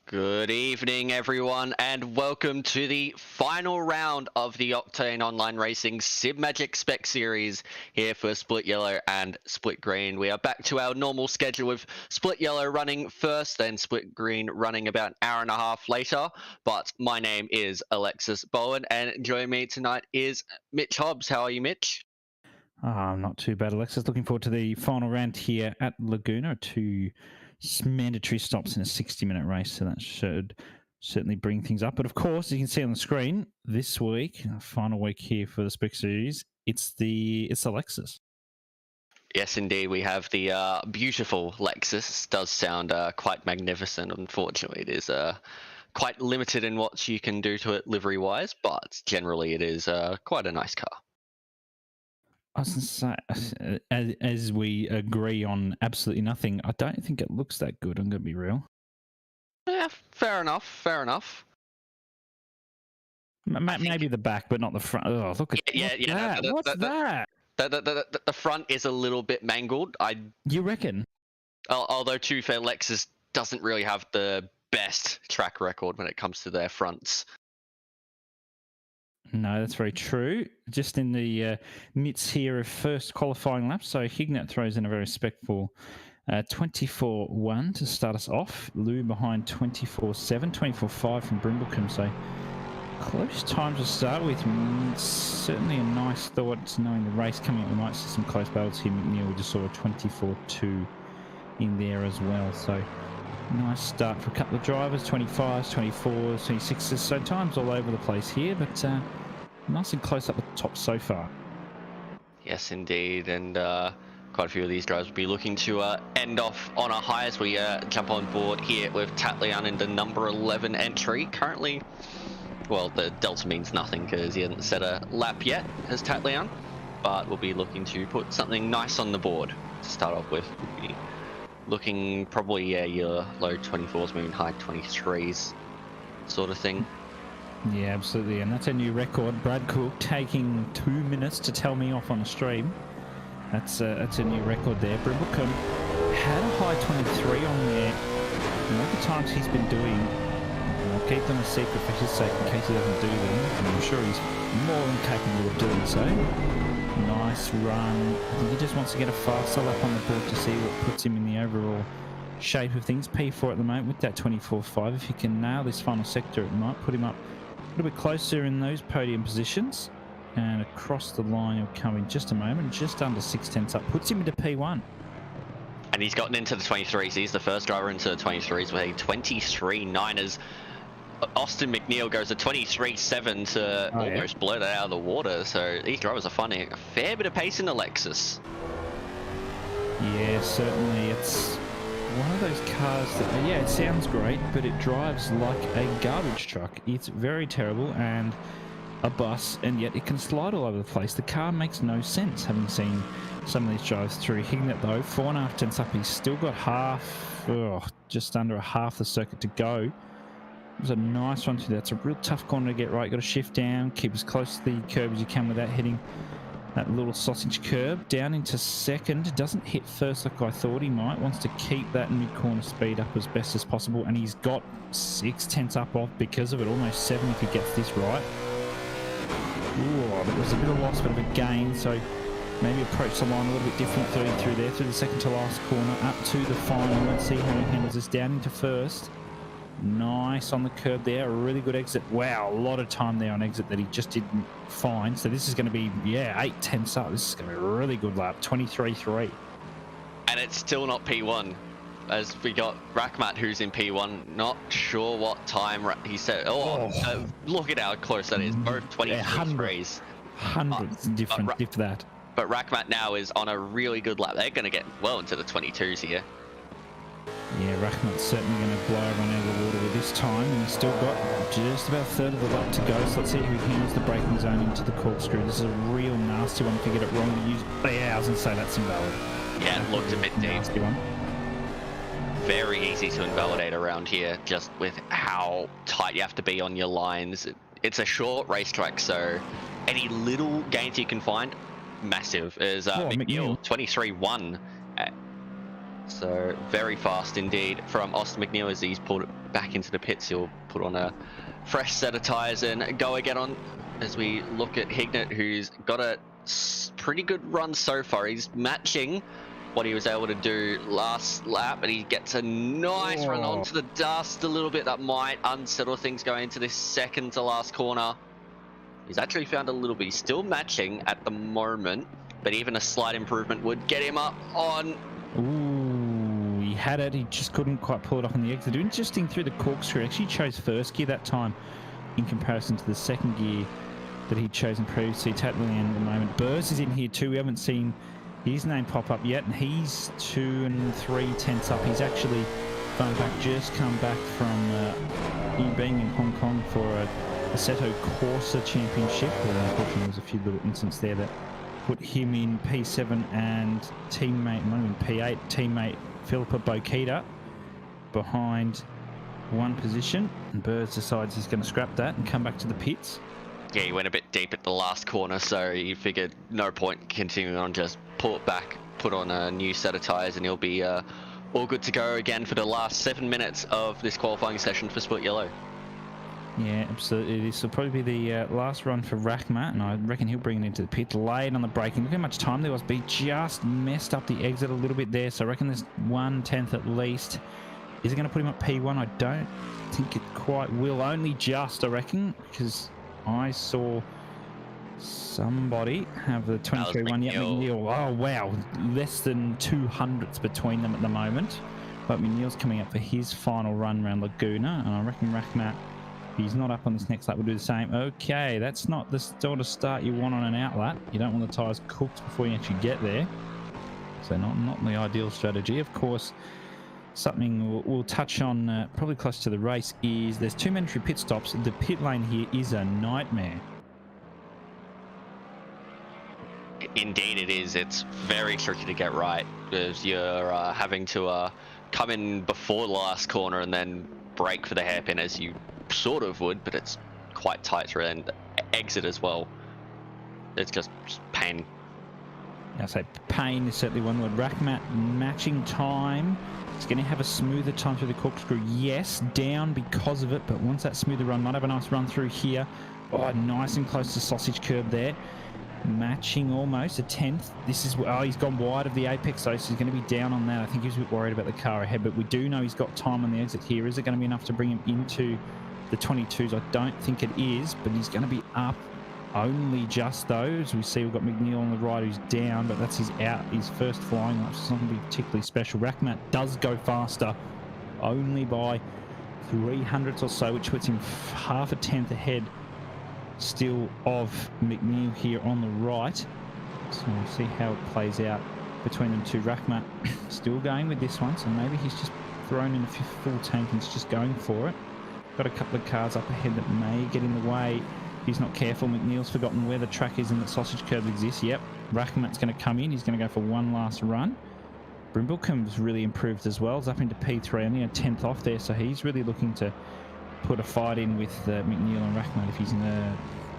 Good evening, everyone, and welcome to the final round of the Octane Online Racing Simagic Spec series here for Split Yellow and Split Green. We are back to our normal schedule with Split Yellow running first, then Split Green running about an hour and a half later. But my name is Alexis Bowen, and joining me tonight is Mitch Hobbs. How are you, Mitch? Not too bad, Alexis. Looking forward to the final round here at Laguna. Two mandatory stops in a 60-minute race, so that should certainly bring things up. But of course, as you can see on the screen, this week, final week here for the Spec series, it's Alexis. Yes, indeed. We have the beautiful Lexus. Does sound quite magnificent. Unfortunately, it is quite limited in what you can do to it livery-wise, but generally it is quite a nice car. I was going to say, as we agree on absolutely nothing, I don't think it looks that good. I'm going to be real. Yeah, fair enough. Fair enough. Maybe the back, but not the front. Oh, look at that. What's that? The front is a little bit mangled. You reckon? Although, to be fair, Lexus doesn't really have the best track record when it comes to their fronts. No, that's very true. Just in the midst here of first qualifying lap, so Hignett throws in a very respectful 24-1 to start us off. Lou behind 24-7, 24-5 from Brimblecombe, so close times to start with. Certainly a nice thought knowing the race coming up. We might see some close battles here. McNeil, we just saw a 24-2 in there as well, so nice start for a couple of drivers, 25s, 24s, 26s, so times all over the place here, but nice and close up the top so far. Yes, indeed, and quite a few of these drivers will be looking to end off on a high as we jump on board here with Tatlian in the number 11 entry. Currently, well, the delta means nothing because he hasn't set a lap yet as Tatlian, but we'll be looking to put something nice on the board to start off with. Looking probably, your low 24s, moving high 23s sort of thing. Yeah, absolutely, and that's a new record. Brad Cook taking 2 minutes to tell me off on a stream. That's a new record there. Brimblecombe had a high 23 on there. And all the times he's been doing, I'll keep them a secret for his sake in case he doesn't do them, and I'm sure he's more than capable of doing so. Nice run. I think he just wants to get a faster lap on the board to see what puts him in the overall shape of things. P4 at the moment with that 24.5. If he can nail this final sector, it might put him up a little bit closer in those podium positions. And across the line, he'll come in just a moment, just under 6/10 up. Puts him into P1. And he's gotten into the 23s. He's the first driver into the 23s with a 23.9 as Austin McNeil goes a 23.7 to almost blow that out of the water. So these drivers are finding a fair bit of pace in the Lexus. Yeah, certainly. It's one of those cars that, yeah, it sounds great, but it drives like a garbage truck. It's very terrible and a bus, and yet it can slide all over the place. The car makes no sense, having seen some of these drives through. Hignett, though, 4.5 tenths up. He's still got just under a half the circuit to go. It was a nice one through that. It's a real tough corner to get right. You've got to shift down, keep as close to the curb as you can without hitting that little sausage curb. Down into second. Doesn't hit first like I thought he might. Wants to keep that mid-corner speed up as best as possible, and he's got 6 tenths up off because of it. Almost 7 if he gets this right. Ooh, but there's a bit of loss, bit of a gain, so maybe approach the line a little bit different through there, through the second to last corner, up to the final. Let's see how he handles this. Down into first. Nice on the curb there, a really good exit. Wow, a lot of time there on exit that he just didn't find. So this is going to be, 8 tenths up. This is going to be a really good lap, 23.3. And it's still not P1, as we got Rakhmat, who's in P1. Not sure what time he said. Look at how close that is. Both 23s. Hundreds different if that. But Rakhmat now is on a really good lap. They're going to get well into the 22s here. Yeah, Rakhmat's certainly going to blow everyone out of the water with this time, and he's still got just about a third of the lap to go. So let's see how he handles the braking zone into the corkscrew. This is a real nasty one if you get it wrong to use. Yeah, I was going to say that's invalid. Yeah, it looked a bit deep. Nasty one. Very easy to invalidate around here, just with how tight you have to be on your lines. It's a short racetrack, so any little gains you can find, massive. Is McNeil 23.1. So very fast indeed from Austin McNeil as he's pulled back into the pits, he'll put on a fresh set of tyres and go again on as we look at Hignett, who's got a pretty good run so far. He's matching what he was able to do last lap, and he gets a nice run onto the dust a little bit. That might unsettle things going into this second to last corner. He's actually found a little bit. He's still matching at the moment, but even a slight improvement would get him up on. Ooh, he had it. He just couldn't quite pull it off on the exit. Interesting through the corkscrew. Actually chose first gear that time in comparison to the second gear that he'd chosen previously. Tatlian at the moment. Burrs is in here too. We haven't seen his name pop up yet, and he's 2 3/10 up. He's actually just come back from being in Hong Kong for a Assetto Corsa Championship. Unfortunately, there was a few little incidents there that put him in P7 and teammate, might have been P8, teammate Philippa Bokita behind one position. And Burrs decides he's going to scrap that and come back to the pits. Yeah, he went a bit deep at the last corner, so he figured no point continuing on, just pull it back, put on a new set of tyres, and he'll be all good to go again for the last 7 minutes of this qualifying session for Split Yellow. Yeah, absolutely. This will probably be the last run for Rachmat, and I reckon he'll bring it into the pit, late on the braking. Look how much time there was, but he just messed up the exit a little bit there, so I reckon there's 1/10 at least. Is it going to put him at P1? I don't think it quite will. Only just, I reckon, because I saw somebody have the 23-1. Yep, McNeil. Oh, wow. Less than 200ths between them at the moment. But McNeil's coming up for his final run around Laguna, and I reckon Rachmat, if he's not up on this next lap, will do the same. Okay, that's not the sort of start you want on an outlap. You don't want the tyres cooked before you actually get there. So not the ideal strategy. Of course, something we'll touch on probably close to the race is there's 2 mandatory pit stops. The pit lane here is a nightmare. Indeed it is. It's very tricky to get right, because you're having to come in before the last corner and then brake for the hairpin as you sort of would, but it's quite tight through, and exit as well. It's just pain. I say pain is certainly one word. Rachmat matching time. He's going to have a smoother time through the corkscrew. Yes, down because of it, but once that smoother run, might have a nice run through here. Oh, nice and close to sausage curb there. Matching almost a 10th. This is, oh, he's gone wide of the apex though, so he's going to be down on that. I think he was a bit worried about the car ahead, but we do know he's got time on the exit here. Is it going to be enough to bring him into the 22s? I don't think it is, but he's going to be up only just though. As we see, we've got McNeil on the right who's down, but that's his first flying lap, so it's not going to be particularly special. Rachmat does go faster, only by 300ths or so, which puts him half a 10th ahead still of McNeil here on the right. So we'll see how it plays out between them two. Rachmat still going with this one, so maybe he's just thrown in a full tank and is just going for it. Got a couple of cars up ahead that may get in the way if he's not careful. McNeil's forgotten where the track is and that sausage curb exists. Yep, Rachmat's going to come in. He's going to go for one last run. Brimblecombe's really improved as well. He's up into P3, only a 10th off there, so he's really looking to put a fight in with McNeil and Rachmat if he's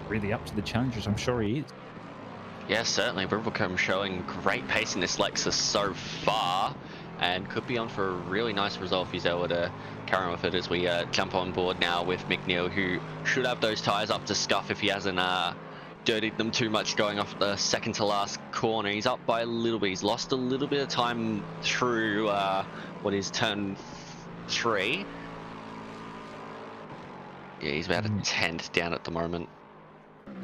really up to the challenges. I'm sure he is. Yeah, certainly. Brimblecombe showing great pace in this Lexus so far, and could be on for a really nice result if he's able to carry on with it, as we jump on board now with McNeil, who should have those tyres up to scuff if he hasn't dirtied them too much going off the second to last corner. He's up by a little bit. He's lost a little bit of time through what is turn 3. Yeah, he's about a 10th down at the moment.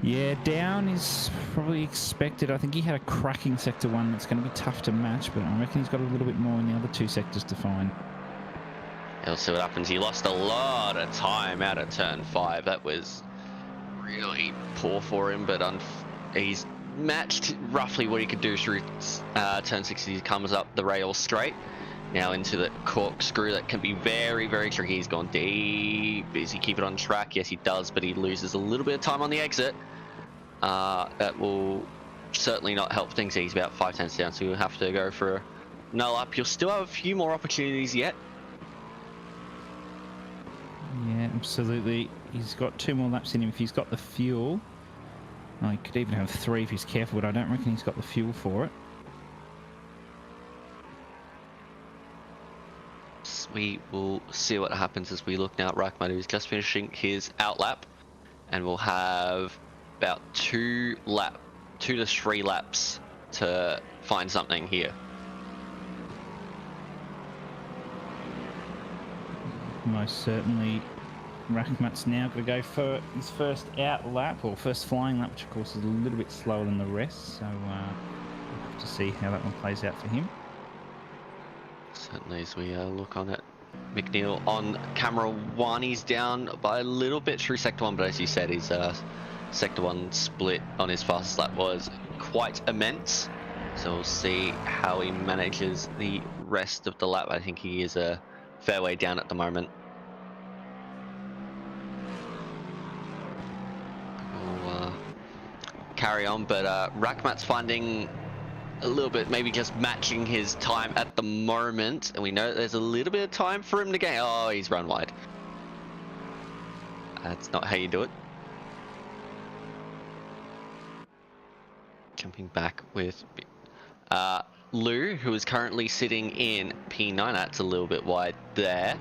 Yeah, down is probably expected. I think he had a cracking sector 1 that's going to be tough to match, but I reckon he's got a little bit more in the other 2 sectors to find. We'll see what happens. He lost a lot of time out at turn 5. That was really poor for him, but he's matched roughly what he could do through turn 6 as he comes up the rail straight. Now into the corkscrew, that can be very, very tricky. He's gone deep. Does he keep it on track? Yes, he does, but he loses a little bit of time on the exit. That will certainly not help things. He's about 5/10 down, so you'll have to go for no lap. You'll still have a few more opportunities yet. Yeah, absolutely. He's got 2 more laps in him if he's got the fuel. Oh, he could even have 3 if he's careful, but I don't reckon he's got the fuel for it. we will see what happens as we look now at Rackmat, who's just finishing his outlap, and we'll have about 2 to 3 laps to find something here. Most certainly, Rackmat's now going to go for his first out lap, or first flying lap, which of course is a little bit slower than the rest, so we'll have to see how that one plays out for him. Certainly, as we look on it, McNeil on camera 1, he's down by a little bit through Sector 1, but as you said, his Sector 1 split on his fastest lap was quite immense. So we'll see how he manages the rest of the lap. I think he is a fair way down at the moment. We'll carry on, but Rackmat's finding a little bit, maybe just matching his time at the moment, and we know there's a little bit of time for him to gain. Oh, he's run wide. That's not how you do it. Jumping back with Lou, who is currently sitting in P9. That's a little bit wide there.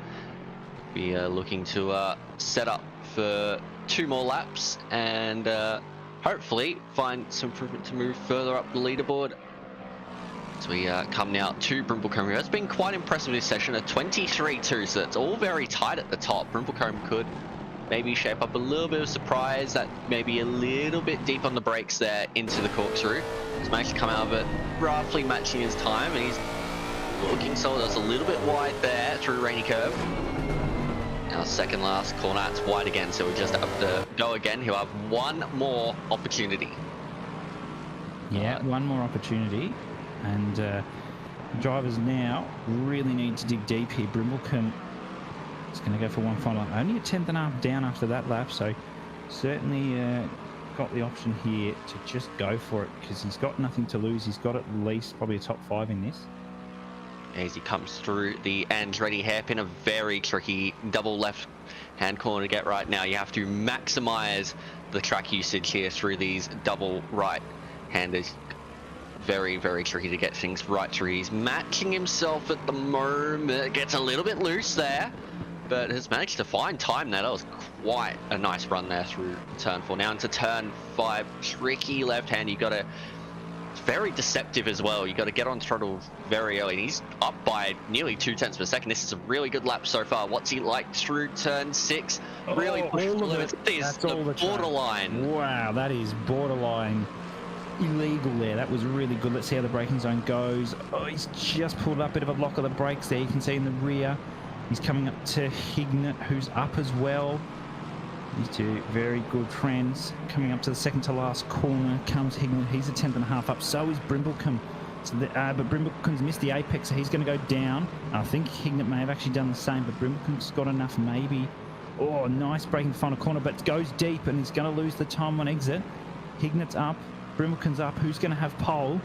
We are looking to set up for 2 more laps and hopefully find some improvement to move further up the leaderboard. So we come now to Brimblecombe. It's been quite impressive this session, a 23-2, so it's all very tight at the top. Brimblecombe could maybe shape up a little bit of surprise, that maybe a little bit deep on the brakes there into the corkscrew. He's managed to come out of it roughly matching his time, and he's looking solid. That's a little bit wide there through Rainy Curve. Now second last corner, it's wide again, so we just have to go again. He'll have 1 more opportunity. Yeah, 1 more opportunity. And drivers now really need to dig deep here. Brimblecombe is going to go for 1 final lap. Only a 10.5 down after that lap, so certainly got the option here to just go for it, because he's got nothing to lose. He's got at least probably a top 5 in this. As he comes through the Andretti hairpin, a very tricky double left hand corner to get right now. You have to maximize the track usage here through these double right handers. Very, very tricky to get things right through. He's matching himself at the moment. Gets a little bit loose there, but has managed to find time there. That was quite a nice run there through turn 4. Now into turn 5, tricky left hand. You got to, it's very deceptive as well. You got to get on throttle very early. And he's up by nearly 0.2 per second. This is a really good lap so far. What's he like through turn 6? Really pushing the limits. This is the borderline. Wow, that is borderline illegal there. That was really good. Let's see how the braking zone goes. Oh, he's just pulled up a bit of a lock of the brakes there. You can see in the rear. He's coming up to Hignett, who's up as well. These 2 very good friends. Coming up to the second to last corner comes Hignett. He's a 10.5 up. So is Brimblecombe. So but Brimblecombe's missed the apex, so he's going to go down. I think Hignett may have actually done the same, but Brimblecombe's got enough maybe. Oh, nice braking the final corner, but it goes deep, and he's going to lose the time on exit. Hignett's up. Brimblecombe's up. Who's going to have pole?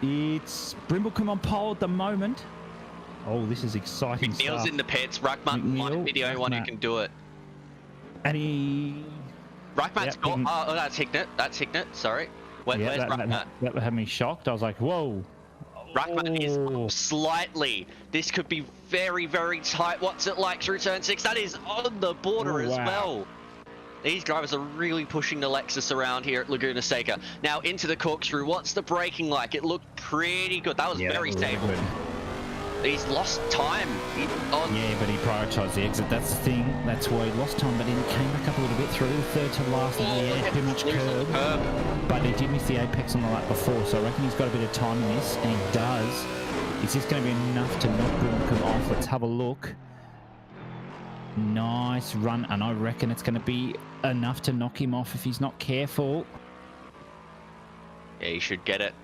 It's Brimblecombe on pole at the moment. Oh, this is exciting McNeil's stuff. in the pits. Rackmat might be the only one who can do it. And he... Rackmat's got... Oh, that's Hignett. That's Hignett. Sorry. Where's Rackmat? That had me shocked. I was like, whoa. Rackmat is up slightly. This could be very, very tight. What's it like through turn 6? That is on the border as well. These drivers are really pushing the Lexus around here at Laguna Seca. Now into the corkscrew. What's the braking like? It looked pretty good. That was very stable. He's lost time. Yeah, but he prioritised the exit. That's the thing. That's why he lost time. But then he came back up a little bit through the third to last. Yeah, too much curb. But he did miss the apex on the lap before, so I reckon he's got a bit of time in this, and he does. Is this going to be enough to knock Brimblecombe off? Let's have a look. Nice run, and I reckon it's going to be enough to knock him off if he's not careful. Yeah, he should get it.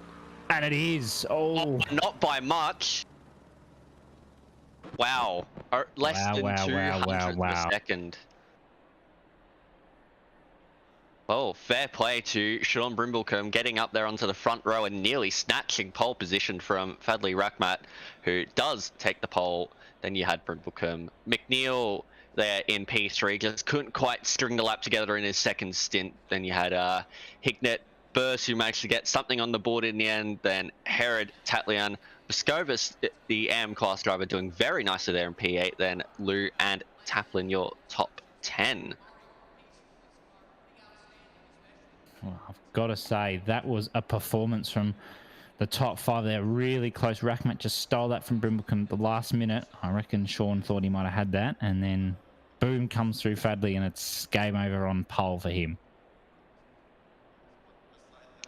And it is. Oh, not by much. Wow. Less than 200 per second. Oh, fair play to Sean Brimblecombe getting up there onto the front row and nearly snatching pole position from Fadley Rackmat, who does take the pole. Then you had Brimblecombe. McNeil there in P3 just couldn't quite string the lap together in his second stint. Then you had Hignett Burrs who managed to get something on the board in the end. Then Herod, Tatlian, Buscovis, the AM class driver, doing very nicely there in P8. Then Lou and Taplin, your top 10. Well, I've got to say, that was a performance from the top 5 there. Really close. Rackmat just stole that from Brimblecombe the last minute. I reckon Sean thought he might have had that. And then, boom, comes through Fadley, and it's game over on pole for him.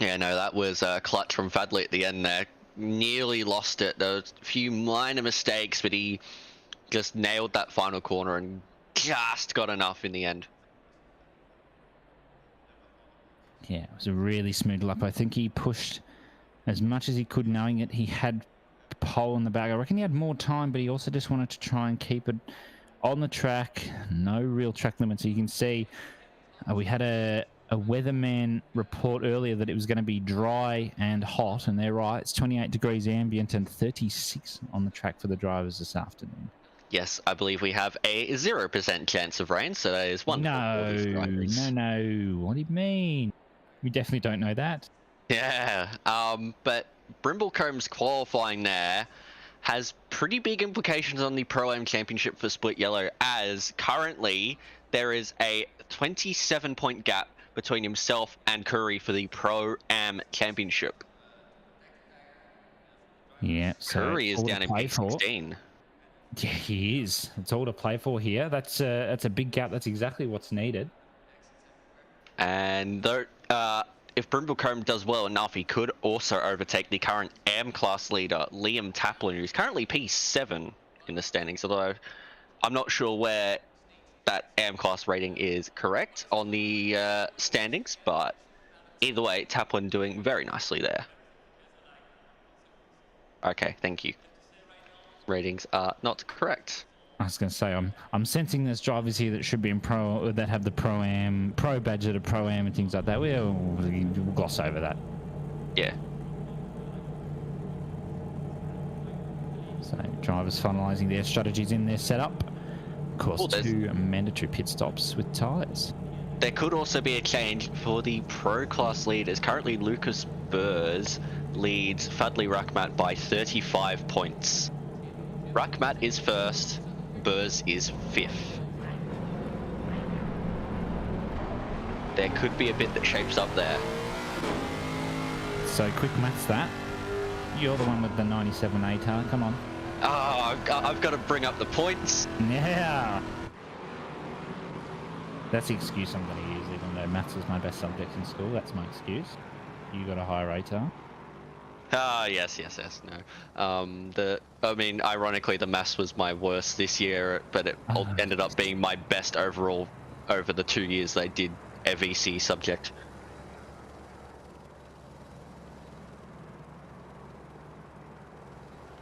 Yeah, no, that was a clutch from Fadley at the end there. Nearly lost it. There was a few minor mistakes, but he just nailed that final corner and just got enough in the end. Yeah, it was a really smooth lap. I think he pushed as much as he could, knowing it. He had pole in the bag. I reckon he had more time, but he also just wanted to try and keep it on the track. No real track limits. So you can see we had a weatherman report earlier that it was going to be dry and hot, and they're right. It's 28 degrees ambient and 36 on the track for the drivers this afternoon. Yes, I believe we have a 0% chance of rain, so that is wonderful for these drivers. No. What do you mean? We definitely don't know that. Yeah, but Brimblecombe's qualifying there has pretty big implications on the Pro-Am Championship for Split Yellow, as currently there is a 27-point gap between himself and Curry for the Pro-Am Championship. Yeah, so Curry is down in P16. Yeah, he is. It's all to play for here. That's a big gap. That's exactly what's needed. And if Brimblecombe does well enough, he could also overtake the current AM class leader, Liam Taplin, who's currently P7 in the standings, although I'm not sure where that AM class rating is correct on the standings, but either way, Taplin doing very nicely there. Okay, thank you. Ratings are not correct. I was going to say, I'm sensing there's drivers here that should be in pro, that have the pro badge that are pro-am and things like that. We'll gloss over that. Yeah. So drivers finalising their strategies in their setup. Of course, 2 mandatory pit stops with tyres. There could also be a change for the pro class leaders. Currently, Lucas Burrs leads Fadley Ruckmat by 35 points. Ruckmat is first. Burrs is 5th. There could be a bit that shapes up there. So quick maths that. You're the one with the 97 ATAR. Come on. Oh, I've got to bring up the points. Yeah. That's the excuse I'm going to use, even though maths was my best subject in school. That's my excuse. You got a higher ATAR. Yes, no. I mean, ironically, the maths was my worst this year, but it ended up being my best overall over the 2 years they did a VC subject.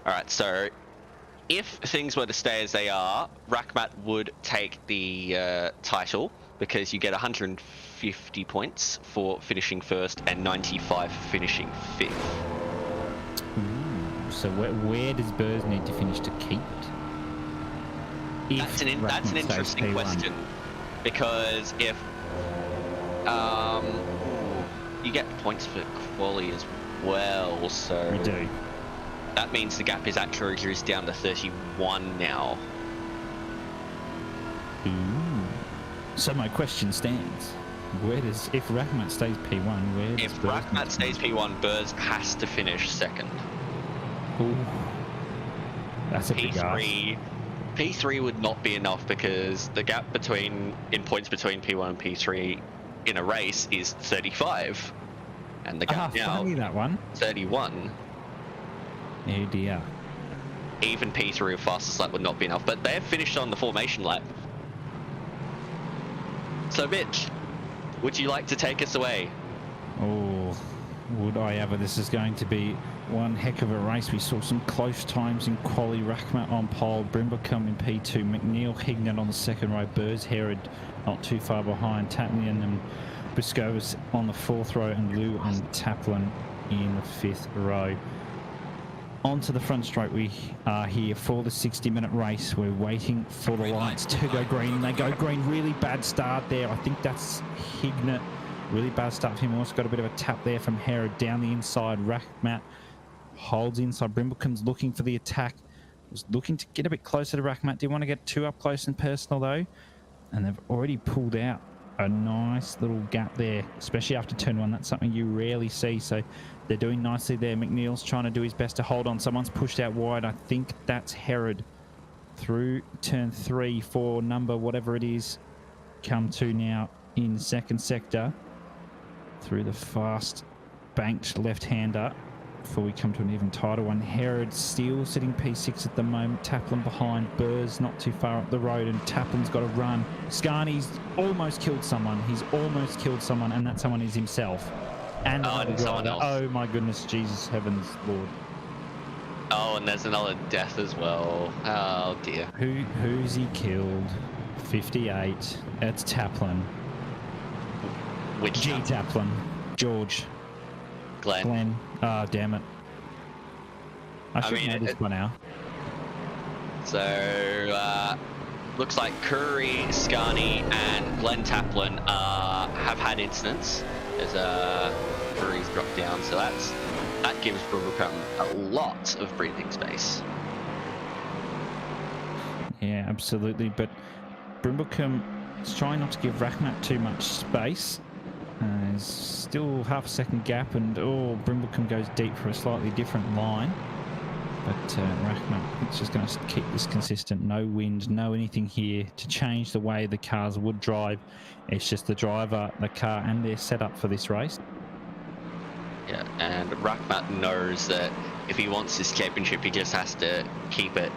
Alright, so if things were to stay as they are, Rackmat would take the title, because you get 150 points for finishing first and 95 for finishing 5th. So where does Burrs need to finish to keep it? That's an interesting question, because if you get points for quali as well, so we do. That means the gap is actually reduced down to 31 now. Ooh. So my question stands. Where does, if Rackmat stays P1, where does If Rackmat stays P1, Burrs has to finish second. Ooh. That's a big ask. P3 would not be enough, because the gap in points between P1 and P3 in a race is 35. And the gap now funny, that one. 31. Oh dear. Even P3 or fastest lap would not be enough, but they've finished on the formation lap. So Mitch, would you like to take us away? Oh, would I ever? This is going to be one heck of a race. We saw some close times in quali. Rackmat on pole, Brimblecombe in P2, McNeil, Hignet on the second row, Burrs, Herod not too far behind, Tatlian and Buscovis on the 4th row, and Lou and Taplin in the 5th row. Onto the front straight, we are here for the 60-minute race. We're waiting for the lights to go green. They go green. Really bad start there. I think that's Hignet Really bad start for him. Also got a bit of a tap there from Herod down the inside. Rackmat holds inside. Brimblecombe's looking for the attack. Was looking to get a bit closer to Rackmat. Didn't want to get too up close and personal though. And they've already pulled out a nice little gap there, especially after turn one. That's something you rarely see. So they're doing nicely there. McNeil's trying to do his best to hold on. Someone's pushed out wide. I think that's Herod through turn 3, 4, number whatever it is. Come to now in second sector through the fast banked left-hander before we come to an even tighter one. Herod still sitting P6 at the moment. Taplin behind. Burrs not too far up the road, and Taplin's got to run. Scarney's almost killed someone. He's almost killed someone, and that someone is himself. And someone else. Oh my goodness, Jesus heavens Lord. Oh, and there's another death as well. Oh dear. Who's he killed? 58. That's Taplin. Which G Taplin. George. Glenn. Oh, damn it. I should know this by now. So, looks like Curry, Scarney, and Glenn Taplin have had incidents as Curry's dropped down. So that gives Brimblecombe a lot of breathing space. Yeah, absolutely. But Brimblecombe is trying not to give Rackmat too much space. There's still half a second gap, and Brimblecombe goes deep for a slightly different line. But Rackmat is just going to keep this consistent. No wind, no anything here to change the way the cars would drive. It's just the driver, the car, and their setup for this race. Yeah, and Rackmat knows that if he wants this championship, he just has to keep it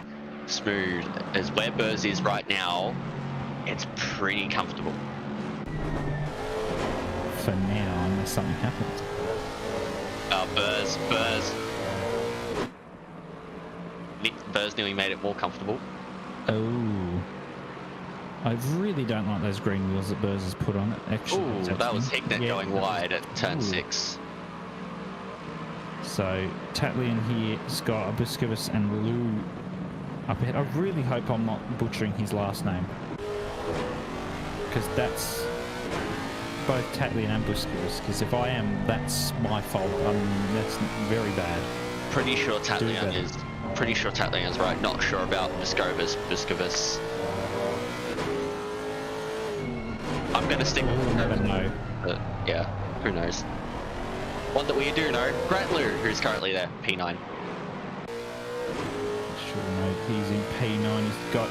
smooth. As where Burrs is right now, it's pretty comfortable. For now, unless something happens. Burrs nearly made it more comfortable. Oh. I really don't like those green wheels that Burrs has put on it. Actually, that was Hignett going wide at turn 6. So, Tatlian here, Scott, Abuskovus and Lou up ahead. I really hope I'm not butchering his last name. Because that's both Tatlian and Buskovus, because if I am, that's my fault. That's very bad. Pretty sure Tatlian is right. Not sure about Buskovus. I'm gonna stick with never know. But yeah, who knows? One that we do know, Grant Liu, who's currently there, P9. Sure, no, he's in P9. He's got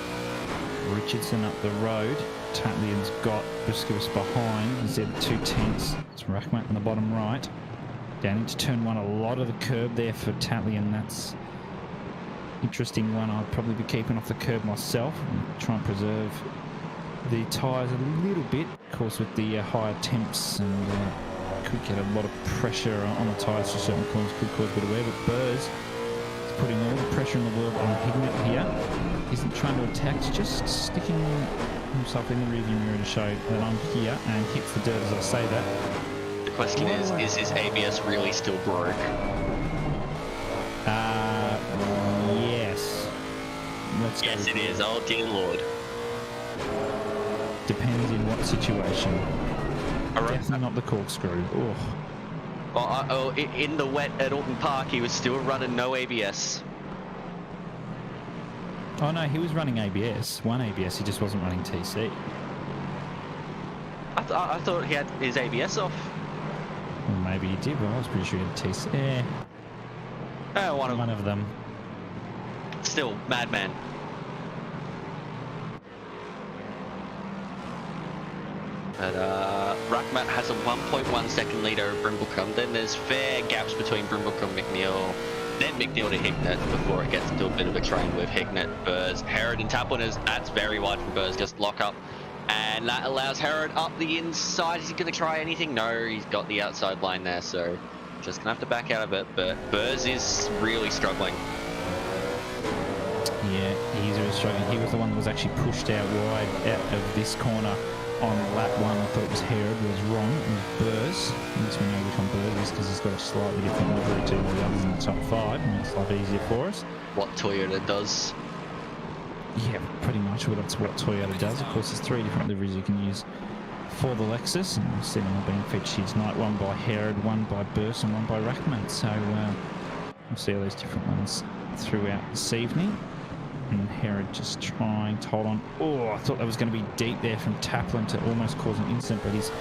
Richardson up the road. Tatlian's got Buskovus behind. He's at 2/10. It's Rackmat on the bottom right. Down into turn 1, a lot of the curb there for Tatlian. That's interesting one. I'd probably be keeping off the curb myself and try and preserve the tyres a little bit. Of course, with the higher temps, and could get a lot of pressure on the tyres for certain corners, could cause a bit of wear. But Burrs is putting all the pressure in the world on Hignett here. Isn't trying to attack, he's just sticking himself in the rearview mirror to show that I'm here, and hits the dirt as I say that. The question is his ABS really still broke? Yes. Yes, it is. Oh dear Lord. Depends in what situation. Definitely not the corkscrew. In the wet at Alton Park, he was still running no ABS. Oh no, he was running ABS. One ABS, he just wasn't running TC. I thought he had his ABS off. Well, maybe he did, but I was pretty sure he had TC. Yeah. One of them. Still, madman. But Rackmat has a 1.1 second lead over Brimblecombe. Then there's fair gaps between Brimblecombe and McNeil. Then McNeil to Hignett before it gets to a bit of a train with Hignett, Burrs, Herod and Taplin. That's very wide from Burrs, just lock up. And that allows Herod up the inside. Is he going to try anything? No, he's got the outside line there, so just going to have to back out of it. But Burrs is really struggling. Yeah, he's really struggling. He was the one that was actually pushed out wide out of this corner on lap 1. I thought it was Herod, was wrong. It was Burrs. At least we know which one Burrs is, because he's got a slightly different livery to the others in the top 5. Makes life easier for us. What Toyota does. Yeah, pretty much. Well, that's what Toyota does. Of course, there's 3 different liveries you can use for the Lexus, and we've seen them all being featured here tonight. One by Herod, one by Burst, and one by Rackman. So we'll see all those different ones throughout this evening. And Herod just trying to hold on. Oh, I thought that was going to be deep there from Taplin to almost cause an incident, but he's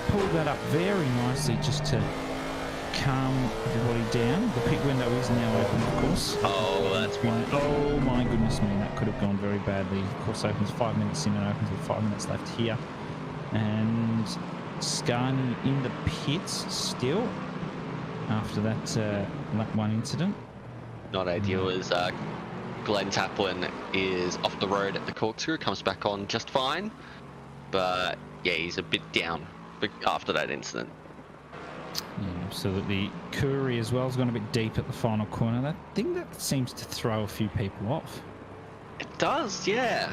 pulled that up very nicely just to calm everybody down. The pit window is now open, of course. Oh, that's one. Oh my goodness me, that could have gone very badly. Of course, opens 5 minutes in and opens with 5 minutes left here. And Scarni in the pits still after that lap 1 incident. Not ideal as Glenn Taplin is off the road at the corkscrew, comes back on just fine. But yeah, he's a bit down after that incident. Yeah, absolutely. Curry as well has gone a bit deep at the final corner. That thing that seems to throw a few people off. It does, yeah.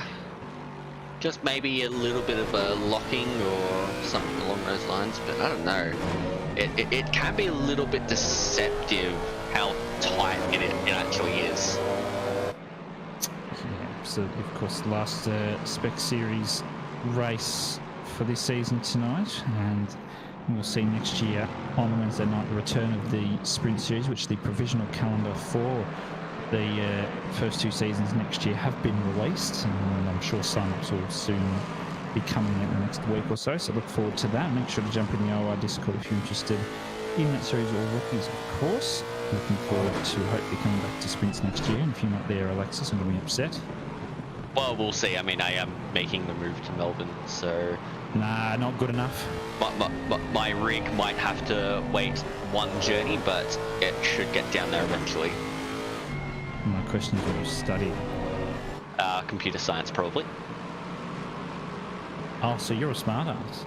Just maybe a little bit of a locking or something along those lines, but I don't know. It can be a little bit deceptive how tight it actually is. Yeah, absolutely. Of course, last Spec Series race for this season tonight, and we'll see next year on the Wednesday night the return of the Sprint Series, which the provisional calendar for the first 2 seasons next year have been released, and I'm sure sign-ups will soon be coming in the next week or so, so look forward to that. Make sure to jump in the OR Discord if you're interested in that series, or rookies, of course. Looking forward to hopefully coming back to sprints next year, and if you're not there, Alexis, I'm going to be upset. Well, we'll see. I mean, I am making the move to Melbourne, so... Nah, not good enough. My rig might have to wait 1 journey, but it should get down there eventually. My question is what you study. Computer science, probably. Oh, so you're a smart ass.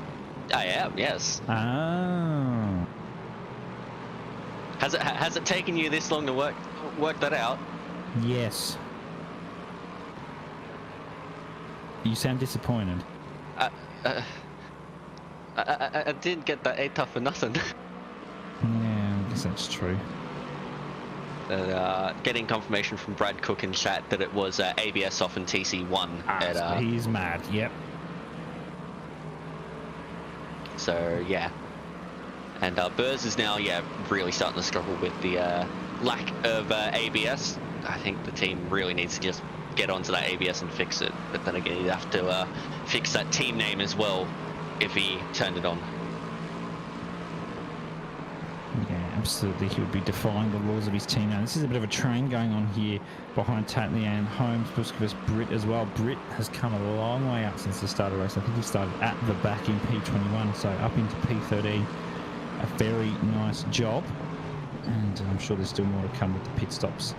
I am, yes. Oh. Has it taken you this long to work that out? Yes. You sound disappointed. I didn't get that A tough for nothing. Yeah, I guess that's true. Getting confirmation from Brad Cook in chat that it was ABS off and TC1. So he's mad, yep. So, yeah. And Burrs is now, really starting to struggle with the lack of ABS. I think the team really needs to just get onto that ABS and fix it. But then again, he'd have to fix that team name as well if he turned it on. Yeah, absolutely. He would be defying the laws of his team now. This is a bit of a train going on here behind Tatley and Holmes, Busquets, Britt as well. Britt has come a long way up since the start of the race. I think he started at the back in P21, so up into P13. A very nice job. And I'm sure there's still more to come with the pit stops.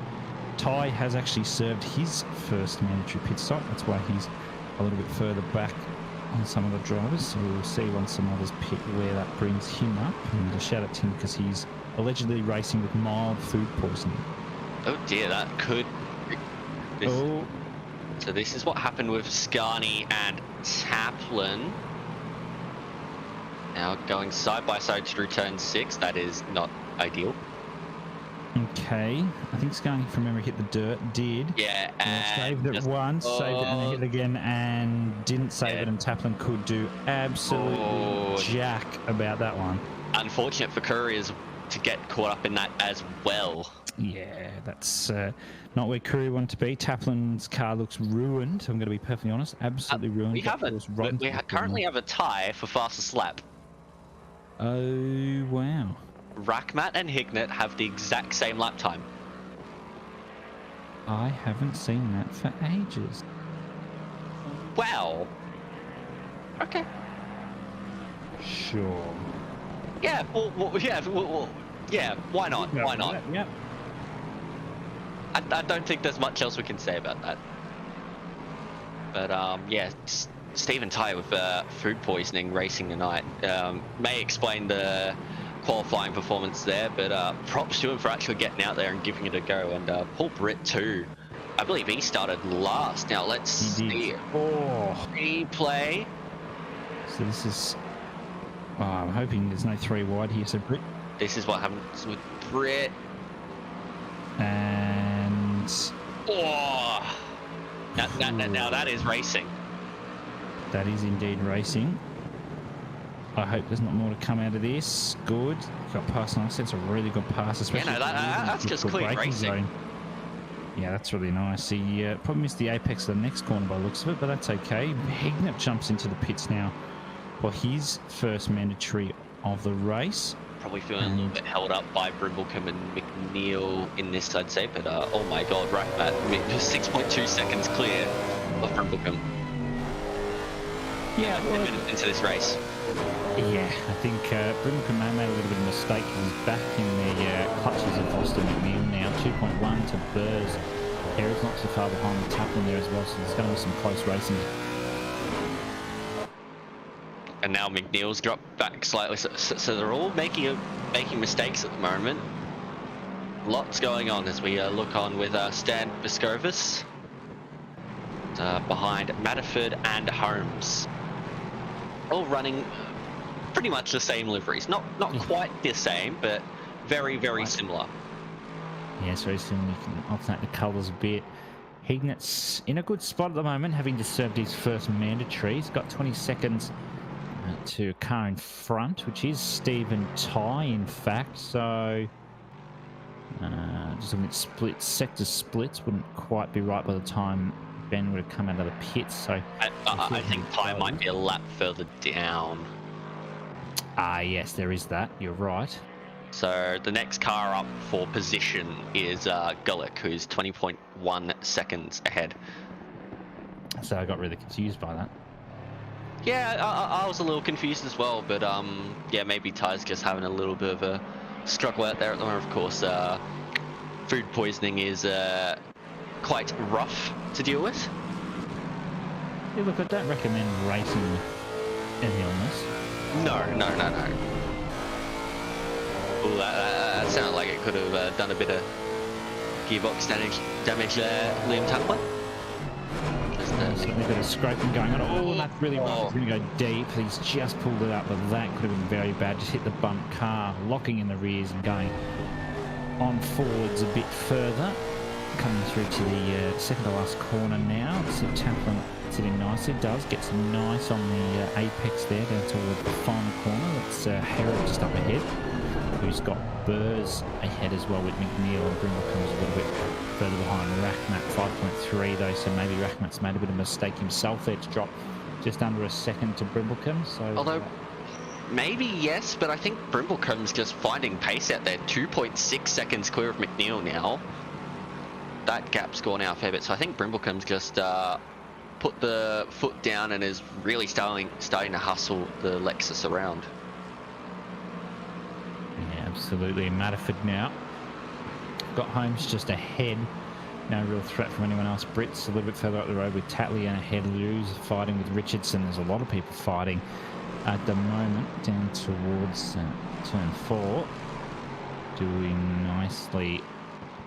Ty has actually served his first mandatory pit stop. That's why he's a little bit further back on some of the drivers. So we'll see once some others pit where that brings him up. And a shout out to him because he's allegedly racing with mild food poisoning. Oh dear, that could... So this is what happened with Scarni and Taplin. Now going side by side through turn 6. That is not ideal. Okay, I think Scarni from memory hit the dirt, did. Yeah, and saved it once, saved it and then hit it again and didn't save it, and Taplin could do absolutely jack about that one. Unfortunate for Couriers to get caught up in that as well. Yeah, that's not where Courier wanted to be. Taplin's car looks ruined, I'm going to be perfectly honest, absolutely ruined. We currently have a tie for fastest lap. Oh, wow. Rackmat and Hignett have the exact same lap time. I haven't seen that for ages. Wow. Okay. Sure. Yeah, yeah, why not? Yeah, why not? Yeah. I don't think there's much else we can say about that. But, yeah, Stephen Ty with food poisoning racing tonight may explain the qualifying performance there, but props to him for actually getting out there and giving it a go. And Paul Britt too, I believe he started last. Now let's see. Replay. So this is, I'm hoping there's no 3 wide here. So Britt. This is what happens with Britt. And now that is racing. That is indeed racing. I hope there's not more to come out of this. Good. Got past nice. That's a really good pass, especially. Yeah, no, that's just clean racing. Zone. Yeah, that's really nice. He probably missed the apex of the next corner by the looks of it, but that's okay. Hignett jumps into the pits now for his first mandatory of the race. Probably feeling a little bit held up by Brimblecombe and McNeil in this, I'd say, but oh my god, right, Matt, 6.2 seconds clear of Brimblecombe. Yeah, well, minutes into this race. Yeah, I think Brimblecombe may have made a little bit of a mistake. He's back in the clutches of Austin McNeil now. 2.1 to Burrs. Eric's not so far behind the Taplin there as well, so there's going to be some close racing. And now McNeil's dropped back slightly, so they're all making mistakes at the moment. Lots going on as we look on with Stan Biscovis behind Matterford and Holmes. All running pretty much the same liveries. Not quite the same, but very, very similar. Yeah, it's very similar. You can alternate the colours a bit. Hignett's in a good spot at the moment, having just served his first mandatory. He's got 20 seconds to a car in front, which is Stephen Ty, in fact. So, just looking at splits, sector splits wouldn't quite be right by the time Ben would have come out of the pits. So, I think Ty might be a lap further down. Yes, there is that. You're right. So the next car up for position is Gulick, who's 20.1 seconds ahead. So I got really confused by that. Yeah, I was a little confused as well, but yeah, maybe Ty's just having a little bit of a struggle out there at the moment. Of course, food poisoning is quite rough to deal with. Yeah, look, I don't recommend racing with an illness. No. Ooh, that sounded like it could have done a bit of gearbox damage there, Liam Taplin. There's a bit of scraping going on. Oh, that's really rough. It's going to go deep. He's just pulled it up, but that could have been very bad. Just hit the bump car, locking in the rears and going on forwards a bit further. Coming through to the second to last corner now. So Taplin sitting nicely. Does get some nice on the apex there down toward the final corner. That's Herod just up ahead, who's got Burrs ahead as well with McNeil, and Brimble comes a little bit further behind Rackmat, 5.3 though, so maybe Rackmat's made a bit of a mistake himself there to drop just under a second to Brimblecombe. So, although maybe yes, but I think Brimblecombe's just finding pace out there. 2.6 seconds clear of McNeil now. That gap's gone out a fair bit, so I think Brimblecombe's just put the foot down and is really starting to hustle the Lexus around. Yeah, absolutely. Matterford now. Got Holmes just ahead. No real threat from anyone else. Brits a little bit further up the road with Tatley and ahead. Lou's fighting with Richardson. There's a lot of people fighting at the moment down towards turn 4. Doing nicely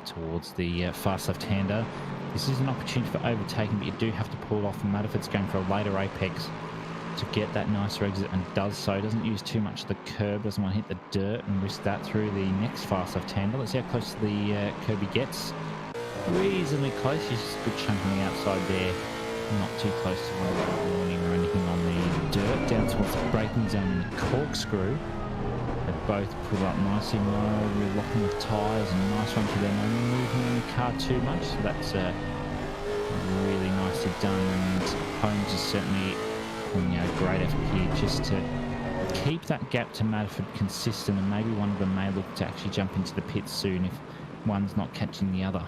towards the fast left-hander. This is an opportunity for overtaking, but you do have to pull off. Matterford's going for a later apex to get that nicer exit, and does so. Doesn't use too much of the curb, doesn't want to hit the dirt and risk that through the next fast left-hander. Let's see how close to the curb he gets. Reasonably close. He's just a good chunk on the outside there. Not too close to one warning or anything on the dirt. Down towards the braking zone and the corkscrew. They both pull up nicely. No, we're locking the tyres and nice one to them. No moving in the car too much, so that's really nicely done. And Holmes is certainly putting a great effort here just to keep that gap to Matterford consistent, and maybe one of them may look to actually jump into the pits soon if one's not catching the other.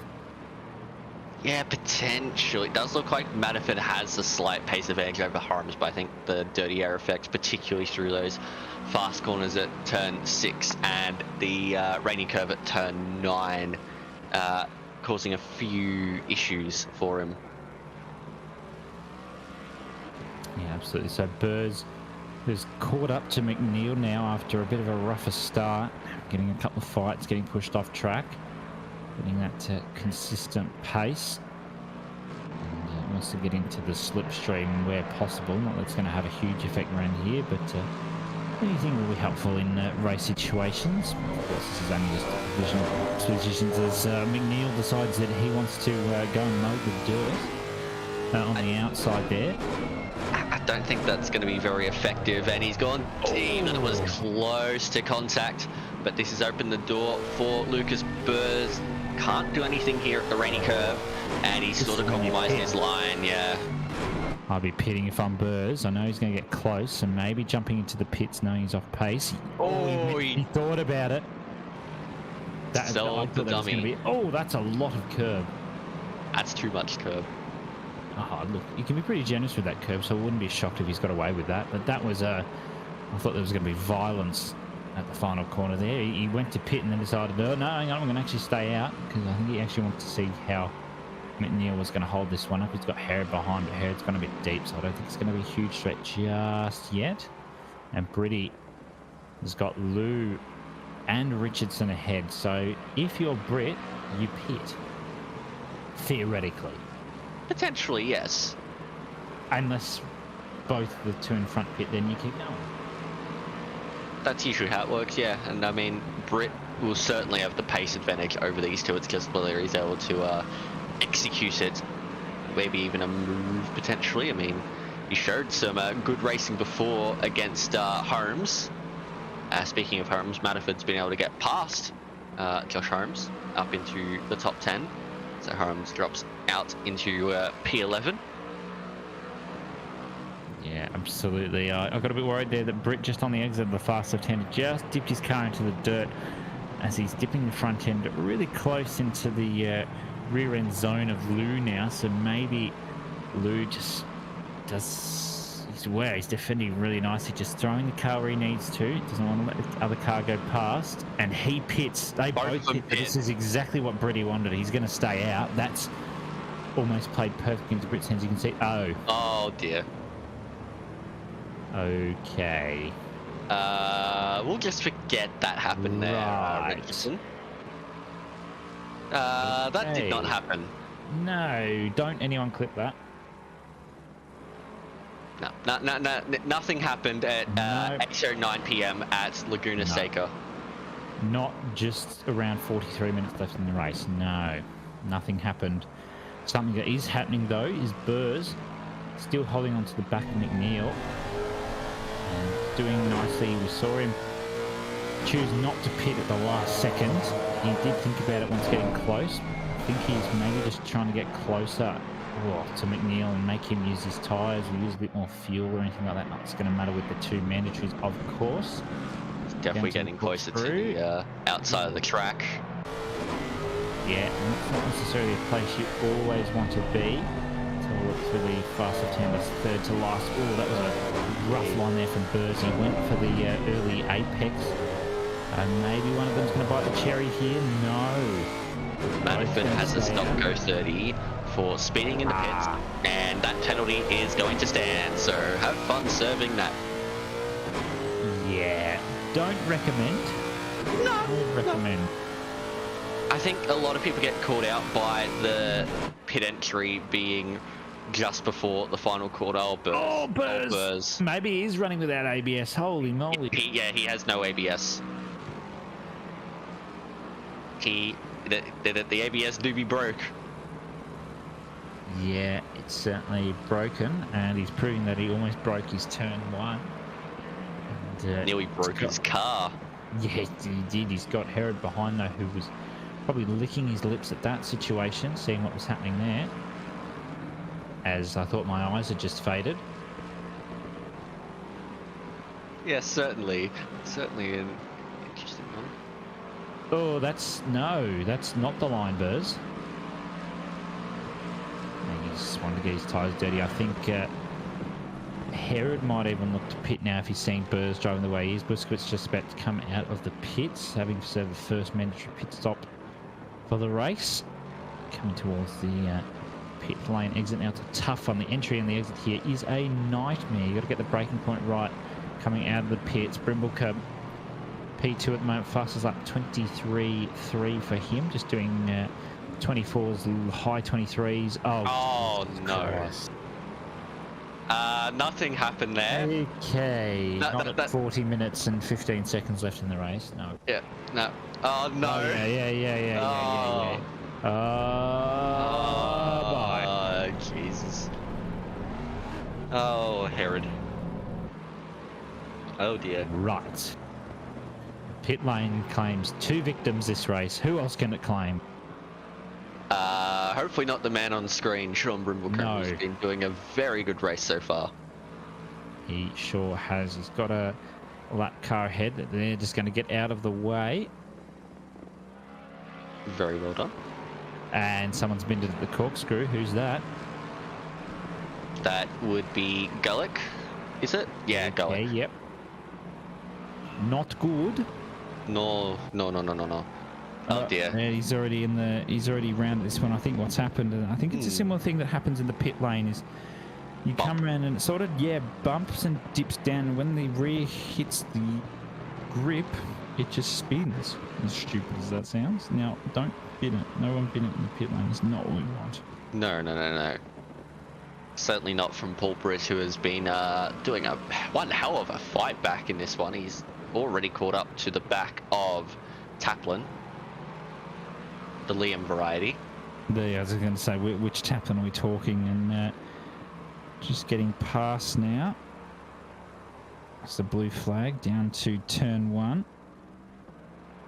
Yeah, potentially. It does look like Matterford has a slight pace advantage over Holmes, but I think the dirty air effects, particularly through those fast corners at turn 6 and the rainy curve at turn 9, causing a few issues for him. Yeah, absolutely. So Burrs is caught up to McNeil now after a bit of a rougher start, getting a couple of fights, getting pushed off track, getting that consistent pace, and wants to get into the slipstream where possible. Not that it's going to have a huge effect around here, but anything will be helpful in race situations. Of course, this is only just positions as McNeil decides that he wants to go and mow the dirt. on the outside there. I don't think that's going to be very effective, and he's gone deep, and it was close to contact, but this has opened the door for Lucas Burrs. Can't do anything here at the rainy curve, and he's sort of compromised his line. Yeah, I'll be pitting if I'm Burrs. I know he's going to get close, and maybe jumping into the pits knowing he's off pace. He thought about it. That's the dummy. That's a lot of curb. That's too much curb. Oh, look, you can be pretty generous with that curb, so I wouldn't be shocked if he's got away with that. But that was I thought there was going to be violence at the final corner there. He went to pit and then decided, no, hang on, I'm going to actually stay out, because I think he actually wanted to see how McNeil was going to hold this one up. He's got Herod behind, but Herod's gone a bit deep, so I don't think it's going to be a huge threat just yet. And Britty has got Lou and Richardson ahead. So if you're Britt, you pit. Theoretically. Potentially, yes. Unless both the two in front pit, then you keep going. That's usually how it works, yeah. And I mean, Britt will certainly have the pace advantage over these two. It's just whether he's able to execute it. Maybe even a move, potentially. I mean, he showed some good racing before against Holmes. Speaking of Holmes, Matterford's been able to get past Josh Holmes up into the top 10. So Holmes drops out into P11. Yeah, absolutely. I got a bit worried there that Britt, just on the exit of the fast left hand, just dipped his car into the dirt as he's dipping the front end really close into the rear end zone of Lou now. So maybe Lou just does... he's defending really nicely, just throwing the car where he needs to. Doesn't want to let the other car go past. And he pits. They both pit. This is exactly what Britty wanted. He's going to stay out. That's almost played perfect into Britt's hands. You can see. Oh dear. Okay. We'll just forget that happened there. Right. That did not happen. No, don't anyone clip that. No, nothing happened at 8:09 p.m. at Laguna Seca. Not just around 43 minutes left in the race. No, nothing happened. Something that is happening, though, is Burrs still holding on to the back of McNeil and doing nicely. We saw him choose not to pit at the last second. He did think about it once getting close. I think he's maybe just trying to get closer to McNeil and make him use his tyres or use a bit more fuel or anything like that. Not it's going to matter with the two mandatories, of course. It's definitely getting closer to the outside of the track. Yeah, and it's not necessarily a place you always want to be. So we'll look through the fast left hand, that's third to last. Oh, that was a rough line there from Burrs. He went for the early apex. And maybe one of them's going to bite the cherry here. No. Manford has a stop-go 30 for speeding in the pits, and that penalty is going to stand, so have fun serving that. Yeah, don't recommend. Don't recommend. I think a lot of people get called out by the pit entry being just before the final quarter. Burrs. Maybe he's running without ABS. Holy moly. He has no ABS. The ABS do be broke. Yeah, it's certainly broken, and he's proving that he almost broke his turn one. And, nearly broke his car. Yeah, he did. He's got Herod behind, though, who was probably licking his lips at that situation, seeing what was happening there. As I thought my eyes had just faded. Yeah, certainly. Certainly an interesting one. Oh, that's not the line, Burrs. He just wanted to get his tyres dirty. I think Herod might even look to pit now if he's seeing Burrs driving the way he is. Busquets just about to come out of the pits, having served the first mandatory pit stop for the race. Coming towards the pit lane exit now. It's tough on the entry and the exit here is a nightmare. You've got to get the braking point right coming out of the pits. Brimblecup P2 at the moment, fastest lap 23.3 for him, just doing 24s, high 23s. Oh no. Nothing happened there. Okay. Not 40 minutes and 15 seconds left in the race. No. Yeah. No. Oh no. Oh, yeah. Oh, Jesus. Oh dear. Right. Pit lane claims 2 victims this race. Who else can it claim? Hopefully not the man on screen, Sean Brimblecombe, No. who's been doing a very good race so far. He sure has. He's got a lap car ahead that they're just going to get out of the way. Very well done. And someone's been to the corkscrew. Who's that? That would be Gullick, is it? Yeah, Gullick. Okay, yep. Not good. No. Oh dear. Yeah, he's already round this one. I think what's happened, and I think it's a similar thing that happens in the pit lane, is you come around and it sort of, bumps and dips down, and when the rear hits the grip, it just spins. As stupid as that sounds. Now, don't bin it. No one bin it in the pit lane. It's not what we want. No. Certainly not from Paul Britt, who has been doing one hell of a fight back in this one. He's already caught up to the back of Taplin, the Liam variety. I was going to say, which Taplin are we talking? And just getting past now. It's the blue flag down to turn 1.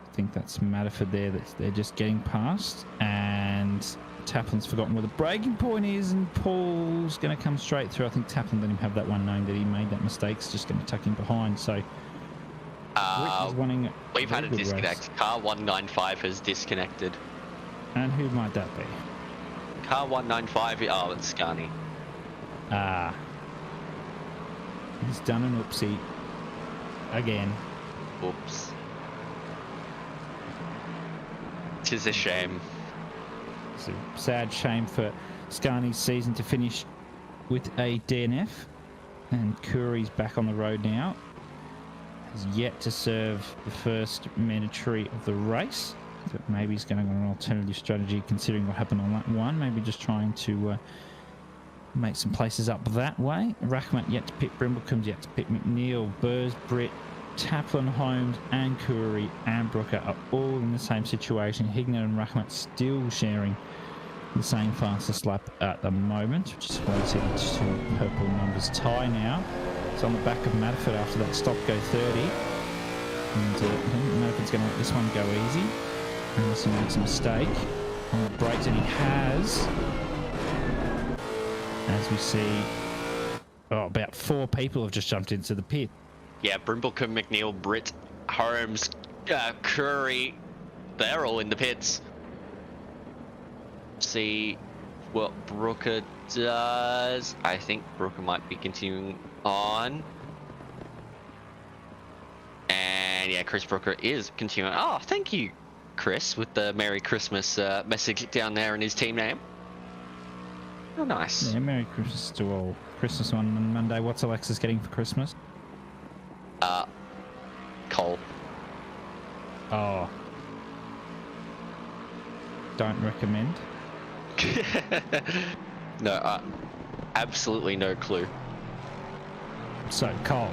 I think that's Matterford there. They're just getting past. And Taplin's forgotten where the braking point is, and Paul's going to come straight through. I think Taplin let him have that one, knowing that he made that mistake. It's just going to tuck him behind. So we've had a disconnect. Race. Car 195 has disconnected. And who might that be? Car 195. Oh, it's Scarney. He's done an oopsie again. Oops. Tis a shame. It's a sad shame for Scarney's season to finish with a DNF. And Curry's back on the road now. Has yet to serve the first mandatory of the race. But maybe he's going on an alternative strategy considering what happened on lap 1. Maybe just trying to make some places up that way. Rachmat yet to pit, Brimblecombe's yet to pit, McNeil, Burrs, Britt, Taplin, Holmes and Curry and Brooker are all in the same situation. Hignett and Rachmat still sharing the same fastest lap at the moment, which is why it's a 2 purple numbers tie now. It's on the back of Matterford after that stop-go 30. And I think Matterford's going to let this one go easy unless he makes a mistake on the brakes, and he has. As we see, about 4 people have just jumped into the pit. Yeah, Brimblecombe, McNeil, Britt, Holmes, Curry, they're all in the pits. See what Brooker does. I think Brooker might be continuing on. And yeah, Chris Brooker is continuing. Oh, thank you, Chris, with the Merry Christmas message down there in his team name. Oh, nice. Yeah, Merry Christmas to all. Christmas on Monday. What's Alexis getting for Christmas? Cole. Oh. Don't recommend. No, absolutely no clue. So, Cole.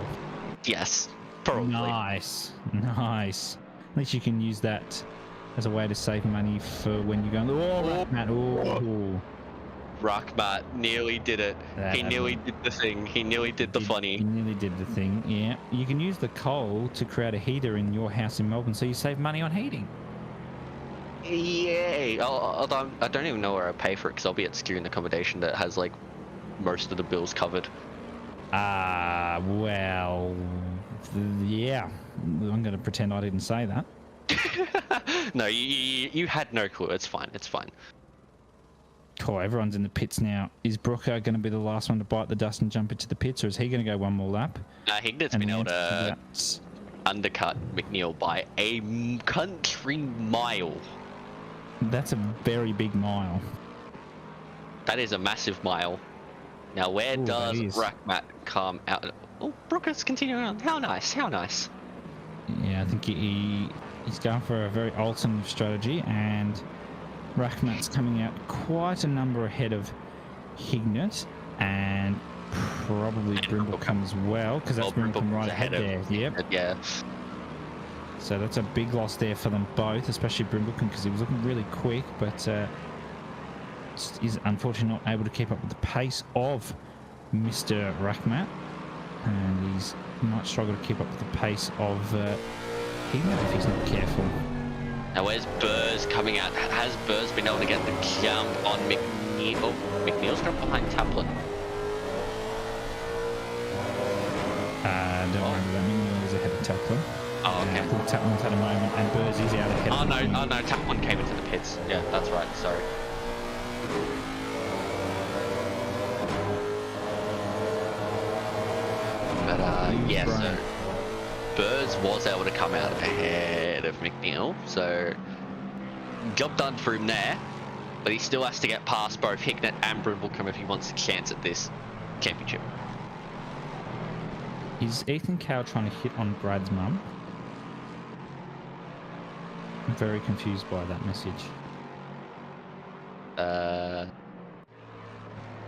Yes, probably. Nice. At least you can use that as a way to save money for when you're going, Rachmat nearly did it. He nearly did the thing. He nearly did the funny. He nearly did the thing, yeah. You can use the coal to create a heater in your house in Melbourne, so you save money on heating. Yay! Although I don't even know where I pay for it, because I'll be at student accommodation that has, like, most of the bills covered. Well, yeah. I'm going to pretend I didn't say that. No, you had no clue. It's fine. It's fine. Cool, everyone's in the pits now. Is Brooker going to be the last one to bite the dust and jump into the pits, or is he going to go one more lap? Hignett's been able to undercut McNeil by a country mile. That's a very big mile. That is a massive mile. Now, where does Rachmat come out? Oh, Brooker's continuing on. How nice, how nice. Yeah, I think he's going for a very alternative strategy, and Rachmat's coming out quite a number ahead of Hignett, and probably Brimblecombe as well, because that's Brimblecombe right ahead there. Yep. Yeah. So that's a big loss there for them both, especially Brimblecombe, because he was looking really quick, but is unfortunately not able to keep up with the pace of Mr. Rachmat, and he's might struggle to keep up with the pace of Hignett if he's not careful. Now where's Burrs coming out? Has Burrs been able to get the jump on McNeil? Oh, McNeil's got behind Taplin. Don't worry about that. McNeil is ahead of Taplin. Oh, okay. I think Taplin's had a moment and Burrs is out ahead of McNeil. Oh no, Taplin came into the pits. Yeah, that's right, sorry. But yeah, so Burrs was able to come out ahead of McNeil, so job done for him there, but he still has to get past both Hignett and Brimblecombe if he wants a chance at this championship. Is Ethan Cow trying to hit on Brad's mum? I'm very confused by that message.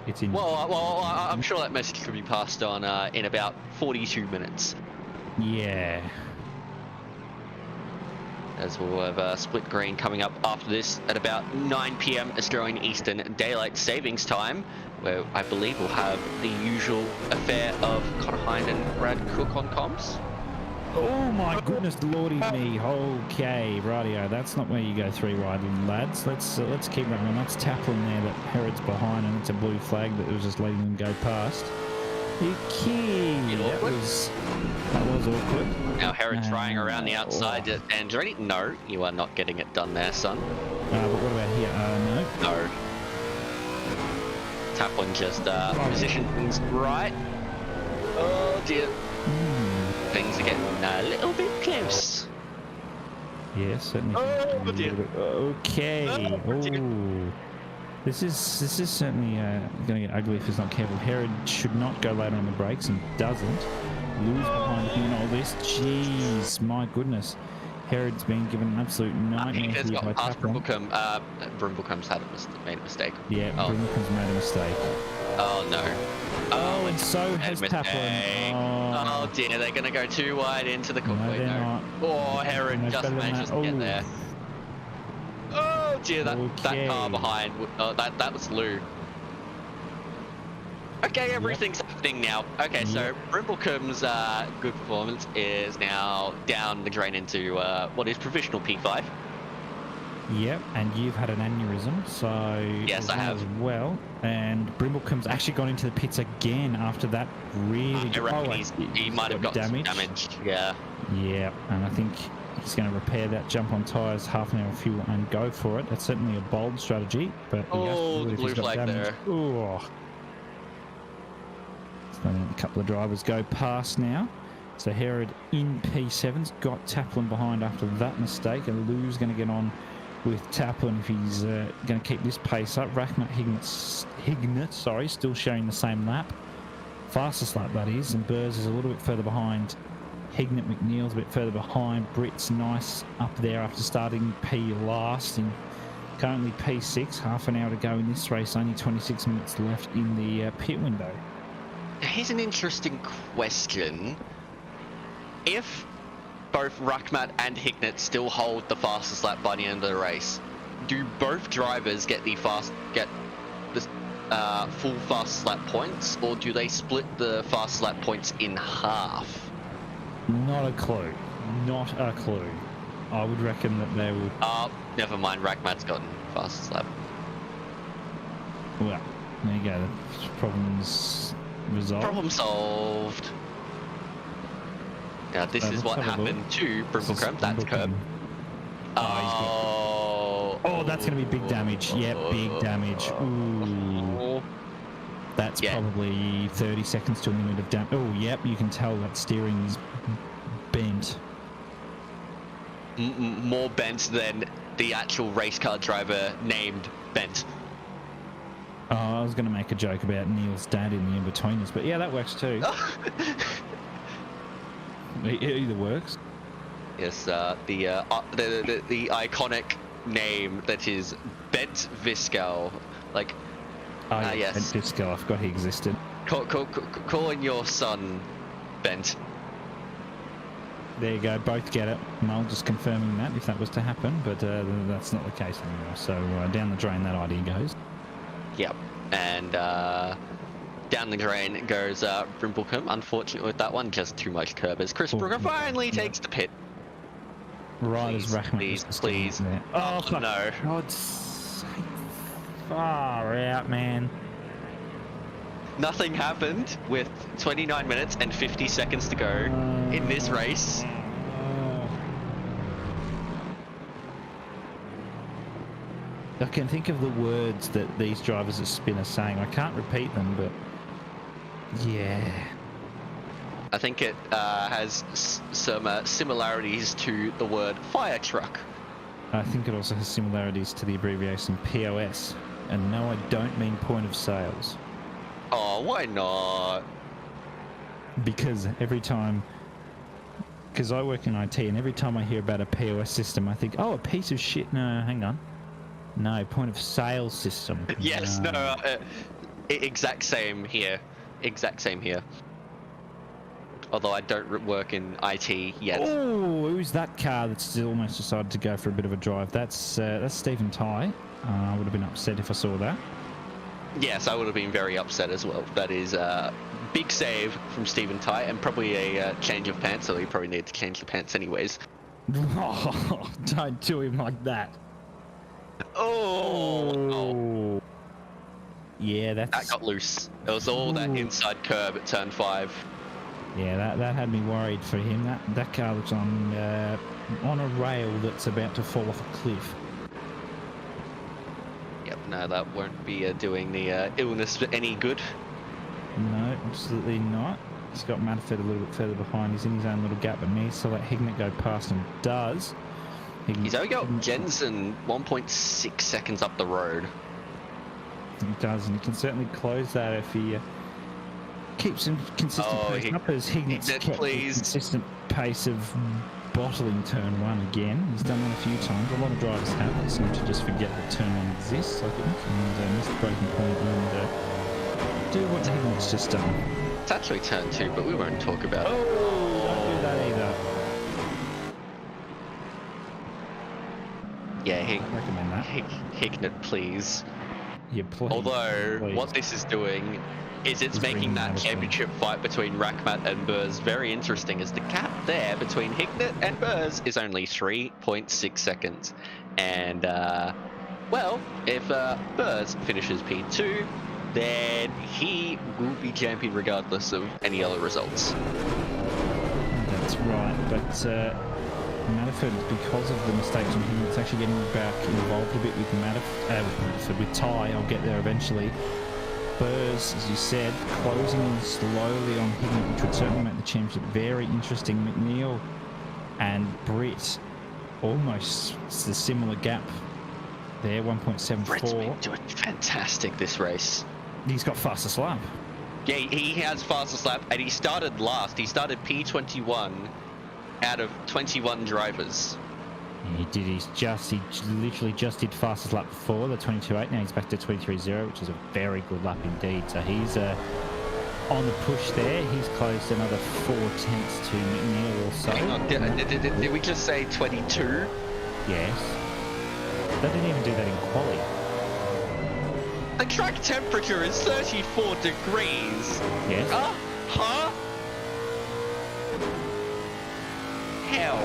It's in. Well, I'm sure that message could be passed on in about 42 minutes. Yeah. As we'll have split green coming up after this at about 9 p.m. Australian Eastern Daylight Savings Time, where I believe we'll have the usual affair of Connor Hind and Brad Cook on comms. Oh my goodness, lordy me. Okay, rightio. That's not where you go 3 wide, lads. Let's keep that one. That's Taplin there that Herod's behind, and it's a blue flag that was just letting them go past. Okay, that was awkward. Now Herod trying around the outside. Andretti, no, you are not getting it done there, son. But what about here? No. No. Taplin just positioned things right. Oh dear. Things are getting a little bit close. Yeah, certainly. Oh dear. Okay. Oh. This is certainly going to get ugly if he's not careful. Herod should not go later on the brakes and doesn't. Lose behind him in all this. Jeez, my goodness. Herod's been given an absolute nightmare here by Taplin. Brimblecombe's made a mistake. Yeah, Brimblecombe's made a mistake. Oh no. Oh, and so has Taplin. Oh dear, they're going to go too wide into the cookboy. No, they're not. Oh, Herod just manages to get there. Oh dear, that car behind, that was Lou. Okay, everything's happening now. Okay, so Brimblecombe's good performance is now down the drain into what is provisional P5. Yep, and you've had an aneurysm, so yes, I have as well. And Brimblecombe's actually gone into the pits again after that. Really, he might have got damaged. Yeah. Yeah, and I think he's going to repair that, jump on tyres, half an hour fuel, and go for it. It's certainly a bold strategy, but the blue flag there. Oh. So a couple of drivers go past now. So Herod in P7's got Taplin behind after that mistake, and Lou's going to get on with Taplin if he's going to keep this pace up. Hignett, still sharing the same lap. Fastest lap, that is, and Burrs is a little bit further behind. Hignett, McNeil's a bit further behind. Britt's nice up there after starting P last in currently P6. Half an hour to go in this race, only 26 minutes left in the pit window. Here's an interesting question. If both Ruckmat and Hignett still hold the fastest lap by the end of the race, do both drivers get the full fastest lap points, or do they split the fastest lap points in half? Not a clue. Not a clue. I would reckon that they would... Never mind. Ruckmat's gotten fastest lap. Well, there you go. The problem's resolved. Problem solved. Now this is what happened to Brimblecombe. That's curb. Oh, that's going to be big damage. Yep, big damage. Ooh. That's probably 30 seconds to a minute of damage. Oh, yep, you can tell that steering is bent. More bent than the actual race car driver named Bent. Oh, I was going to make a joke about Neil's dad in the in-betweeners, but yeah, that works too. It either works. Yes, the iconic name that is Bent Viscal, like. Yes. Bent Viscal. I forgot he existed. Calling your son Bent. There you go. Both get it. Mull just confirming that if that was to happen, but that's not the case anymore. So down the drain that idea goes. Yep, and Down the drain goes Brimblecombe. Unfortunate with that one, just too much curb as Chris Oh, Brooker finally yeah. takes the pit. Right Please, as Rachmat please, was please. there. Oh, no. God's sake. Far out, man. Nothing happened with 29 minutes and 50 seconds to go in this race. I can think of the words that these drivers at Spin are saying. I can't repeat them, but yeah. I think it has some similarities to the word fire truck. I think it also has similarities to the abbreviation POS. And no, I don't mean point of sales. Oh, why not? Because every time... Because I work in IT, and every time I hear about a POS system, I think, oh, a piece of shit. No, hang on. No, point of sale system. Yes, no, exact same here. Exact same here. Although I don't work in IT yet. Oh, who's that car that's almost decided to go for a bit of a drive? That's Stephen Ty. I would have been upset if I saw that. Yes, I would have been very upset as well. That is a big save from Stephen Ty, and probably a change of pants, so he probably need to change the pants anyways. Oh, don't do him like that. Oh. Yeah, That got loose. It was all that inside curb at turn 5. Yeah, that had me worried for him. That car looks on a rail that's about to fall off a cliff. Yep, no, that won't be doing the illness any good. No, absolutely not. He's got Matterford a little bit further behind. He's in his own little gap, but needs to let Hignett go past and does. He's only got Jensen 1.6 seconds up the road. He does, and he can certainly close that if he keeps him consistent pace up as Hignett's kept a consistent pace of bottling turn 1 again. He's done that a few times. A lot of drivers have. They seem to just forget that turn 1 exists, I think, and miss the breaking point and do what Hignett's just done. It's actually turn 2, but we won't talk about it. Oh, don't do that either. Yeah, I recommend that. Hignett, please. Yeah, please. Although, please. what this is doing is it's making that championship fight between Rachmat and Burrs very interesting, as the gap there between Hignett and Burrs is only 3.6 seconds. And, well, if Burrs finishes P2, then he will be champion regardless of any other results. That's right, but Matterford, because of the mistakes from him, it's actually getting back involved a bit with Matterford, with Ty. I'll get there eventually. Burrs, as you said, closing in slowly on Hignett, which would certainly make the championship very interesting. McNeil and Britt, almost a similar gap there, 1.74. Britt's been doing fantastic this race. He's got fastest lap. Yeah, he has fastest lap, and he started last. He started P21 out of 21 drivers. He did. He literally just did fastest lap before the 22.8. Now he's back to 23.0, which is a very good lap indeed. So he's on the push there. He's closed another 4 tenths to McNeil or so. Hang on, did we just say 22? Yes. They didn't even do that in quali. The track temperature is 34 degrees. Yes. Huh? Hell.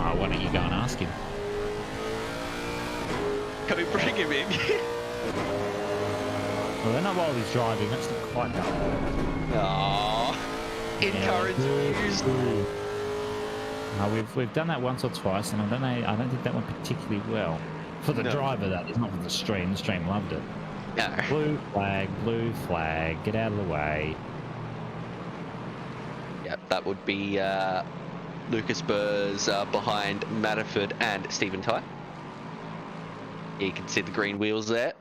Oh, why don't you go and ask him? Can we bring him in? Well, they're not while he's driving. That's not quite that. Aww. Encouraged. No, we've done that once or twice, and I don't think that went particularly well. For the driver, that is, not for the stream. The stream loved it. No. Blue flag, get out of the way. Yep, that would be Lucas Burrs behind Matterford and Stephen Ty. You can see the green wheels there.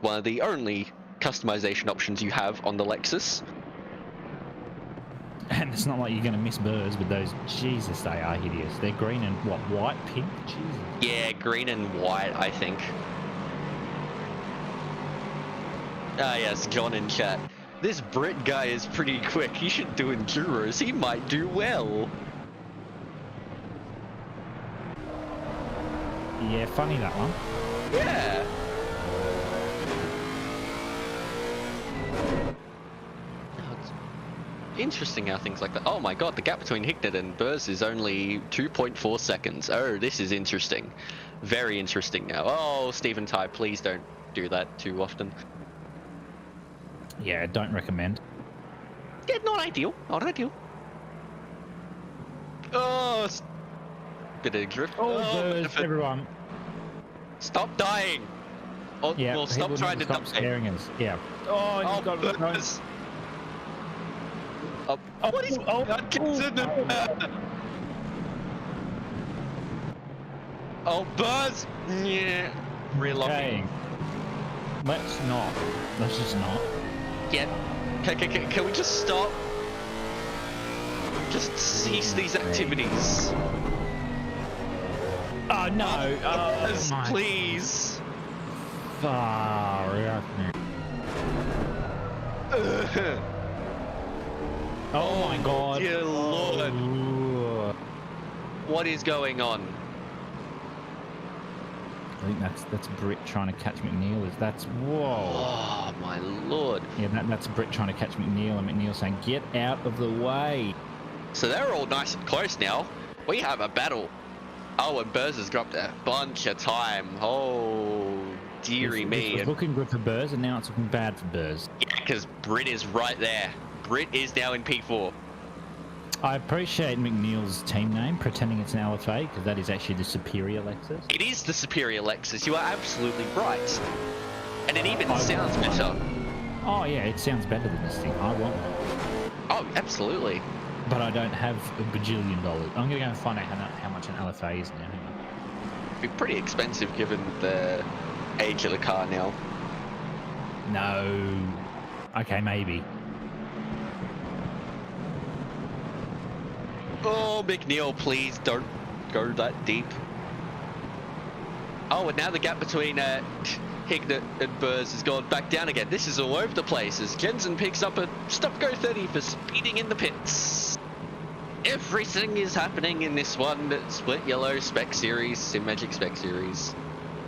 One of the only customization options you have on the Lexus. And it's not like you're going to miss Burrs with those. Jesus, they are hideous. They're green and what, white, pink? Jesus. Yeah, green and white, I think. Ah, yes, John in chat. This Brit guy is pretty quick. He should do enduros. He might do well. Yeah, funny that one. Yeah. interesting how things like that. Oh my god, the gap between Hicknett and Burrs is only 2.4 seconds. Oh, this is interesting. Very interesting now. Oh, Stephen Ty, please don't do that too often. Yeah, don't recommend. Yeah, not ideal. Not ideal. Oh, bit of drift. Burrs, everyone. Stop dying. Oh, Yeah, well, stop trying to stop scaring us. Yeah. Oh, you've got Burrs. What is Oh, Buzz! Yeah. Real-locking. Let's not. Let's just not. Yeah. Can we just stop? Just cease these activities. Oh, no. Buzz, please. Far out. Oh my god. Dear Lord. What is going on? I think that's Britt trying to catch McNeil. Whoa. Oh my lord. Yeah, that's Britt trying to catch McNeil, and McNeil saying, get out of the way. So they're all nice and close now. We have a battle. Oh, and Burrs has dropped a bunch of time. Oh, dearie me. It was looking good for Burrs, and now it's looking bad for Burrs. Yeah, because Britt is right there. Britt is now in P4. I appreciate McNeil's team name, pretending it's an LFA, because that is actually the superior Lexus. It is the superior Lexus. You are absolutely right. And it even sounds better. Oh, yeah, it sounds better than this thing. I want one. Oh, absolutely. But I don't have a bajillion dollars. I'm going to go and find out how much an LFA is now. Hang on. It'd be pretty expensive given the age of the car now. No. Okay, maybe. Oh, McNeil, please don't go that deep. Oh, and now the gap between Hignett and Burrs has gone back down again. This is all over the place as Jensen picks up a stop-go 30 for speeding in the pits. Everything is happening in this one split yellow Spec Series, Simagic Spec Series.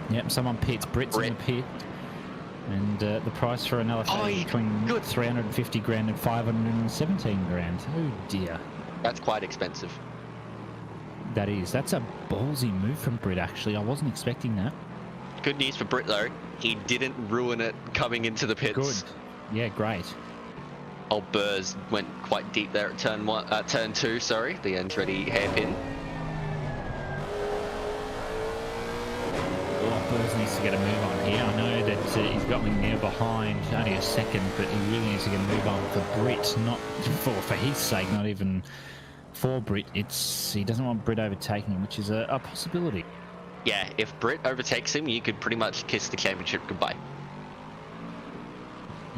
Yep, someone pits. Britt's in the pit. And the price for an LFA is between 350 grand and 517 grand. Oh dear. That's quite expensive. That is. That's a ballsy move from Britt, actually. I wasn't expecting that. Good news for Britt, though. He didn't ruin it coming into the pits. Good. Yeah, great. Old Burrs went quite deep there at turn 2, sorry. The Andretti hairpin. Burrs needs to get a move on here. I know that he's got McNeil behind only a second, but he really needs to get a move on for Britt, not for his sake, not even for Britt. He doesn't want Britt overtaking him, which is a possibility. Yeah, if Britt overtakes him, you could pretty much kiss the championship goodbye.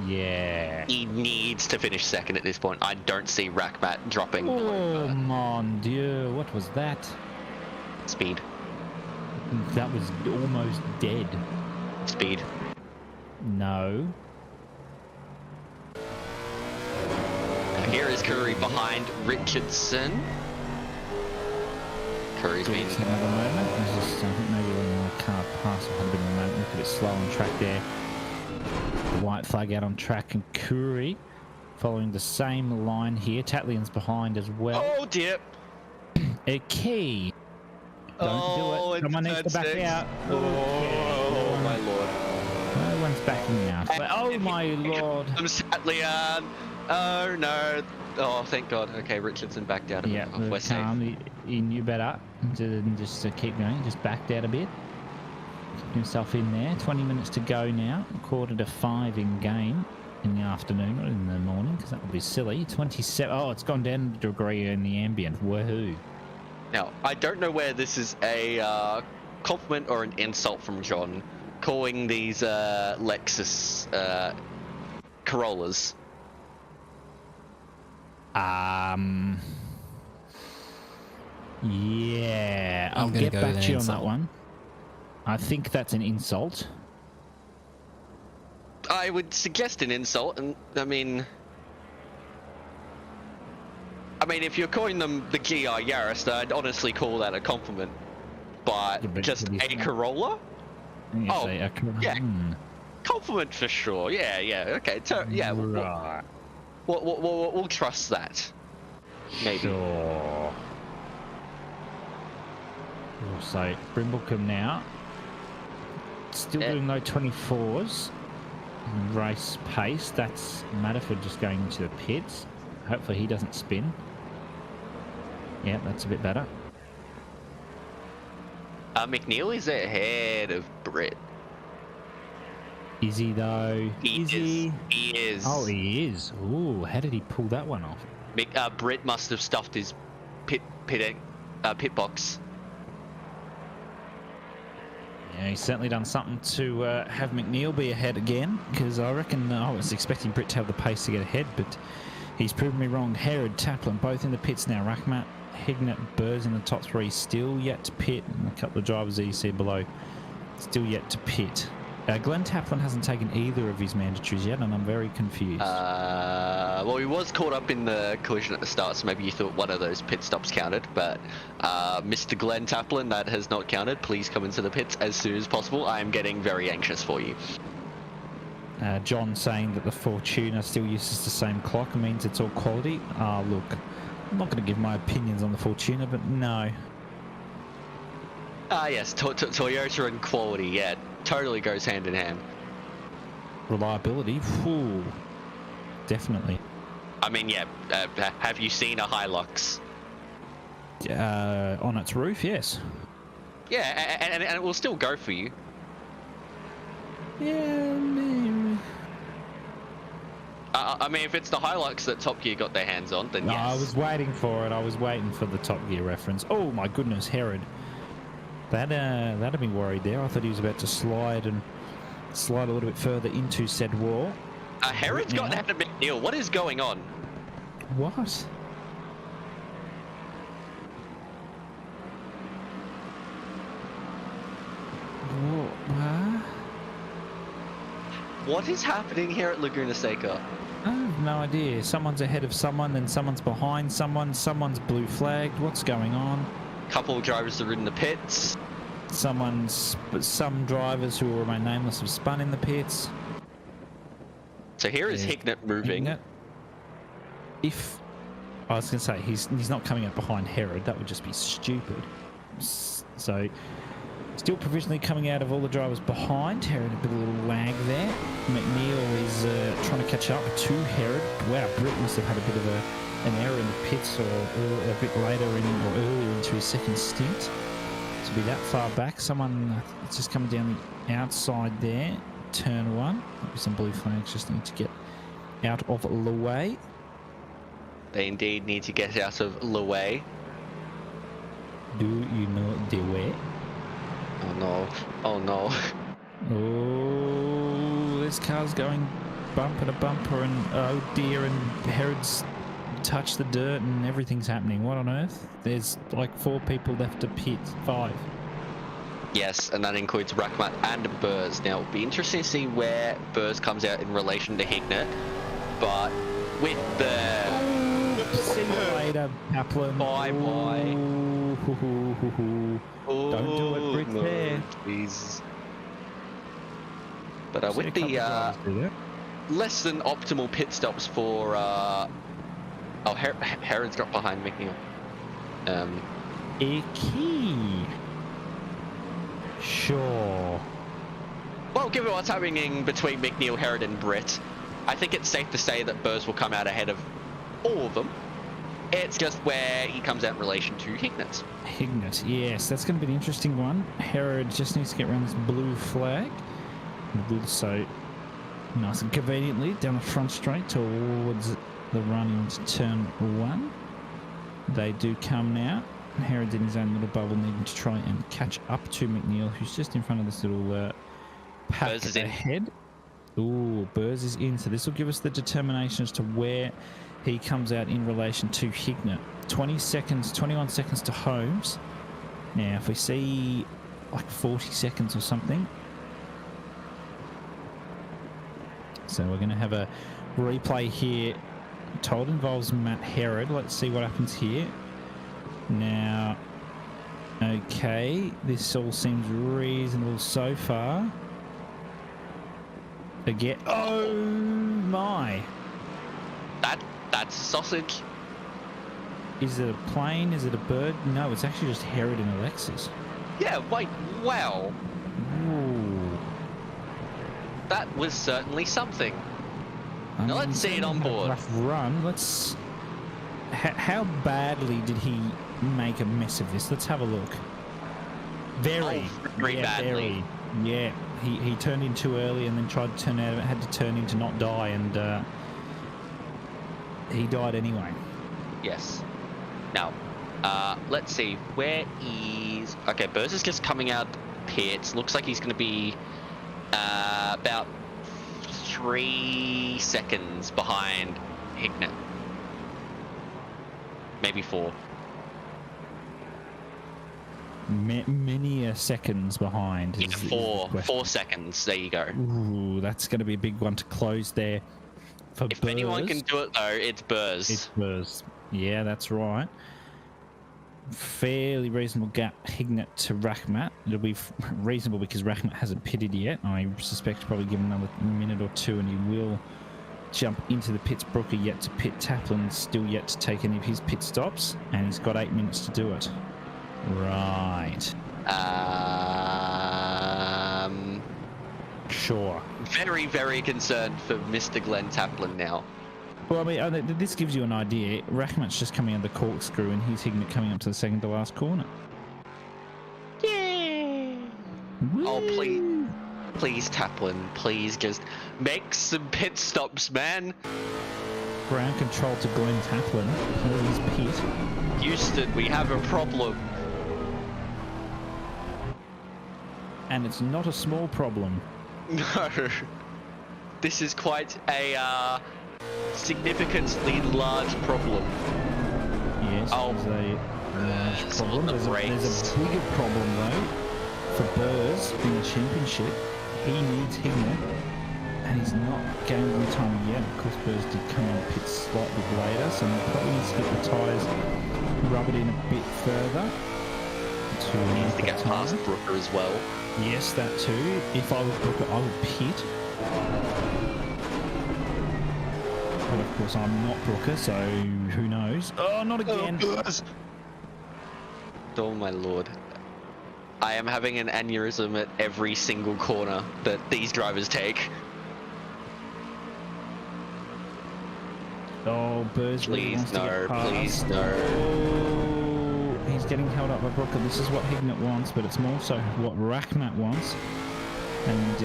Yeah. He needs to finish second at this point. I don't see Rackmat dropping. Oh, mon Dieu. What was that? Speed. That was almost dead. Speed. No. Now here is Curry behind Richardson. Curry's been... Another moment. I think maybe when the car passed, I had a bit of a moment. Look a bit slow on track there. The white flag out on track, and Curry following the same line here. Tatlian's behind as well. Oh dear. A key. Don't do it. Someone needs to back out. Oh, my lord. No one's backing out. But, oh my lord. I'm Satlian. Oh no. Oh, thank God. Okay, Richardson backed out of it. Yeah, We're safe. He knew better. Just to keep going. Just backed out a bit. Keep himself in there. 20 minutes to go now. 4:45 in game in the afternoon, not in the morning, because that would be silly. 27. Oh, it's gone down a degree in the ambient. Woohoo. Now, I don't know where this is a compliment or an insult from John, calling these Lexus Corollas. Yeah, I'll get back to you on that one. I think that's an insult. I would suggest an insult, and I mean, if you're calling them the GR Yaris, I'd honestly call that a compliment. But Yeah, just a Corolla? Oh, yeah. Compliment for sure. Yeah, okay. Yeah, right. We'll trust that. Maybe. Sure. So Brimblecombe now. Still doing no 24s. Race pace. That's Matterford just going into the pits. Hopefully he doesn't spin. Yeah, that's a bit better. McNeil is ahead of Britt. Is he though? He is. Oh, he is. Ooh, how did he pull that one off? Britt must have stuffed his pit box. Yeah, he's certainly done something to have McNeil be ahead again, because I reckon I was expecting Britt to have the pace to get ahead, but he's proven me wrong. Herod, Taplin, both in the pits now. Rachmat, Hignett, Burrs in the top three, still yet to pit, and a couple of drivers that you see below still yet to pit. Glenn Taplin hasn't taken either of his mandatories yet, and I'm very confused. Well, he was caught up in the collision at the start, so maybe you thought one of those pit stops counted, but Mr. Glenn Taplin, that has not counted. Please come into the pits as soon as possible. I am getting very anxious for you. John saying that the Fortuna still uses the same clock and means it's all quality. Look, I'm not going to give my opinions on the Fortuna, but no. Yes, Toyota and quality, yeah, totally goes hand in hand. Reliability, whew, definitely. I mean, yeah, have you seen a Hilux? On its roof, yes. Yeah, and it will still go for you. Yeah, maybe. I mean, if it's the Hilux that Top Gear got their hands on, then yes. I was waiting for it. I was waiting for the Top Gear reference. Oh my goodness, Herod. That had me worried there. I thought he was about to slide a little bit further into said wall. Herod's got ahead of McNeil. What is going on? What? What is happening here at Laguna Seca? I have no idea. Someone's ahead of someone, then someone's behind someone. Someone's blue flagged. What's going on? Couple of drivers are in the pits. Some drivers who will remain nameless have spun in the pits. So here is Hignett moving. Hignett. If I was going to say he's not coming up behind Herod, that would just be stupid. So still provisionally coming out of all the drivers behind Herod, a bit of a little lag there. McNeil is trying to catch up to Herod. Wow, Britt must have had a bit of an error in the pits, or a bit later or earlier into his second stint. To be that far back, someone just coming down the outside there, turn one. Maybe some blue flags just need to get out of the way. They indeed need to get out of the way. Do you know the way? Oh no! Oh no! Oh, this car's going bumper to bumper, and oh dear, and Herod's touched the dirt and everything's happening. What on earth? There's like 4 people left to pit. 5. Yes, and that includes Rachmat and Burrs. Now, it'll be interesting to see where Burrs comes out in relation to Hignett, but with the... See you later, Taplin. Bye-bye. Don't do it, Britt, there. Jeez. But with the less than optimal pit stops for... Herod's got behind McNeil. Icky. Sure. Well, given what's happening between McNeil, Herod, and Britt, I think it's safe to say that Burrs will come out ahead of all of them. It's just where he comes out in relation to Hignett. Hignett, yes, that's going to be an interesting one. Herod just needs to get around this blue flag. So nice and conveniently down the front straight towards the run into turn 1. They do come now. Herod's in his own little bubble, needing to try and catch up to McNeil, who's just in front of this little pack Burrs is ahead. Ooh, Burrs is in, so this will give us the determination as to where he comes out in relation to Hignett. 21 seconds to Holmes. Now, if we see like 40 seconds or something. So we're going to have a replay here. Told involves Matt Herod. Let's see what happens here. Now, okay, this all seems reasonable so far. Again, oh my! That's a sausage. Is it a plane? Is it a bird? No, it's actually just Herod and Alexis. Yeah, wait, wow. Ooh. That was certainly something. Now let's see it on board. Rough run. Let's. How badly did he make a mess of this? Let's have a look. Very badly. Yeah, he turned in too early and then tried to turn out of it. Had to turn in to not die, and he died anyway. Yes. Now, let's see. Where is... Okay, Burrs is just coming out the pits. Looks like he's going to be about 3 seconds behind Hignett. Maybe 4. Many seconds behind. Yeah, 4 seconds. There you go. Ooh, that's going to be a big one to close there. For if Burrs, anyone can do it, though, it's Burrs. It's Burrs. Yeah, that's right. Fairly reasonable gap, Hignett to Rachmat. It'll be reasonable because Rachmat hasn't pitted yet. I suspect probably give him another minute or two and he will jump into the pits. Brooker yet to pit. Taplin still yet to take any of his pit stops, and he's got 8 minutes to do it. Right. Sure. Very, very concerned for Mr. Glenn Taplin now. Well, I mean, this gives you an idea. Rachmat's just coming out of the corkscrew, and he's Hignett coming up to the second to last corner. Yeah. Woo. Oh, please, Taplin, please just make some pit stops, man. Ground control to Glenn Taplin. Please pit. Houston, we have a problem. And it's not a small problem. No. This is quite a significantly large problem. Yes, there's a large problem. There's a bigger problem, though, for Burrs in the championship. He needs Hignett, and he's not gaining any time yet. Of course, Burrs did come on pit slightly later, so he probably needs to get the tyres, rub it in a bit further. He needs to get past Brooker as well. Yes, that too. If I was Brooker, I would pit. But of course, I'm not Brooker, so who knows? Oh, not again. Oh my lord. I am having an aneurysm at every single corner that these drivers take. Oh, Burrs really wants to get past. Please no. Oh, he's getting held up by Brooker. This is what Hignett wants, but it's more so what Rachmat wants. And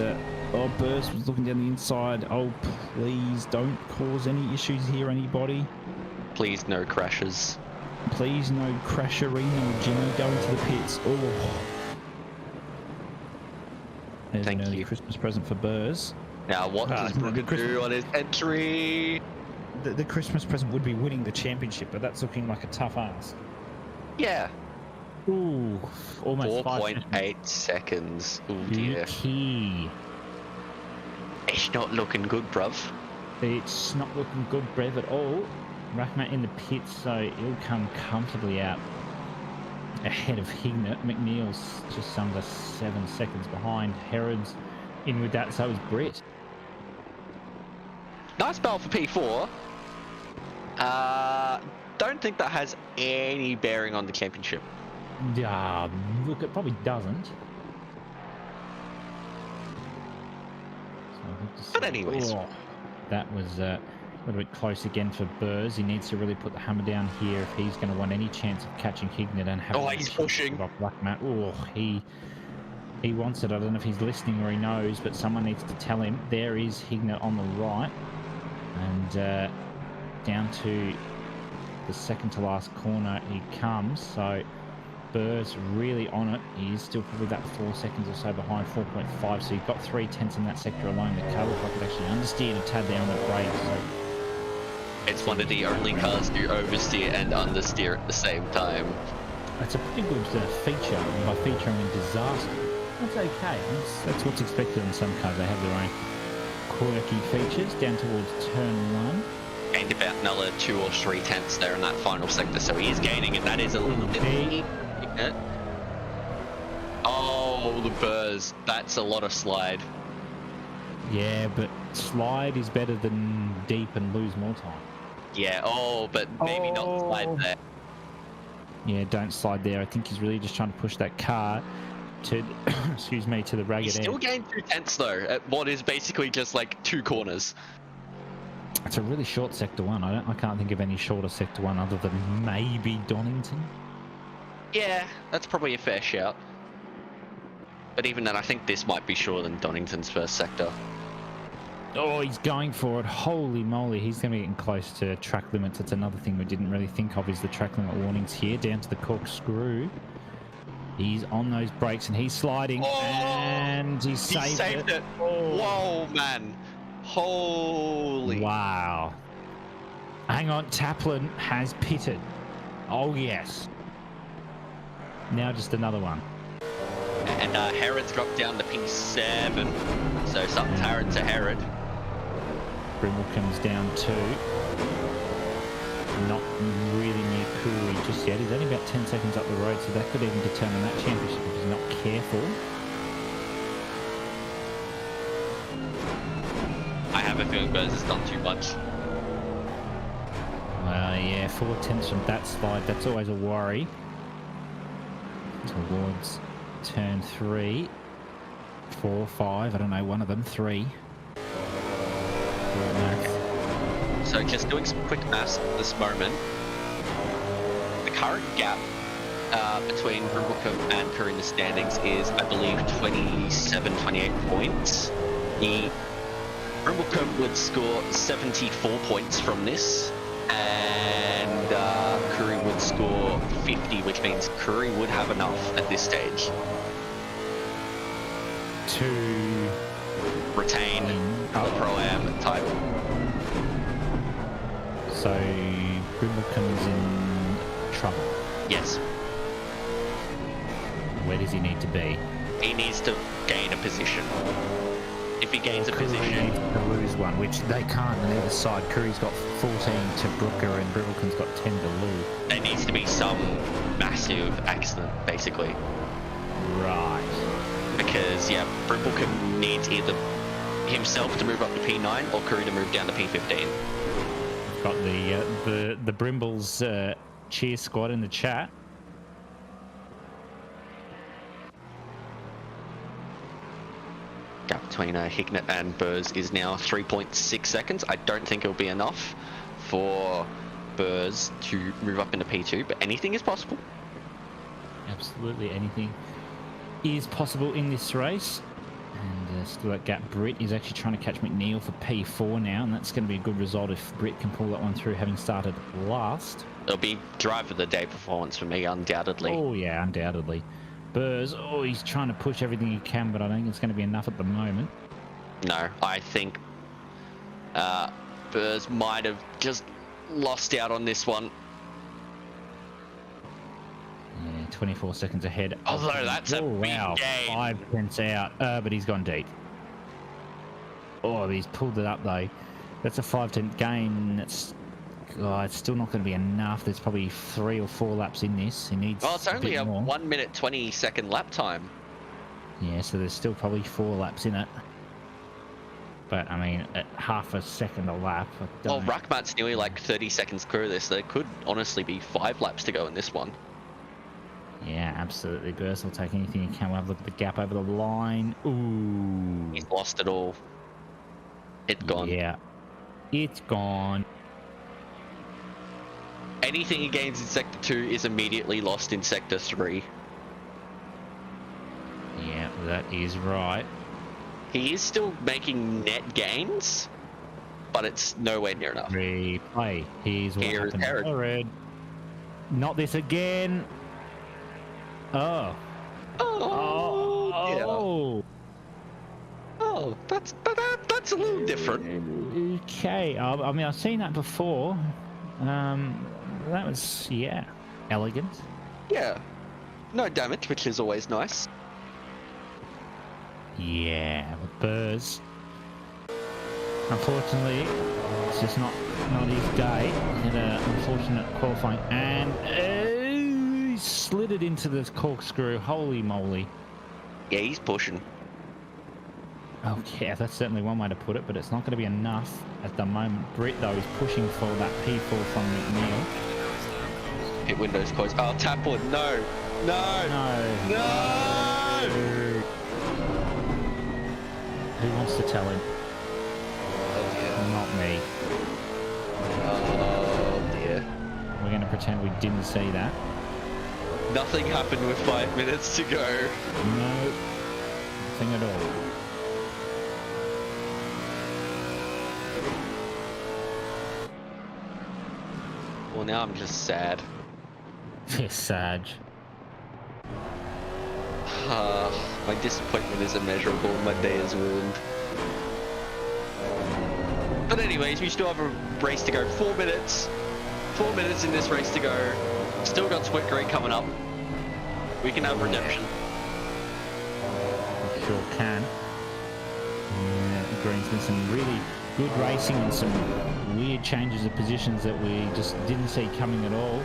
oh, Burrs was looking down the inside. Oh, please don't cause any issues here, anybody. Please no crashes. Please no crashery, no Jimmy going to the pits. Oh. There's Thank an early you. Christmas present for Burrs. Now, what does Brooker do on his entry? The Christmas present would be winning the championship, but that's looking like a tough ask. Yeah. Ooh, almost 4.8 seconds. Oh dear. Key. It's not looking good, bruv. It's not looking good, Brev, at all. Rachmat in the pits, so he'll come comfortably out ahead of Hignett. McNeil's just under 7 seconds behind. Herod's in with that, so is Britt. Nice battle for P4. Don't think that has any bearing on the championship. Look, it probably doesn't. So But anyways. Oh, that was a little bit close again for Burrs. He needs to really put the hammer down here if he's going to want any chance of catching Hignett and having. Oh, he's pushing. Off Rachmat. Oh, he wants it. I don't know if he's listening or he knows, but someone needs to tell him. There is Hignett on the right, and down to the second to last corner he comes. So Burrs really on it. He is still probably about 4 seconds or so behind, 4.5. So you've got 3/10 in that sector alone. The car looks like it actually understeered a tad there on the brake. So it's one of the only cars to oversteer and understeer at the same time. That's a pretty good feature. And by feature, I mean disaster. That's okay. That's what's expected in some cars. They have their own quirky features. Down towards turn 1. Gained about another 2 or 3 tenths there in that final sector, so he is gaining, and that is a little bit. Oh, the Burrs. That's a lot of slide. Yeah, but slide is better than deep and lose more time. Yeah, oh, but maybe not slide there. Yeah, don't slide there. I think he's really just trying to push that car to, excuse me, to the ragged He still edge. gained 2/10 though, at what is basically just like 2 corners. It's a really short sector 1. I can't think of any shorter sector 1 other than maybe Donington. Yeah, that's probably a fair shout. But even then, I think this might be shorter than Donington's first sector. Oh, he's going for it. Holy moly, he's going to be getting close to track limits. That's another thing we didn't really think of, is the track limit warnings here, down to the corkscrew. He's on those brakes and he's sliding, and he saved it. Oh. Whoa, man. Holy. Wow. Hang on, Taplin has pitted. Oh, yes. Now just another one. And Herod's dropped down to P7. So something's Herod to Herod. Brimble comes down 2. Not really near Cooley just yet. He's only about 10 seconds up the road, so that could even determine that championship if he's not careful. I have a feeling Burrs has done too much. Yeah, 4/10 from that slide. That's always a worry. Towards turn 3, 4, 5. I don't know, one of them. 3. So just doing some quick maths at this moment. The current gap between Brimblecombe and Curry in the standings is, I believe, 27, 28 points. Brimblecombe would score 74 points from this, and Curry would score 50, which means Curry would have enough at this stage to retain the Pro-Am title. So Brimblecombe's in trouble. Yes. Where does he need to be? He needs to gain a position. If he gains a position, he needs to lose one, which they can't on either side. Curry's got 14 to Brooker and Brimblecombe's got 10 to lose. There needs to be some massive accident, basically. Right. Because, yeah, Brimblecombe needs either himself to move up to P9 or Curry to move down to P15. Got the Brimbles cheer squad in the chat. Gap between Hicknett and Burrs is now 3.6 seconds. I don't think it'll be enough for Burrs to move up into P2, but anything is possible. Absolutely anything is possible in this race. And still that gap. Britt is actually trying to catch McNeil for P4 now, and that's going to be a good result if Britt can pull that one through, having started last. It'll be drive of the day performance for me, undoubtedly. Oh yeah, undoubtedly. Burrs, he's trying to push everything he can, but I don't think it's going to be enough at the moment. No, I think Burrs might have just lost out on this one. Yeah, 24 seconds ahead. Although that's a big wow, gain. 5/10 out, but he's gone deep. Oh, he's pulled it up though. That's a 5/10 gain. It's still not going to be enough. There's probably 3 or 4 laps in this. He needs. Well, it's only a more. 1 minute 20 second lap time. Yeah, so there's still probably 4 laps in it. But I mean, at half a second a lap. Well, Ruckmat's nearly like 30 seconds clear of this. There could honestly be 5 laps to go in this one. Yeah, absolutely. Burrs will take anything he can. We'll have a look at the gap over the line. Ooh. He's lost it all. It's gone. Yeah. It's gone. Anything he gains in Sector 2 is immediately lost in Sector 3. Yeah, that is right. He is still making net gains, but it's nowhere near enough. Replay. Here's what Here's happened. Herod. Herod. Not this again. Oh. Oh. Oh, that's a little different. Okay. I mean, I've seen that before. That was, yeah, elegant. Yeah. No damage, which is always nice. Yeah, but Burrs, unfortunately, it's just not his day. He had an unfortunate qualifying, and he slid it into this corkscrew. Holy moly. Yeah, he's pushing. Oh yeah, that's certainly one way to put it, but it's not going to be enough at the moment. Britt, though, is pushing for that P4 from McNeil. Hit windows close. Oh, tap wood. No. No. No. No. Who wants to tell him? Oh, dear. Not me. Oh, dear. We're going to pretend we didn't see that. Nothing happened with 5 minutes to go. No. Nothing at all. Well, now I'm just sad. Yes, Sag. My disappointment is immeasurable. My day is ruined. But anyways, we still have a race to go. 4 minutes. 4 minutes in this race to go. Still got Split Green coming up. We can have redemption. We sure can. Green's been some really good racing and some weird changes of positions that we just didn't see coming at all.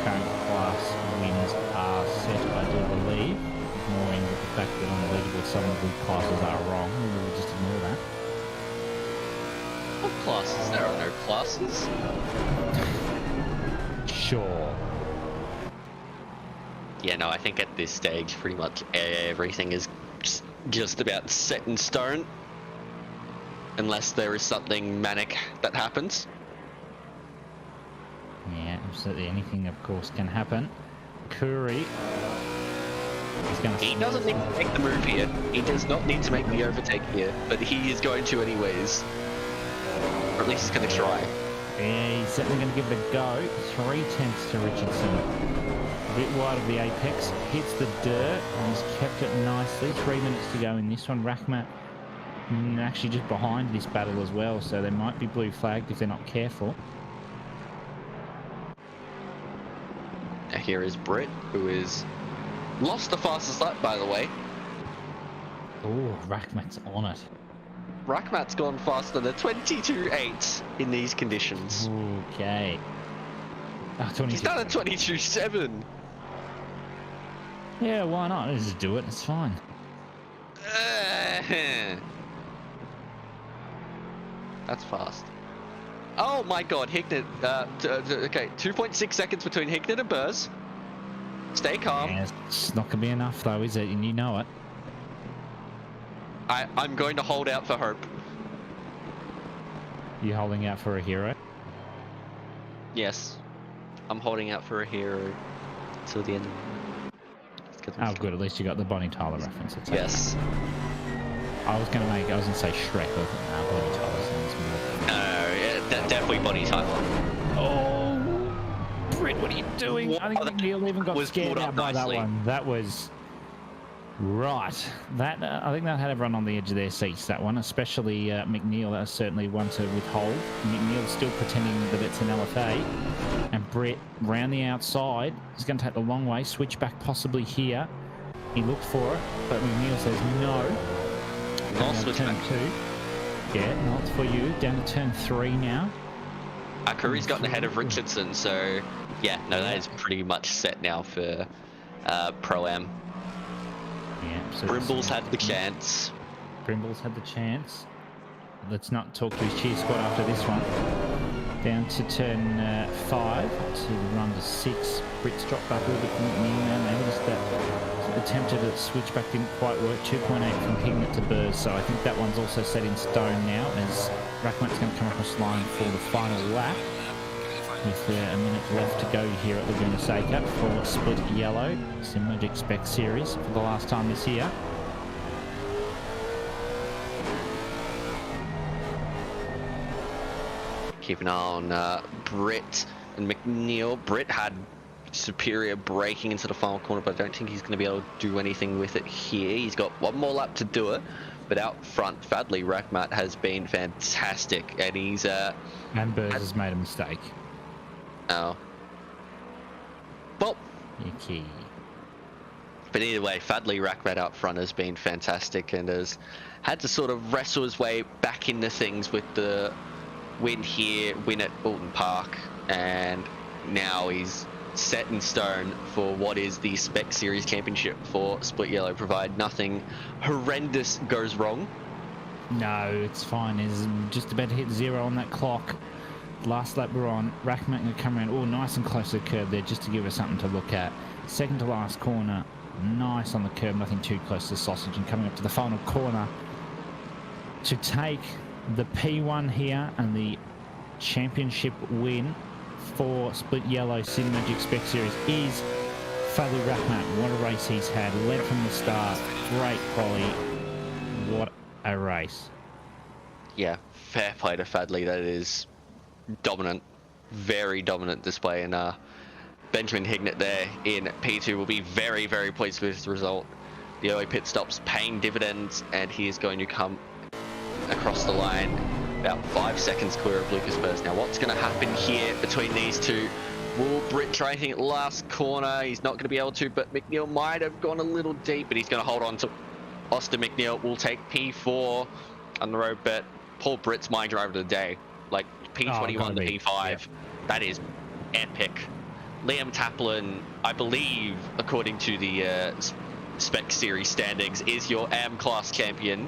Current class wins are set, I do believe, ignoring the fact that on the leaderboard some of the good classes are wrong. We'll just ignore that. What classes? There are no classes. Sure. Yeah, no, I think at this stage pretty much everything is just about set in stone. Unless there is something manic that happens. Yeah, absolutely. Anything, of course, can happen. Curry is going to... He doesn't need to make the move here. He does not need to make the overtake here. But he is going to anyways. Or at least he's going to try. Yeah, he's certainly going to give it a go. 3 tenths to Richardson. A bit wide of the apex. Hits the dirt and he's kept it nicely. 3 minutes to go in this one. Rachmat actually just behind this battle as well, so they might be blue flagged if they're not careful. Now here is Britt, who is lost the fastest lap, by the way. Oh, Rachmat's on it. Rachmat's gone faster than 22.8 in these conditions. Okay. Oh, 22. He's done a 22.7. Yeah, why not? Let's just do it. It's fine. That's fast. Oh my god, Hignett. Okay, 2.6 seconds between Hignett and Burrs. Stay calm. Yeah, it's not going to be enough, though, is it? And you know it. I'm going to hold out for hope. You holding out for a hero? Yes. I'm holding out for a hero till the end. Oh, good. At least you got the Bonnie Tyler reference. It's yes. Okay. I was going to say Shrek. I thought, nah, Bonnie Tyler sounds more. No, yeah, definitely Bonnie Tyler. Oh, Britt, what are you doing? I think McNeil even got scared out by that one. That was right. That I think that had everyone on the edge of their seats. That one, especially McNeil. That was certainly one to withhold. McNeil's still pretending that it's an LFA, and Britt round the outside. He's going to take the long way. Switch back possibly here. He looked for it, but McNeil says no. I'll switch turn back. 2. Yeah, not for you. Down to turn 3 now. Curry's gotten ahead of Richardson, so yeah, no, that is pretty much set now for Pro-Am. Yeah, so Brimble's had the chance. Brimble's had the chance. Let's not talk to his cheer squad after this one. Down to turn 5 to run to 6. Britt's dropped back a little bit from McNeil now. Maybe just that attempted at switch back didn't quite work. 2.8 from Hignett to Burrs, so I think that one's also set in stone now as Rachmat's going to come across the line for the final lap. With a minute left to go here at Laguna Seca for Split Yellow, Simagic Spec Series for the last time this year. Keep an eye on Britt and McNeil. Britt had superior braking into the final corner, but I don't think he's going to be able to do anything with it here. He's got one more lap to do it, but out front, Fadley Rachmat has been fantastic, and he's and Burrs has made a mistake. Oh. Well. Yucky. But either way, Fadley Rachmat out front has been fantastic and has had to sort of wrestle his way back into things with the win here, win at Alton Park, and now he's set in stone for what is the Spec Series Championship for Split Yellow, provided nothing horrendous goes wrong. No, it's fine. It's just about to hit 0 on that clock. Last lap we're on. Rackman going to come around. Oh, nice and close to the curb there, just to give us something to look at. Second to last corner. Nice on the curb, nothing too close to the sausage. And coming up to the final corner to take the P1 here and the championship win for Split Yellow Simagic Spec Series is Fadlu Rahmat. What a race he's had. Led from the start. Great quality. What a race. Yeah, fair play to Fadley. That is dominant, very dominant display. And Benjamin Hignett there in P2 will be very, very pleased with this result. The early pit stops paying dividends, and he is going to come across the line about 5 seconds clear of Lucas Burst. Now, what's going to happen here between these two? Will Britt try anything at the last corner? He's not going to be able to, but McNeil might have gone a little deep, but he's going to hold on to Austin McNeil. Will take P4 on the road, but Paul Britt's my driver of the day. Like P21 to P5, yep. That is epic. Liam Taplin, I believe, according to the Spec Series standings, is your AM class champion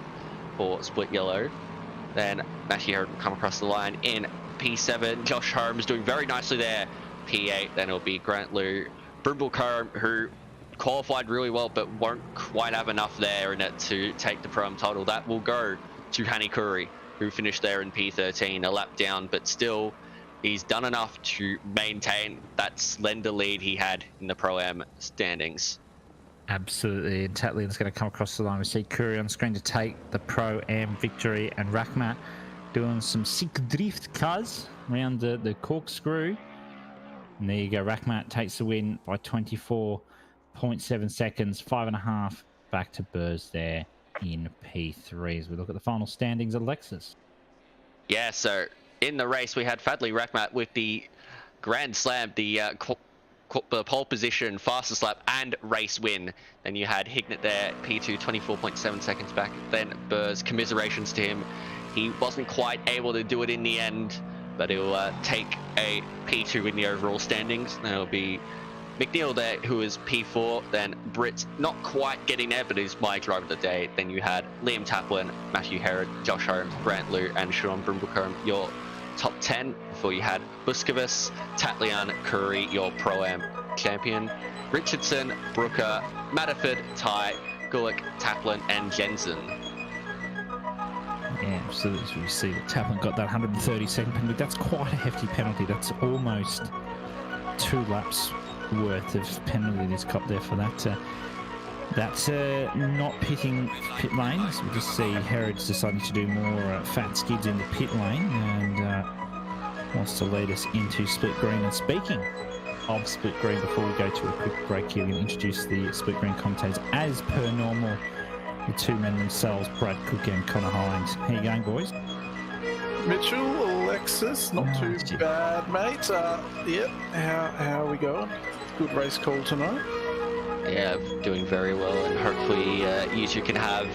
for Split Yellow. Then Matthew Herod will come across the line in P7. Josh Holmes doing very nicely there. P8, then it'll be Grant Liu. Brimble-Curran, who qualified really well, but won't quite have enough there in it to take the Pro-Am title. That will go to Hani Kuri, who finished there in P13, a lap down, but still, he's done enough to maintain that slender lead he had in the Pro-Am standings. Absolutely, and Tatlin's going to come across the line. We see Kuri on screen to take the Pro-Am victory, and Rahmat doing some sick drift cars around the corkscrew. And there you go, Rahmat takes the win by 24.7 seconds, 5.5 back to Burrs there in P3 as we look at the final standings. Alexis. Yeah, so in the race we had Fadlu Rahmat with the Grand Slam, the pole position, fastest lap and race win. Then you had Hignett there, P2, 24.7 seconds back. Then Burrs, commiserations to him. He wasn't quite able to do it in the end, but he'll take a P2 in the overall standings. Then it'll be McNeil there, who is P4. Then Britt, not quite getting there, but is my driver of the day. Then you had Liam Taplin, Matthew Herod, Josh Holmes, Grant Liu, and Sean Brimble-Curran, your top 10. Before you had Buskovus, Tatlian, Curry, your Pro-Am champion, Richardson, Brooker, Matterford, Ty, Gulick, Taplin, and Jensen. Yeah, absolutely. So you see that Taplin got that 130-second penalty. That's quite a hefty penalty. That's almost 2 laps worth of penalty he's copped there for that. That's not pitting pit lane. So we just see Herod's deciding to do more fat skids in the pit lane and wants to lead us into Split Green. And speaking of Split Green, before we go to a quick break here, we're going to introduce the Split Green commentators as per normal. The two men themselves, Brad Cook and Connor Hines. How you going, boys? Mitchell, Alexis, not too bad, mate. Yeah, how are we going? Good race call tonight. Yeah, doing very well, and hopefully you two can have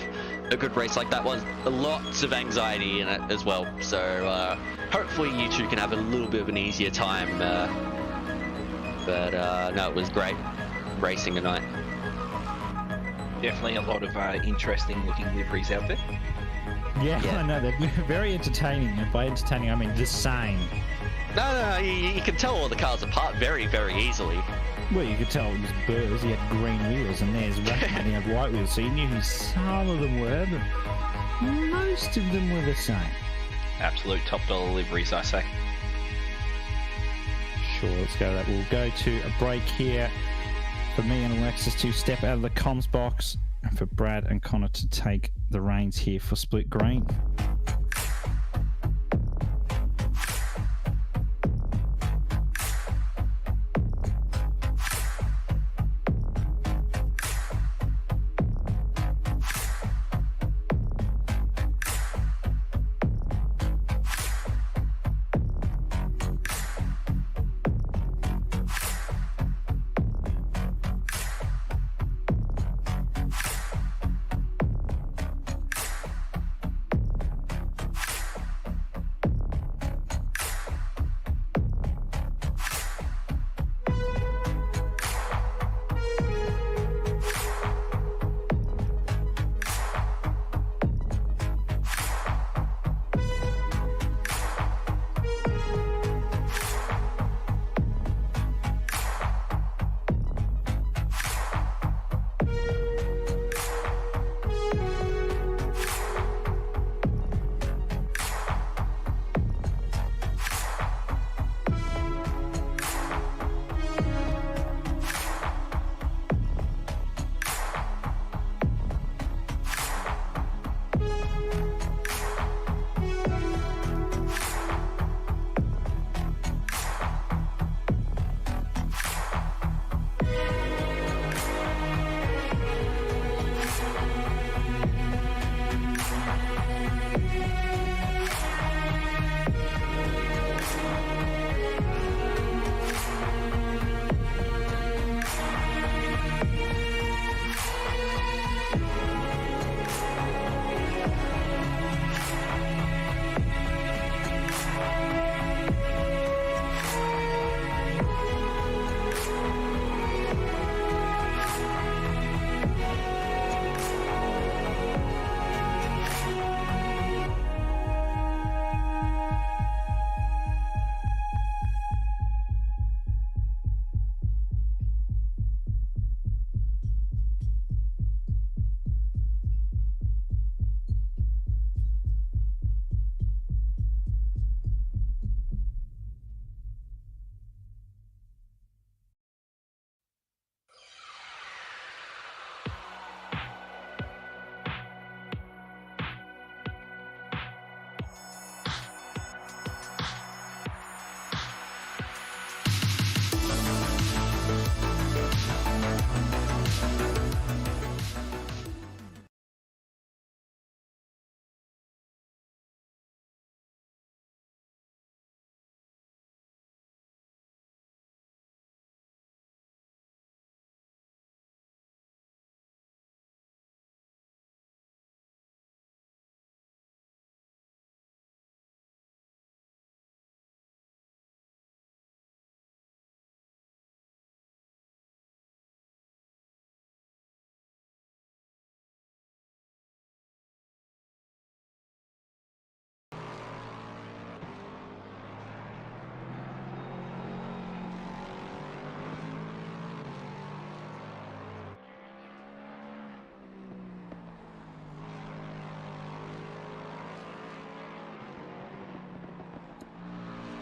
a good race like that one. Lots of anxiety in it as well, so hopefully you two can have a little bit of an easier time. But no, it was great racing tonight. Definitely a lot of interesting looking liveries out there. Yeah, I know, they're very entertaining, and by entertaining I mean the same. No, you can tell all the cars apart very, very easily. Well, you could tell it was Burrs, he had green wheels, and there's Rackman, he had white wheels, so you knew who some of them were, but most of them were the same. Absolute top dollar liveries, I say. Sure, let's go to that. We'll go to a break here for me and Alexis to step out of the comms box, and for Brad and Connor to take the reins here for Split Green.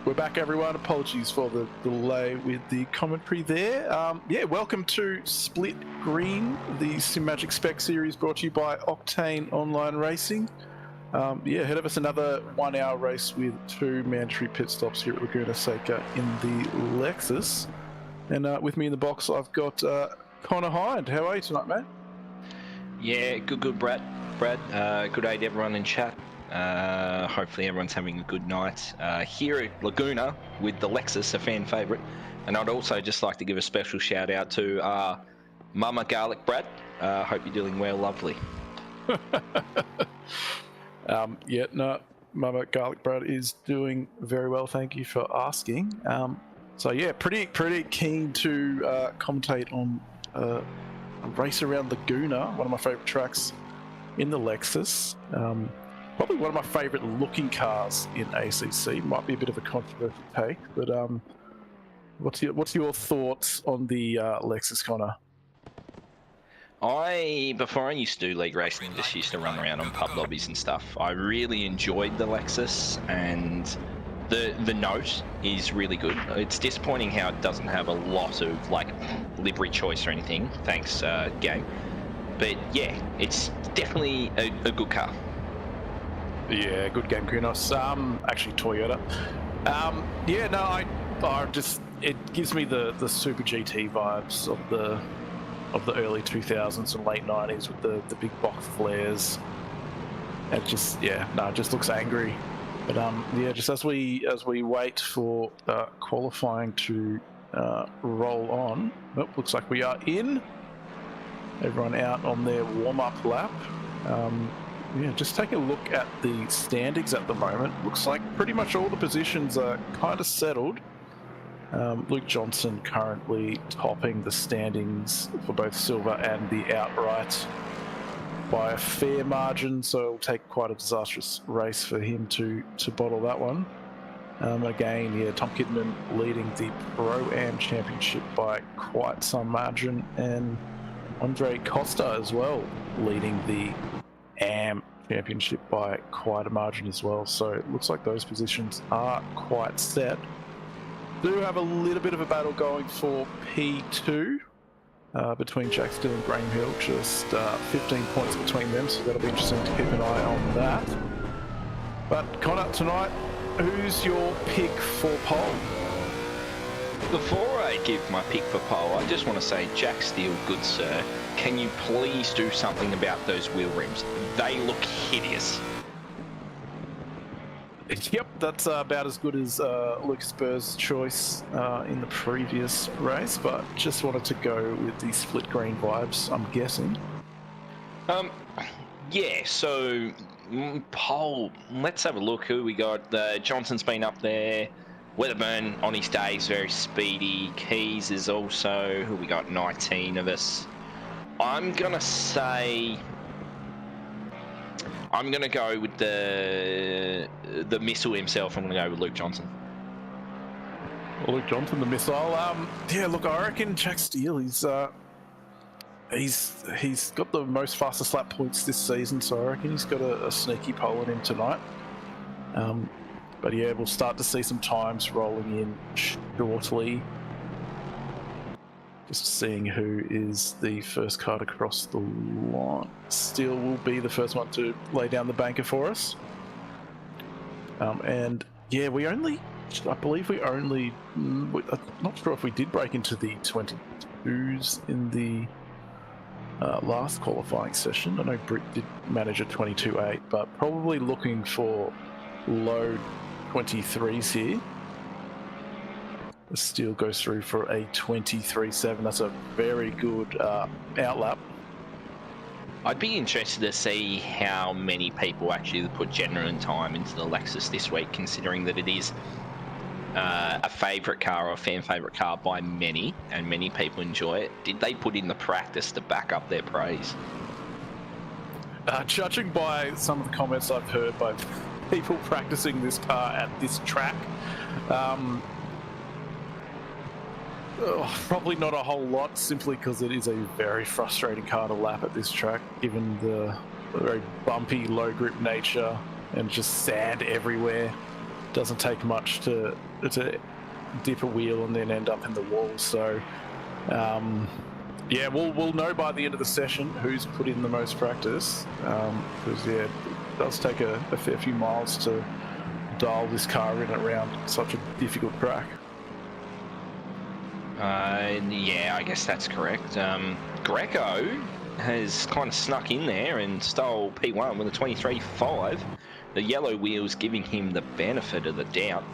We're back, everyone. Apologies for the delay with the commentary there. Yeah, welcome to Split Green, the Simagic Spec series brought to you by Octane Online Racing. Yeah, ahead of us another 1 hour race with 2 mandatory pit stops here at Laguna, Seca in the Lexus. And with me in the box, I've got Connor Hind. How are you tonight, mate? Yeah, good, Brad. Good day to everyone in chat. Hopefully everyone's having a good night here at Laguna with the Lexus, a fan favourite. And I'd also just like to give a special shout out to Mama Garlic Brad. Hope you're doing well, lovely. Yeah, no, Mama Garlic Brad is doing very well. Thank you for asking. So yeah, pretty keen to commentate on a race around Laguna, one of my favourite tracks in the Lexus. Probably one of my favourite looking cars in ACC. Might be a bit of a controversial take, but what's your thoughts on the Lexus, Connor? Before I used to do league racing, just used to run around on pub lobbies and stuff. I really enjoyed the Lexus, and the note is really good. It's disappointing how it doesn't have a lot of like livery choice or anything. Thanks, game. But yeah, it's definitely a good car. Yeah, good game, Kunos. Actually, Toyota. Yeah, no, I just it gives me the Super GT vibes of the early 2000s and late 90s with the big box flares. It just it just looks angry. But yeah, just as we wait for qualifying to roll on, looks like we are in. Everyone out on their warm-up lap. Yeah, just take a look at the standings at the moment. Looks like pretty much all the positions are kind of settled. Luke Johnson currently topping the standings for both silver and the outright by a fair margin, so it'll take quite a disastrous race for him to bottle that one. Again, yeah, Tom Kidman leading the Pro-Am Championship by quite some margin, and Andre Costa as well leading the AM Championship by quite a margin as well. So it looks like those positions are quite set. Do have a little bit of a battle going for P2 between Jack Still and Graham Hill, just 15 points between them, so that'll be interesting to keep an eye on that. But Connor, tonight, who's your pick for pole? Before I give my pick for pole, I just want to say, Jack Steele, good sir, can you please do something about those wheel rims? They look hideous. Yep, that's about as good as Lucas Burr's choice in the previous race, but just wanted to go with the split green vibes, I'm guessing. Yeah, so pole, let's have a look who we got. Johnson's been up there. Weatherburn on his day is very speedy. Keys is also, who we got, 19 of us. I'm going to say, I'm going to go with the missile himself. I'm going to go with Luke Johnson. Well, Luke Johnson, the missile. Yeah, look, I reckon Jack Steele, he's got the most fastest lap points this season, so I reckon he's got a sneaky pole in him tonight. But yeah, we'll start to see some times rolling in shortly. Just seeing who is the first car to cross the line. Steele will be the first one to lay down the banker for us. And yeah, I believe we only, I'm not sure if we did break into the 22s in the last qualifying session. I know Britt did manage a 22.8, but probably looking for low 23s here. Steele goes through for a 23.7. That's a very good outlap. I'd be interested to see how many people actually put genuine time into the Lexus this week, considering that it is a favourite car or a fan favourite car by many, and many people enjoy it. Did they put in the practice to back up their praise? Judging by some of the comments I've heard by people practicing this car at this track, probably not a whole lot, simply because it is a very frustrating car to lap at this track, given the very bumpy, low grip nature and just sand everywhere. doesn't take much to dip a wheel and then end up in the wall. So yeah, we'll know by the end of the session who's put in the most practice, because yeah, it does take a fair few miles to dial this car in around such a difficult track. Yeah, I guess that's correct. Greco has kind of snuck in there and stole P1 with a 23.5. The yellow wheels giving him the benefit of the doubt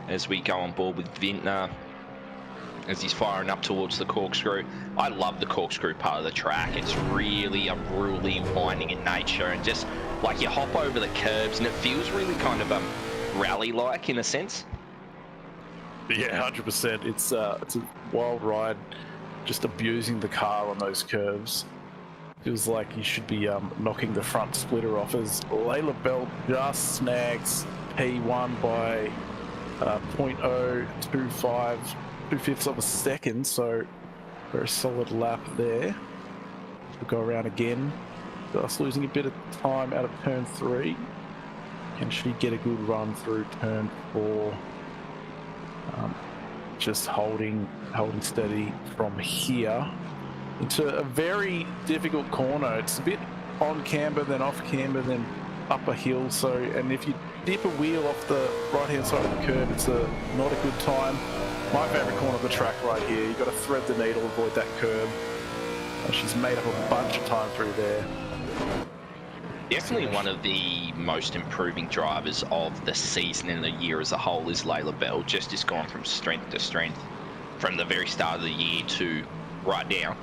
as we go on board with Vintner as he's firing up towards the corkscrew. I love the corkscrew part of the track. It's really unruly, winding in nature, and just like you hop over the curbs and it feels really kind of rally-like in a sense. Yeah, 100%. It's a wild ride, just abusing the car on those curves. Feels like you should be knocking the front splitter off as Layla Bell just snags P1 by 0.025, 2/5 of a second, so very solid lap there. We'll go around again. Just losing a bit of time out of turn 3. Can she get a good run through turn 4? Just holding steady from here into a very difficult corner. It's a bit on camber, then off camber, then up a hill. So, and if you dip a wheel off the right-hand side of the curb, it's not a good time. My favourite corner of the track right here. You've got to thread the needle, avoid that curb. She's made up a bunch of time through there. Definitely one of the most improving drivers of the season and the year as a whole is Layla Bell. Just has gone from strength to strength from the very start of the year to right now.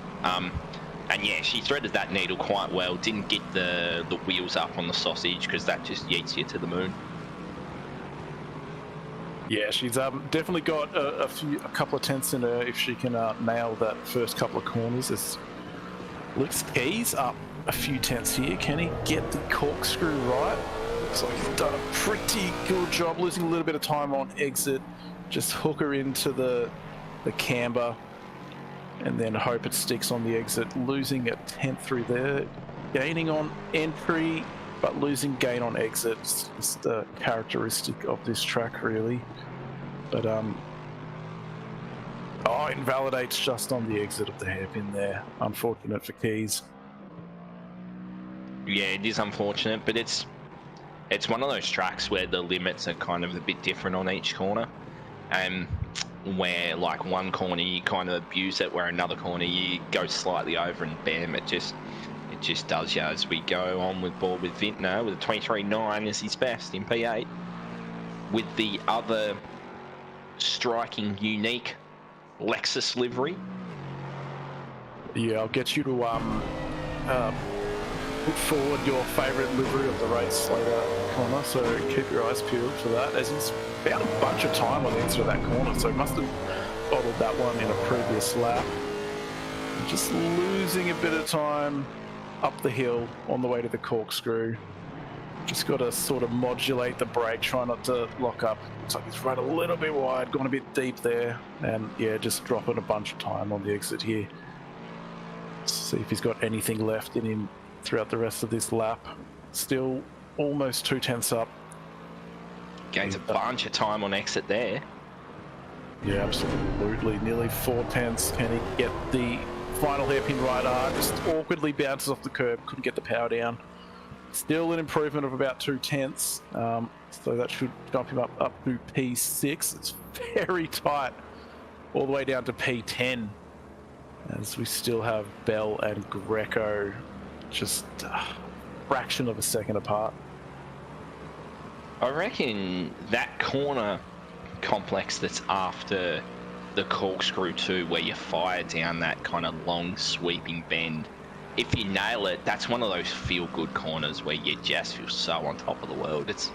And yeah, she threaded that needle quite well. Didn't get the wheels up on the sausage because that just yeets you to the moon. Yeah, she's definitely got a couple of tenths in her if she can nail that first couple of corners. It's Luke's Keys up a few tenths here. Can he get the corkscrew right? Looks like he's done a pretty good job, losing a little bit of time on exit. Just hook her into the camber and then hope it sticks on the exit. Losing a tenth through there. Gaining on entry, but losing gain on exit. It's just a characteristic of this track, really. But it invalidates just on the exit of the hairpin there. Unfortunate for Keys. Yeah, it is unfortunate, but it's one of those tracks where the limits are kind of a bit different on each corner, and where like one corner you kind of abuse it, where another corner you go slightly over and bam, it just does you. As we go on with board with Vintner with a 23.9 is his best in P8, with the other striking, unique Lexus livery. Yeah, I'll get you to put forward your favourite livery of the race later, Connor, so keep your eyes peeled for that, as he's found a bunch of time on the inside of that corner, so must have bottled that one in a previous lap. Just losing a bit of time up the hill on the way to the corkscrew. Just got to sort of modulate the brake, try not to lock up. Looks like he's run a little bit wide, gone a bit deep there, and yeah, just dropping a bunch of time on the exit here. See if he's got anything left in him throughout the rest of this lap. Still almost 2 tenths up. Gains a bunch of time on exit there. Yeah, absolutely. Nearly 4 tenths. Can he get the final hairpin right arm? Just awkwardly bounces off the curb. Couldn't get the power down. Still an improvement of about 2 tenths. So that should jump him up to P6. It's very tight. All the way down to P10. As we still have Bell and Greco just a fraction of a second apart. I reckon that corner complex that's after the corkscrew too, where you fire down that kind of long sweeping bend, if you nail it, that's one of those feel-good corners where you just feel so on top of the world. It's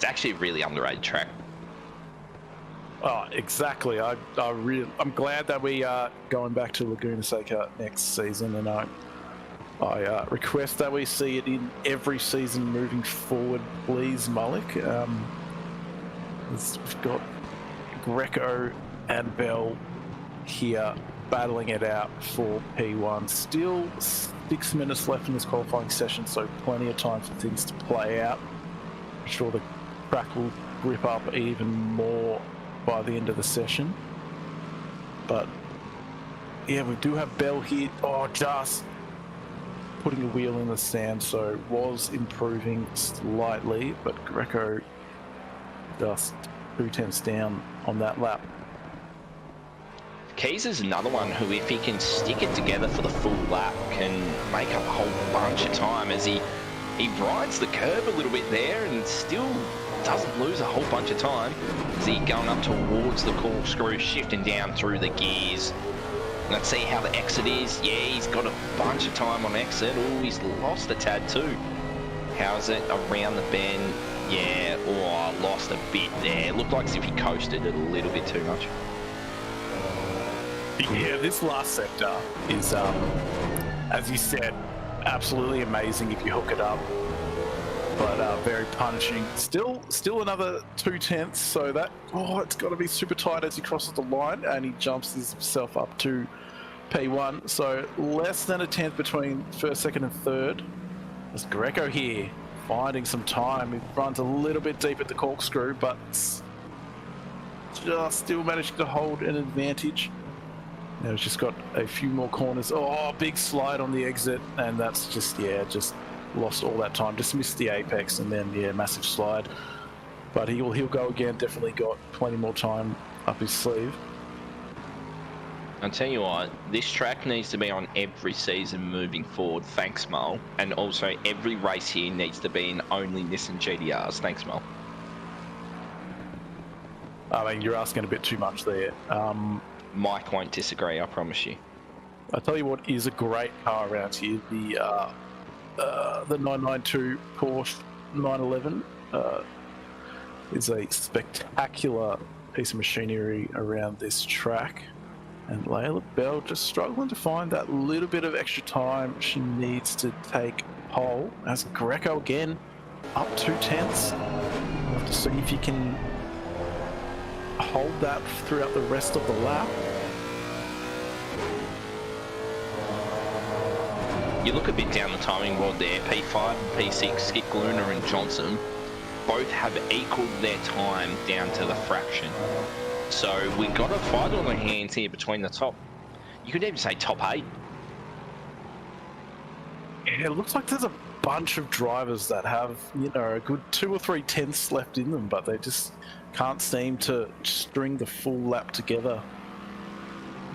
actually a really underrated track. Oh, exactly. I'm glad that we are going back to Laguna Seca next season, and I request that we see it in every season moving forward, please, Malik. We've got Greco and Bell here battling it out for P1. Still 6 minutes left in this qualifying session, so plenty of time for things to play out. I'm sure the track will grip up even more by the end of the session. But yeah, we do have Bell here. Oh, just putting a wheel in the sand, so was improving slightly, but Greco just 2/10 down on that lap. Keys is another one who, if he can stick it together for the full lap, can make up a whole bunch of time as he rides the curve a little bit there and still doesn't lose a whole bunch of time as he going up towards the corkscrew, shifting down through the gears. Let's see how the exit is. Yeah, he's got a bunch of time on exit. Oh, he's lost a tad too. How's it around the bend? Yeah, oh, lost a bit there. Looked like as if he coasted it a little bit too much. Yeah, this last sector is, as you said, absolutely amazing if you hook it up, but very punishing. Still another 2/10, so that, it's got to be super tight as he crosses the line, and he jumps himself up to P1, so less than a tenth between first, second, and third. There's Greco here, finding some time. He runs a little bit deep at the corkscrew, but just still managing to hold an advantage. Now he's just got a few more corners. Oh, big slide on the exit, and that's just lost all that time. Just missed the apex, and then massive slide. But he'll go again. Definitely got plenty more time up his sleeve. I'll tell you what, this track needs to be on every season moving forward. Thanks, Mo. And also every race here needs to be in only Nissan GTRs. Thanks, Mo. I mean, you're asking a bit too much there. Mike won't disagree, I promise you. I'll tell you what is a great car around here, the 992 Porsche 911 is a spectacular piece of machinery around this track. And Layla Bell just struggling to find that little bit of extra time she needs to take pole. As Greco again, up 2/10. We'll have to see if you can hold that throughout the rest of the lap. You look a bit down the timing board there, P5 and P6, Laguna and Johnson, both have equalled their time down to the fraction. So we've got a fight on the hands here between the top, you could even say top 8. Yeah, it looks like there's a bunch of drivers that have, a good 2 or 3 tenths left in them, but they just can't seem to string the full lap together.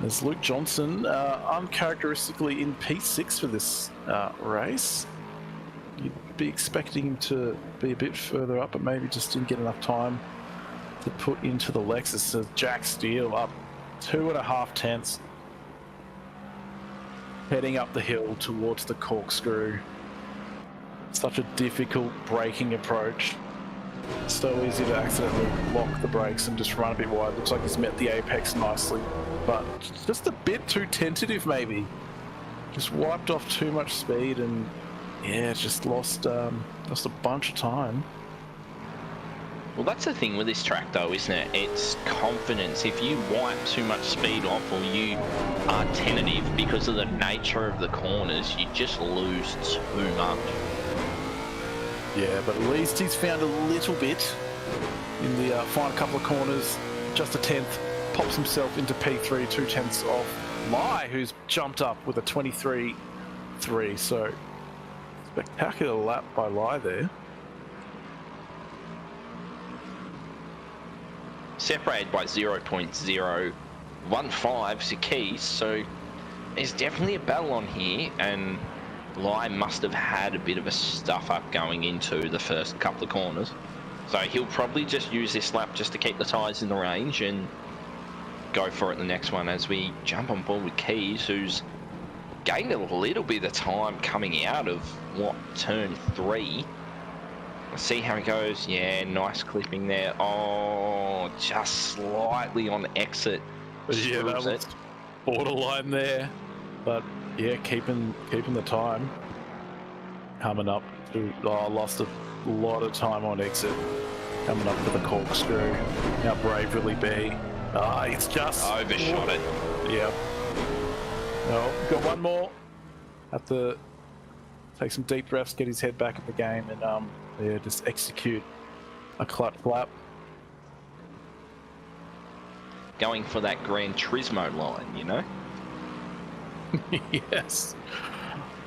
There's Luke Johnson, uncharacteristically in P6 for this race. You'd be expecting him to be a bit further up, but maybe just didn't get enough time to put into the Lexus. So Jack Steele up 2.5 tenths, heading up the hill towards the corkscrew. Such a difficult braking approach. So easy to accidentally lock the brakes and just run a bit wide. Looks like he's met the apex nicely, but just a bit too tentative maybe. Just wiped off too much speed and just lost a bunch of time. Well, that's the thing with this track though, isn't it? It's confidence. If you wipe too much speed off or you are tentative because of the nature of the corners, you just lose too much. Yeah, but at least he's found a little bit in the final couple of corners. Just a tenth, pops himself into P3, 2 tenths off Lai, who's jumped up with a 23.3. So spectacular lap by Lai there. Separated by 0.015 Keys, so there's definitely a battle on here, and Lai must have had a bit of a stuff up going into the first couple of corners. So he'll probably just use this lap just to keep the tyres in the range and go for it the next one as we jump on board with Keys, who's gained a little bit of time coming out of, turn 3. Let's see how it goes. Yeah, nice clipping there. Oh, just slightly on exit. Yeah, that was borderline there. But yeah, keeping the time. Coming up to, lost a lot of time on exit. Coming up to the corkscrew. How brave will he be? It's just overshot it. Yeah. No, got one more. Have to take some deep breaths, get his head back in the game, and just execute a clutch lap. going for that Gran Turismo line, you know? Yes.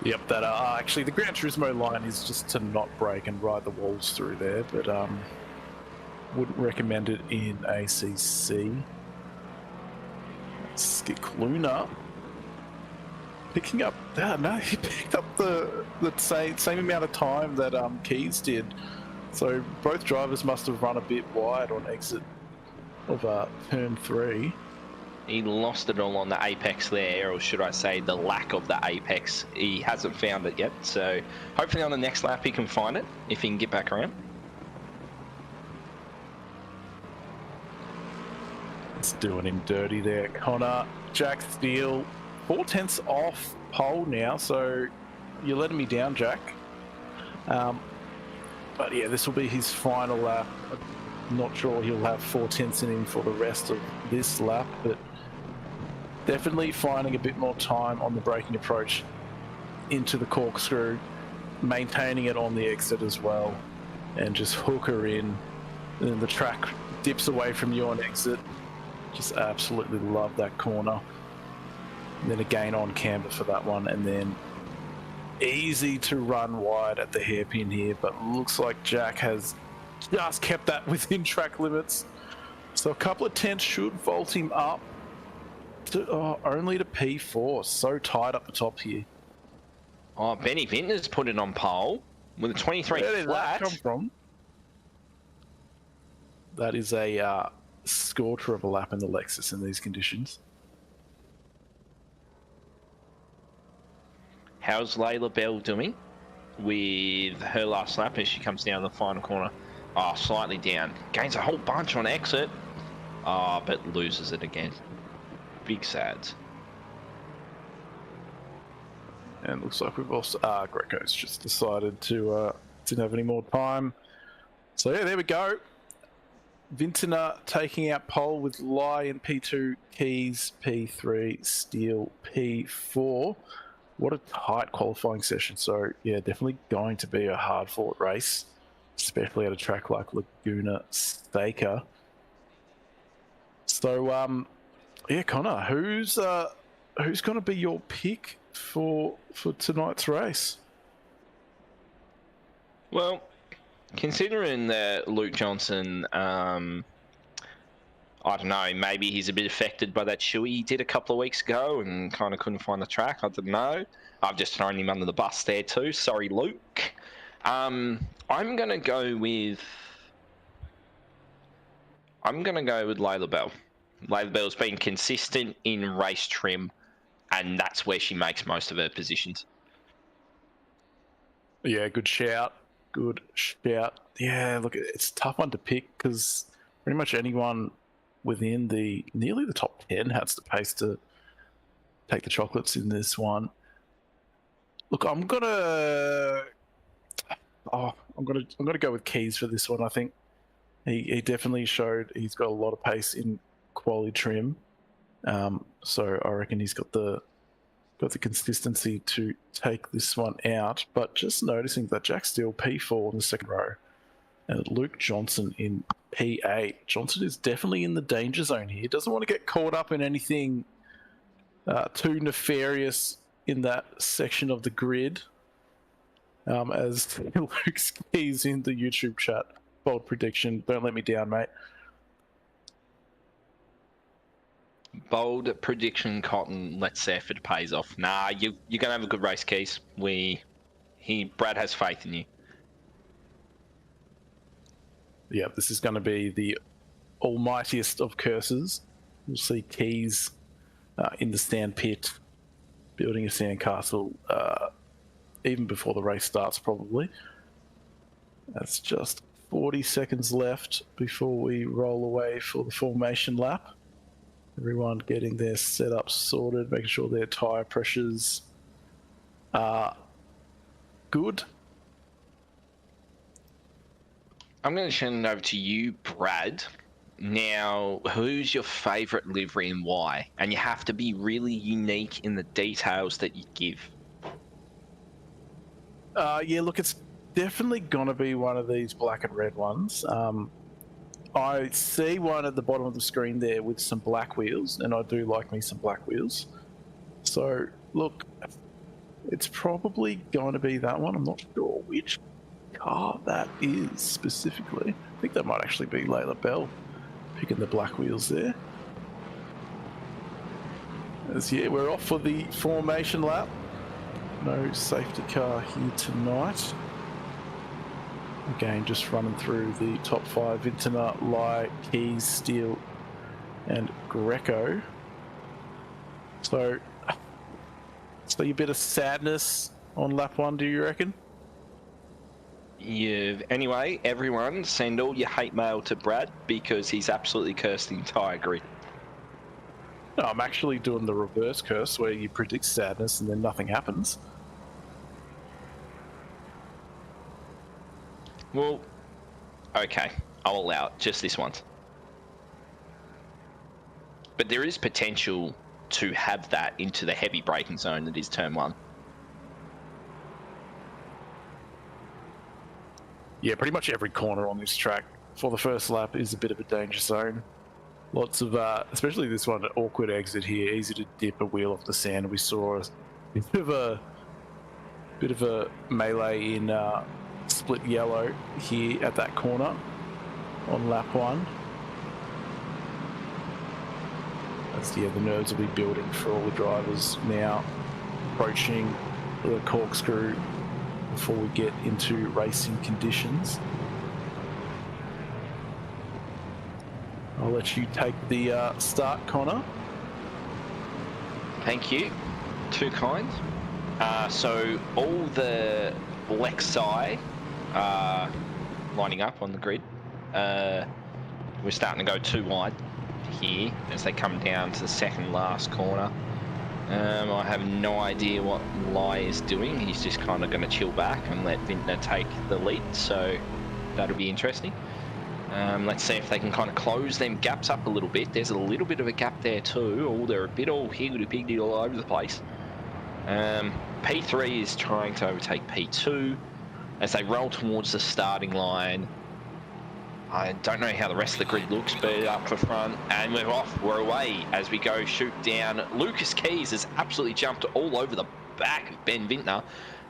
Yep, that actually the Gran Turismo line is just to not brake and ride the walls through there, but wouldn't recommend it in ACC. Laguna picking up. No, he picked up the same amount of time that Keys did. So both drivers must have run a bit wide on exit of turn 3. He lost it all on the apex there, or should I say the lack of the apex. He hasn't found it yet, so hopefully on the next lap he can find it, if he can get back around. It's doing him dirty there, Connor. Jack Steele, 4/10 off pole now, so you're letting me down, Jack. But yeah, this will be his final lap. I'm not sure he'll have 4/10 in him for the rest of this lap, but definitely finding a bit more time on the braking approach into the corkscrew, maintaining it on the exit as well, and just hook her in. And then the track dips away from you on exit. Just absolutely love that corner. And then again on camber for that one, and then easy to run wide at the hairpin here, but looks like Jack has just kept that within track limits. So a couple of tenths should vault him up to only to P4. So tight up the top here. Oh, Benny Vintner's put it on pole with a 23 Where did flat. that come from? That is a scorcher of a lap in the Lexus in these conditions. How's Layla Bell doing with her last lap as she comes down the final corner? Oh, slightly down. Gains a whole bunch on exit. Oh, but loses it again. Big sads. And looks like we've also... Greco's just decided to... didn't have any more time. So yeah, there we go. Vintner taking out pole with Lai in P2, Keys P3, Steele P4. What a tight qualifying session. So yeah, definitely going to be a hard-fought race, especially at a track like Laguna Seca. So yeah, Connor, who's going to be your pick for tonight's race? Well, considering that Luke Johnson, I don't know, maybe he's a bit affected by that shoey he did a couple of weeks ago and kind of couldn't find the track. I don't know. I've just thrown him under the bus there too. Sorry, Luke. I'm going to go with Layla Bell. Layla Bell's been consistent in race trim, and that's where she makes most of her positions. Yeah, good shout. Good shout. Yeah, look, it's a tough one to pick because pretty much anyone within nearly the top 10 has the pace to take the chocolates in this one. Look, I'm gonna go with Keys for this one. I think he definitely showed he's got a lot of pace in quality trim. So I reckon he's got the consistency to take this one out. But just noticing that Jack Steele P4 in the second row and Luke Johnson in P8. Johnson is definitely in the danger zone here. Doesn't want to get caught up in anything too nefarious in that section of the grid. As Luke's keys in the YouTube chat. Bold prediction. Don't let me down, mate. Bold prediction, Cotton. Let's see if it pays off. Nah, you're gonna have a good race, Keys. Brad has faith in you. Yeah, this is going to be the almightiest of curses. We'll see Keys in the stand pit, building a sandcastle even before the race starts, probably. That's just 40 seconds left before we roll away for the formation lap. Everyone getting their setup sorted, making sure their tyre pressures are good. I'm going to turn it over to you, Brad. Now, who's your favourite livery and why? And you have to be really unique in the details that you give. Yeah, look, it's definitely going to be one of these black and red ones. I see one at the bottom of the screen there with some black wheels, and I do like me some black wheels. So, look, it's probably going to be that one. I'm not sure which car that is specifically. I think that might actually be Layla Bell picking the black wheels there. As yeah, we're off for the formation lap. No safety car here tonight. Again, just running through the top 5. Vintner, Lai, Keys, Steele, and Greco. So a bit of sadness on lap 1, do you reckon? Anyway, everyone, send all your hate mail to Brad because he's absolutely cursed the entire grid. No, I'm actually doing the reverse curse where you predict sadness and then nothing happens. Well, okay, I'll allow it, just this once. But there is potential to have that into the heavy braking zone that is turn 1. Yeah, pretty much every corner on this track for the first lap is a bit of a danger zone. Lots of, especially this one, an awkward exit here, easy to dip a wheel off the sand. We saw a bit of a melee in split yellow here at that corner on lap 1. That's the nerves will be building for all the drivers now, approaching the corkscrew before we get into racing conditions. I'll let you take the start, Connor. Thank you. Too kind. So all the Lexi are lining up on the grid. We're starting to go too wide here as they come down to the second last corner. I have no idea what Lai is doing. He's just kind of going to chill back and let Vintner take the lead, so that'll be interesting. Let's see if they can kind of close them gaps up a little bit. There's a little bit of a gap there too. Oh, they're a bit all higgledy-piggledy all over the place. P3 is trying to overtake P2 as they roll towards the starting line. I don't know how the rest of the grid looks, but up the front, and we're off. We're away as we go shoot down. Lucas Keys has absolutely jumped all over the back of Ben Vintner,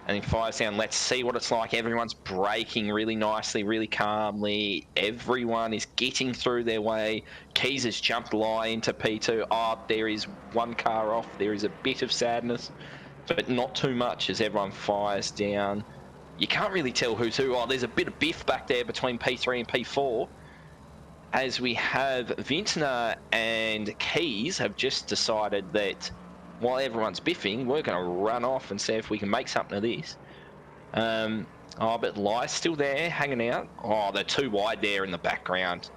and he fires down. Let's see what it's like. Everyone's braking really nicely, really calmly. Everyone is getting through their way. Keys has jumped Lai into P2. Oh, there is one car off. There is a bit of sadness, but not too much as everyone fires down. You can't really tell who's who. Oh, there's a bit of biff back there between P3 and P4. As we have Vintner and Keys have just decided that while everyone's biffing, we're going to run off and see if we can make something of this. Oh, but Lai's still there, hanging out. Oh, they're too wide there in the background.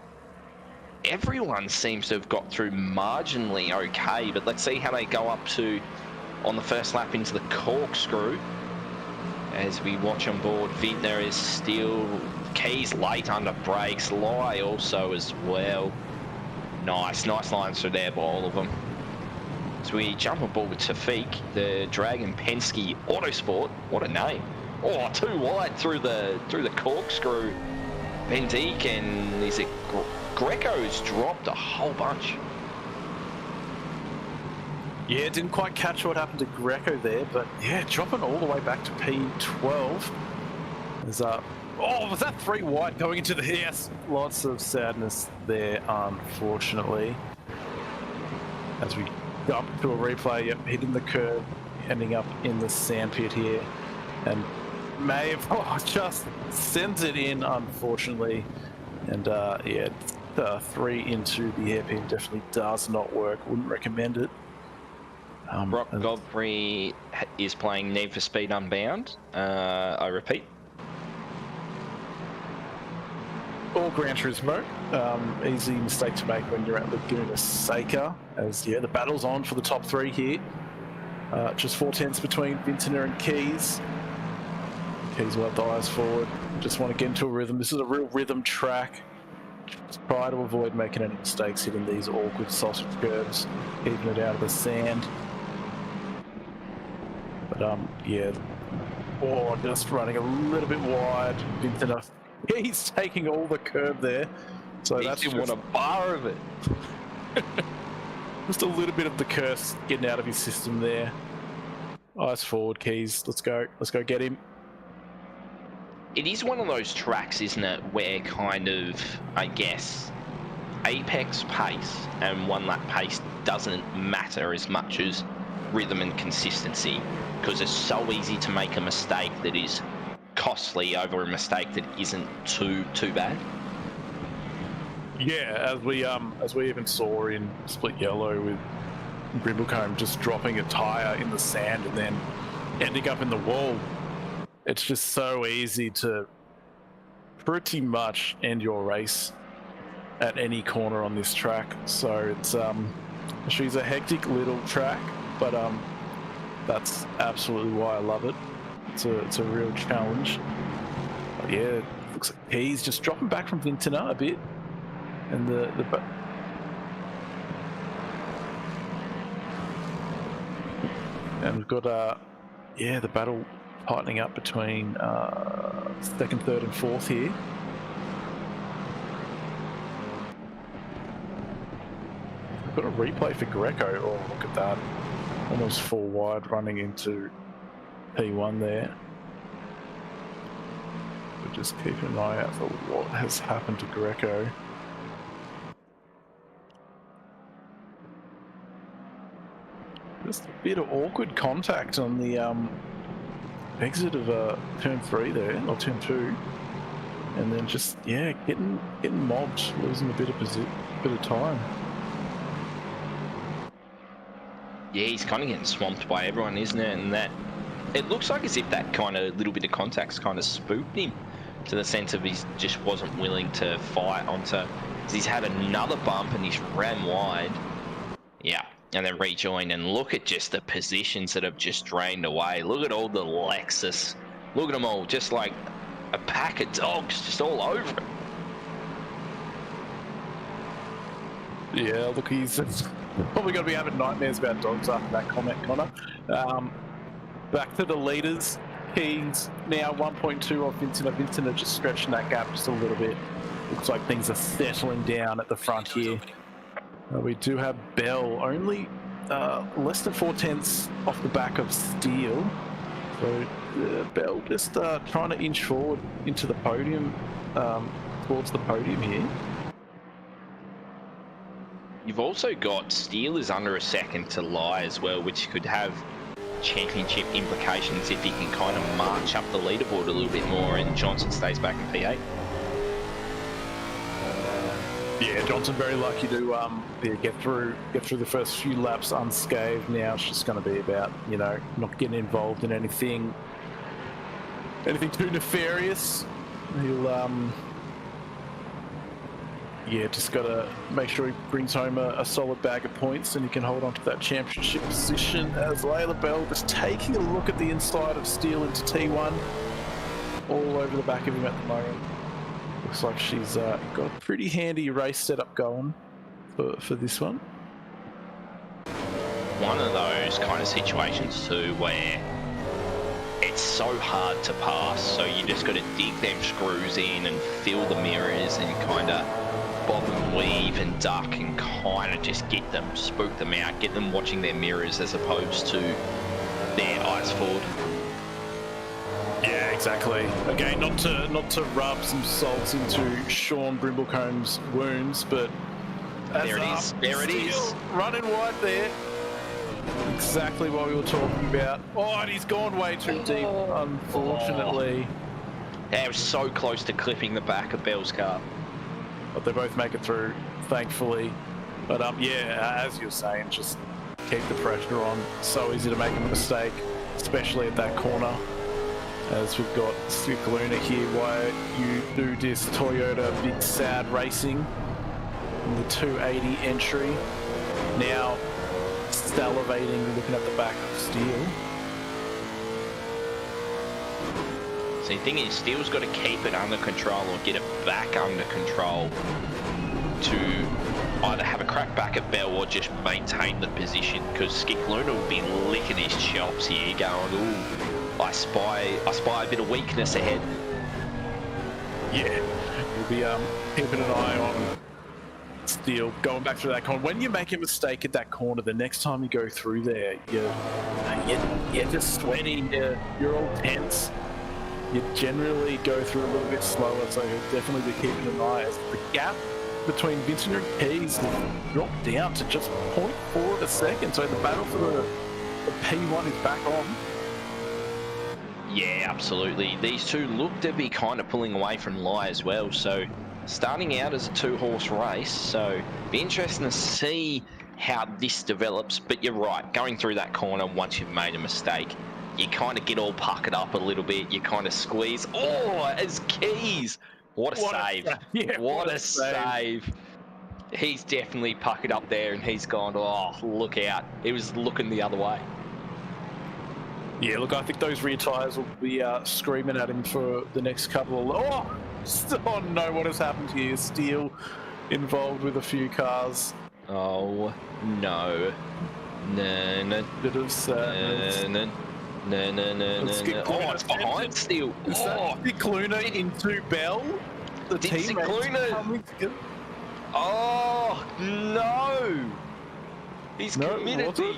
Everyone seems to have got through marginally okay, but let's see how they go up to on the first lap into the corkscrew. As we watch on board, Vintner is still, Keys late under brakes, Lai also as well. Nice lines through there by all of them. So we jump on board with Tafiq, the Dragon Penske Autosport. What a name! Oh, too wide through the corkscrew. Bendik and is it Greco's dropped a whole bunch. Yeah, didn't quite catch what happened to Greco there, but yeah, dropping all the way back to P12. There's oh, was that 3 wide going into the yes? Lots of sadness there, unfortunately. As we go up to a replay, yep, hitting the curb, ending up in the sandpit here, and may have just sends it in, unfortunately. And yeah, 3 into the hairpin definitely does not work. Wouldn't recommend it. Brock Godfrey is playing Need for Speed Unbound, I repeat. Or Gran Turismo. Easy mistake to make when you're at Laguna Seca. As yeah, the battle's on for the top 3 here. Just 4/10 between Vintner and Keys. Keys will have the eyes forward. Just want to get into a rhythm. This is a real rhythm track. Just try to avoid making any mistakes hitting these awkward sausage curves, keeping it out of the sand. But yeah, just running a little bit wide. Vintner, he's taking all the curb there. So He that's didn't just, want a bar of it. just a little bit of the curse getting out of his system there. Ice forward, Keys. Let's go. Let's go get him. It is one of those tracks, isn't it, where kind of, I guess, apex pace and one lap pace doesn't matter as much as rhythm and consistency, because it's so easy to make a mistake that is costly over a mistake that isn't too bad. Yeah, as we even saw in Split Yellow with Brindlecombe just dropping a tyre in the sand and then ending up in the wall. It's just so easy to pretty much end your race at any corner on this track. So it's she's a hectic little track, but that's absolutely why I love it. It's a real challenge. But yeah, looks like he's just dropping back from Vintana a bit, and and we've got the battle tightening up between second, third, and fourth here. We've got a replay for Greco. Oh, look at that! Almost full wide, running into P1 there. We're just keeping an eye out for what has happened to Greco. Just a bit of awkward contact on the exit of turn 3 there, or turn 2, and then just getting mobbed, losing a bit of time. Yeah, he's kind of getting swamped by everyone, isn't it? And that it looks like as if that kind of little bit of contact's kind of spooked him, to the sense of he just wasn't willing to fight onto. He's had another bump and he's ran wide. Yeah. And then rejoin, and look at just the positions that have just drained away. Look at all the Lexus. Look at them all, just like a pack of dogs, just all over it. Yeah, look, he's probably going to be having nightmares about dogs after that comment, Connor. Back to the leaders. Keys now 1.2 off Vincent. Vincent are just stretching that gap just a little bit. Looks like things are settling down at the front here. We do have Bell only less than 4/10 off the back of Steele. So Bell just trying to inch forward into the podium, towards the podium here. You've also got Steele is under a second to Lie as well, which could have championship implications if he can kind of march up the leaderboard a little bit more and Johnson stays back in P8. Yeah, Johnson very lucky to get through the first few laps unscathed. Now it's just going to be about, you know, not getting involved in anything too nefarious. He'll just got to make sure he brings home a solid bag of points and he can hold on to that championship position. As Layla Bell just taking a look at the inside of Steele into T1, all over the back of him at the moment. Looks like she's got a pretty handy race setup going for this one. One of those kind of situations too where it's so hard to pass, so you just got to dig them screws in and fill the mirrors and kind of bob and weave and duck and kind of just get them, spook them out, get them watching their mirrors as opposed to their eyes forward. Yeah, exactly. Again, not to rub some salt into Sean Brimblecombe's wounds, but there it is. There it is. Running wide there. Exactly what we were talking about. Oh, and he's gone way too deep, unfortunately. They were so close to clipping the back of Bell's car. But they both make it through, thankfully. But as you're saying, just keep the pressure on. So easy to make a mistake, especially at that corner. As we've got Laguna here, why you do this Toyota Big Sad Racing in the 280 entry. Now salivating, looking at the back of Steele. So the thing is, Steele's got to keep it under control or get it back under control to either have a crack back at Bell or just maintain the position, because Skip Luna will be licking his chops here going, ooh, I spy a bit of weakness ahead. Yeah, You'll be keeping an eye on Steele going back through that corner. When you make a mistake at that corner, the next time you go through there, you're just sweaty, you're all tense. You generally go through a little bit slower, so you'll definitely be keeping an eye as the gap between Vincent and Keys has dropped down to just 0.4 of a second, so the battle for the P1 is back on. Yeah, absolutely. These two look to be kind of pulling away from Lai as well, so starting out as a two-horse race, so be interesting to see how this develops. But you're right, going through that corner once you've made a mistake, you kind of get all puckered up a little bit, you kind of squeeze. Oh, as Keys! What a save. Yeah, what a save. He's definitely puckered up there and he's gone, oh, look out. He was looking the other way. Yeah, look, I think those rear tyres will be screaming at him for the next couple of... Oh no, what has happened here? Steele involved with a few cars. Oh, no. No. Bit of sadness. No. Oh, it's behind Steele. Is that Dick Luna into Bell? The Dick teammates Luna. coming together. Oh, no. He's committed. Was it?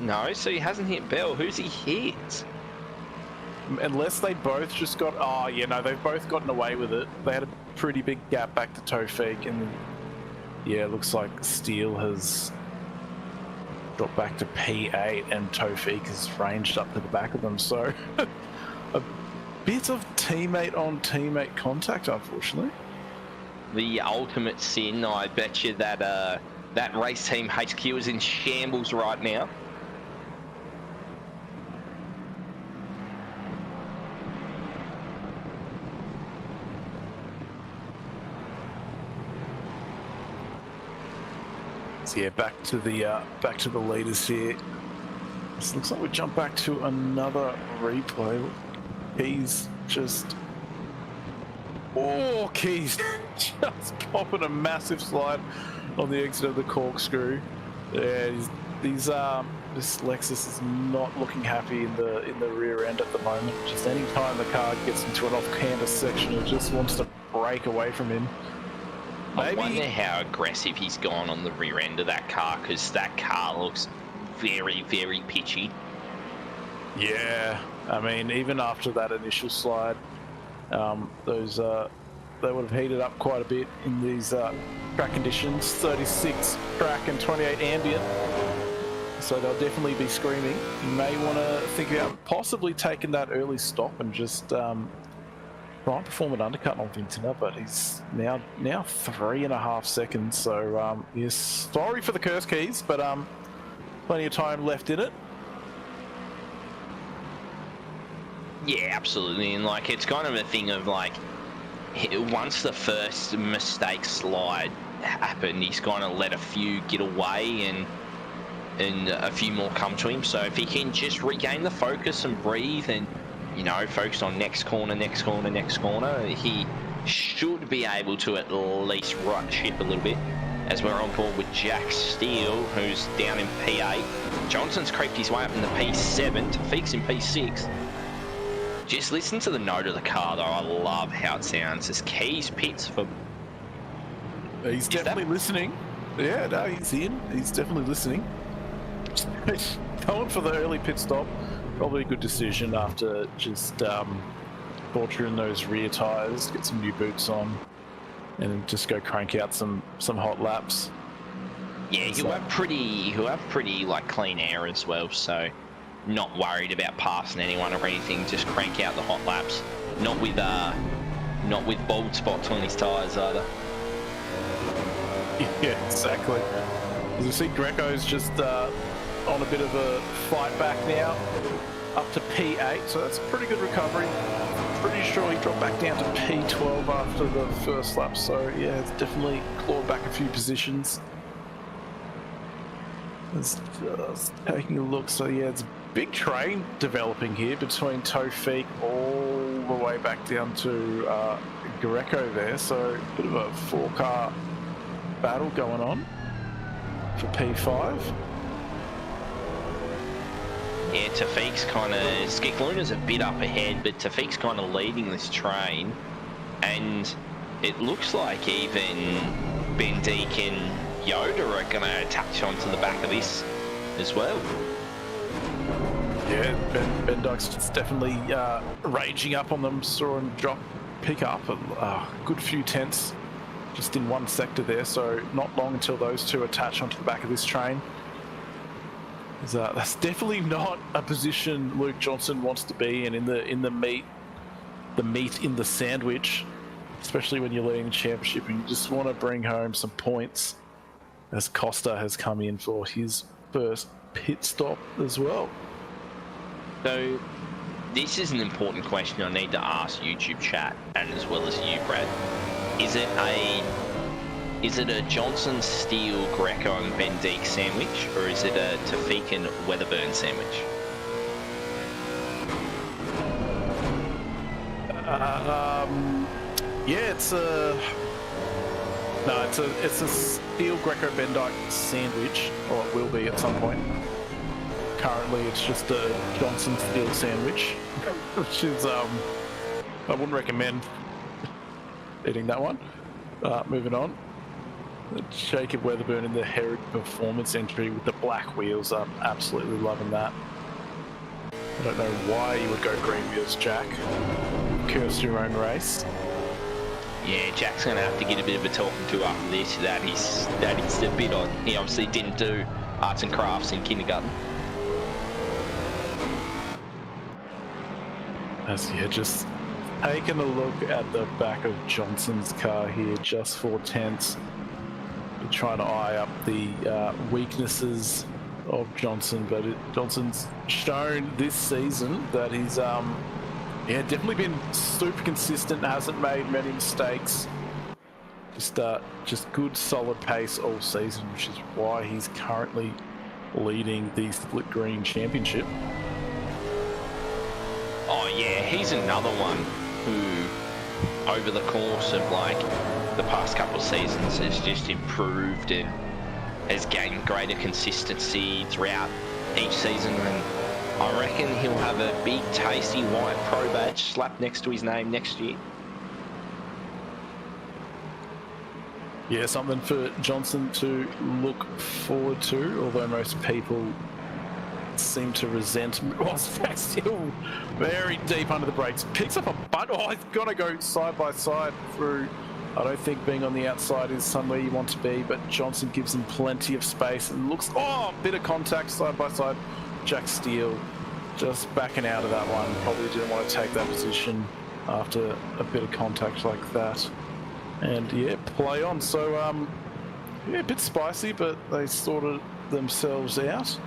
No, so he hasn't hit Bell. Who's he hit? Unless they both just got... Oh, yeah, no, they've both gotten away with it. They had a pretty big gap back to Tofik, and yeah, it looks like Steele has dropped back to P8, and Tofik has ranged up to the back of them, so a bit of teammate-on-teammate contact, unfortunately. The ultimate sin. I bet you that that race team HQ is in shambles right now. So yeah, back to the leaders here. This looks like we jump back to another replay. Keys just... Oh, Keys just popping a massive slide on the exit of the corkscrew. Yeah, this Lexus is not looking happy in the rear end at the moment. Just any time the car gets into an off-canvas section, it just wants to break away from him. I wonder how aggressive he's gone on the rear end of that car, because that car looks very, very pitchy. Yeah, I mean, even after that initial slide, they would have heated up quite a bit in these track conditions. 36 track and 28 ambient, so they'll definitely be screaming. You may want to think about possibly taking that early stop and just try and perform an undercut on Vintner, but he's now 3.5 seconds. So yes, sorry for the curse, Keys, but plenty of time left in it. Yeah, absolutely, and like it's kind of a thing of like, once the first mistake slide happened, he's kind of let a few get away and a few more come to him. So if he can just regain the focus and breathe and, you know, focus on next corner, he should be able to at least right ship a little bit. As we're on board with Jack Steele, who's down in P8. Johnson's creeped his way up in the P7, Tafik's in P6. Just listen to the note of the car, though. I love how it sounds. There's Keys pits for... He's definitely listening. Yeah, no, he's in. He's definitely listening. Going for the early pit stop. Probably a good decision after just torturing those rear tyres, get some new boots on, and just go crank out some hot laps. Yeah, he'll have pretty like clean air as well, so not worried about passing anyone or anything. Just crank out the hot laps. Not with bald spots on his tyres either. Yeah, exactly. As you see, Greco's just on a bit of a fight back now, up to P8, so that's a pretty good recovery. Pretty sure he dropped back down to P12 after the first lap, so yeah, it's definitely clawed back a few positions. Just taking a look, so yeah, it's a big train developing here between Tofik all the way back down to Greco there, so a bit of a 4-car battle going on for P5. Yeah, Tafiq's kind of... Skikluna's a bit up ahead, but Tafiq's kind of leading this train. And it looks like even Bendik and Yoda are going to attach onto the back of this as well. Yeah, Bendik's definitely raging up on them. Saw him pick up a good few tenths just in one sector there, so not long until those two attach onto the back of this train. That's definitely not a position Luke Johnson wants to be in the meat in the sandwich, especially when you're leading the championship and you just want to bring home some points, as Costa has come in for his first pit stop as well. So this is an important question I need to ask YouTube chat and as well as you, Brad. Is it a Johnson, Steele, Greco and Bendik sandwich, or is it a Tafiq and Weatherburn sandwich? Yeah, it's a Steele, Greco, Bendik sandwich, or it will be at some point. Currently, it's just a Johnson Steele sandwich, which is I wouldn't recommend eating that one. Moving on. Jacob Weatherburn in the Herrick Performance entry with the black wheels. I'm absolutely loving that. I don't know why you would go green wheels, Jack. Curse your own race. Yeah, Jack's going to have to get a bit of a talking to after this. That is the bit on. He obviously didn't do arts and crafts in kindergarten. As you're just taking a look at the back of Johnson's car here, just 4 tenths. We're trying to eye up the weaknesses of Johnson, but Johnson's shown this season that he's definitely been super consistent, hasn't made many mistakes. Just good solid pace all season, which is why he's currently leading the Split Green Championship. Oh yeah, he's another one who over the course of like the past couple of seasons has just improved and has gained greater consistency throughout each season, and I reckon he'll have a big tasty white pro badge slapped next to his name next year. Yeah, something for Johnson to look forward to, although most people seem to resent. Spec still very deep under the brakes. Picks up a butt. Oh, he's got to go side by side through. I don't think being on the outside is somewhere you want to be, but Johnson gives him plenty of space and looks, a bit of contact side by side. Jack Steele just backing out of that one. Probably didn't want to take that position after a bit of contact like that. And yeah, play on. So, a bit spicy, but they sorted themselves out.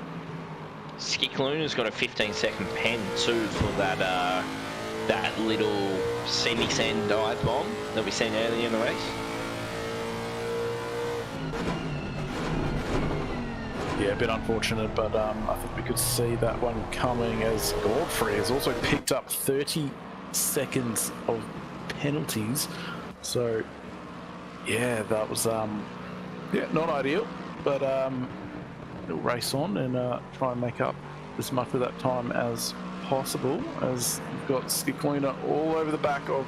Skikluna's got a 15-second pen too for that little semi-sand dive bomb that we seen earlier in the race. Yeah, a bit unfortunate, but I think we could see that one coming, as Godfrey has also picked up 30 seconds of penalties. So, yeah, that was not ideal, but we'll race on and try and make up as much of that time as possible, as you've got Skikluna all over the back of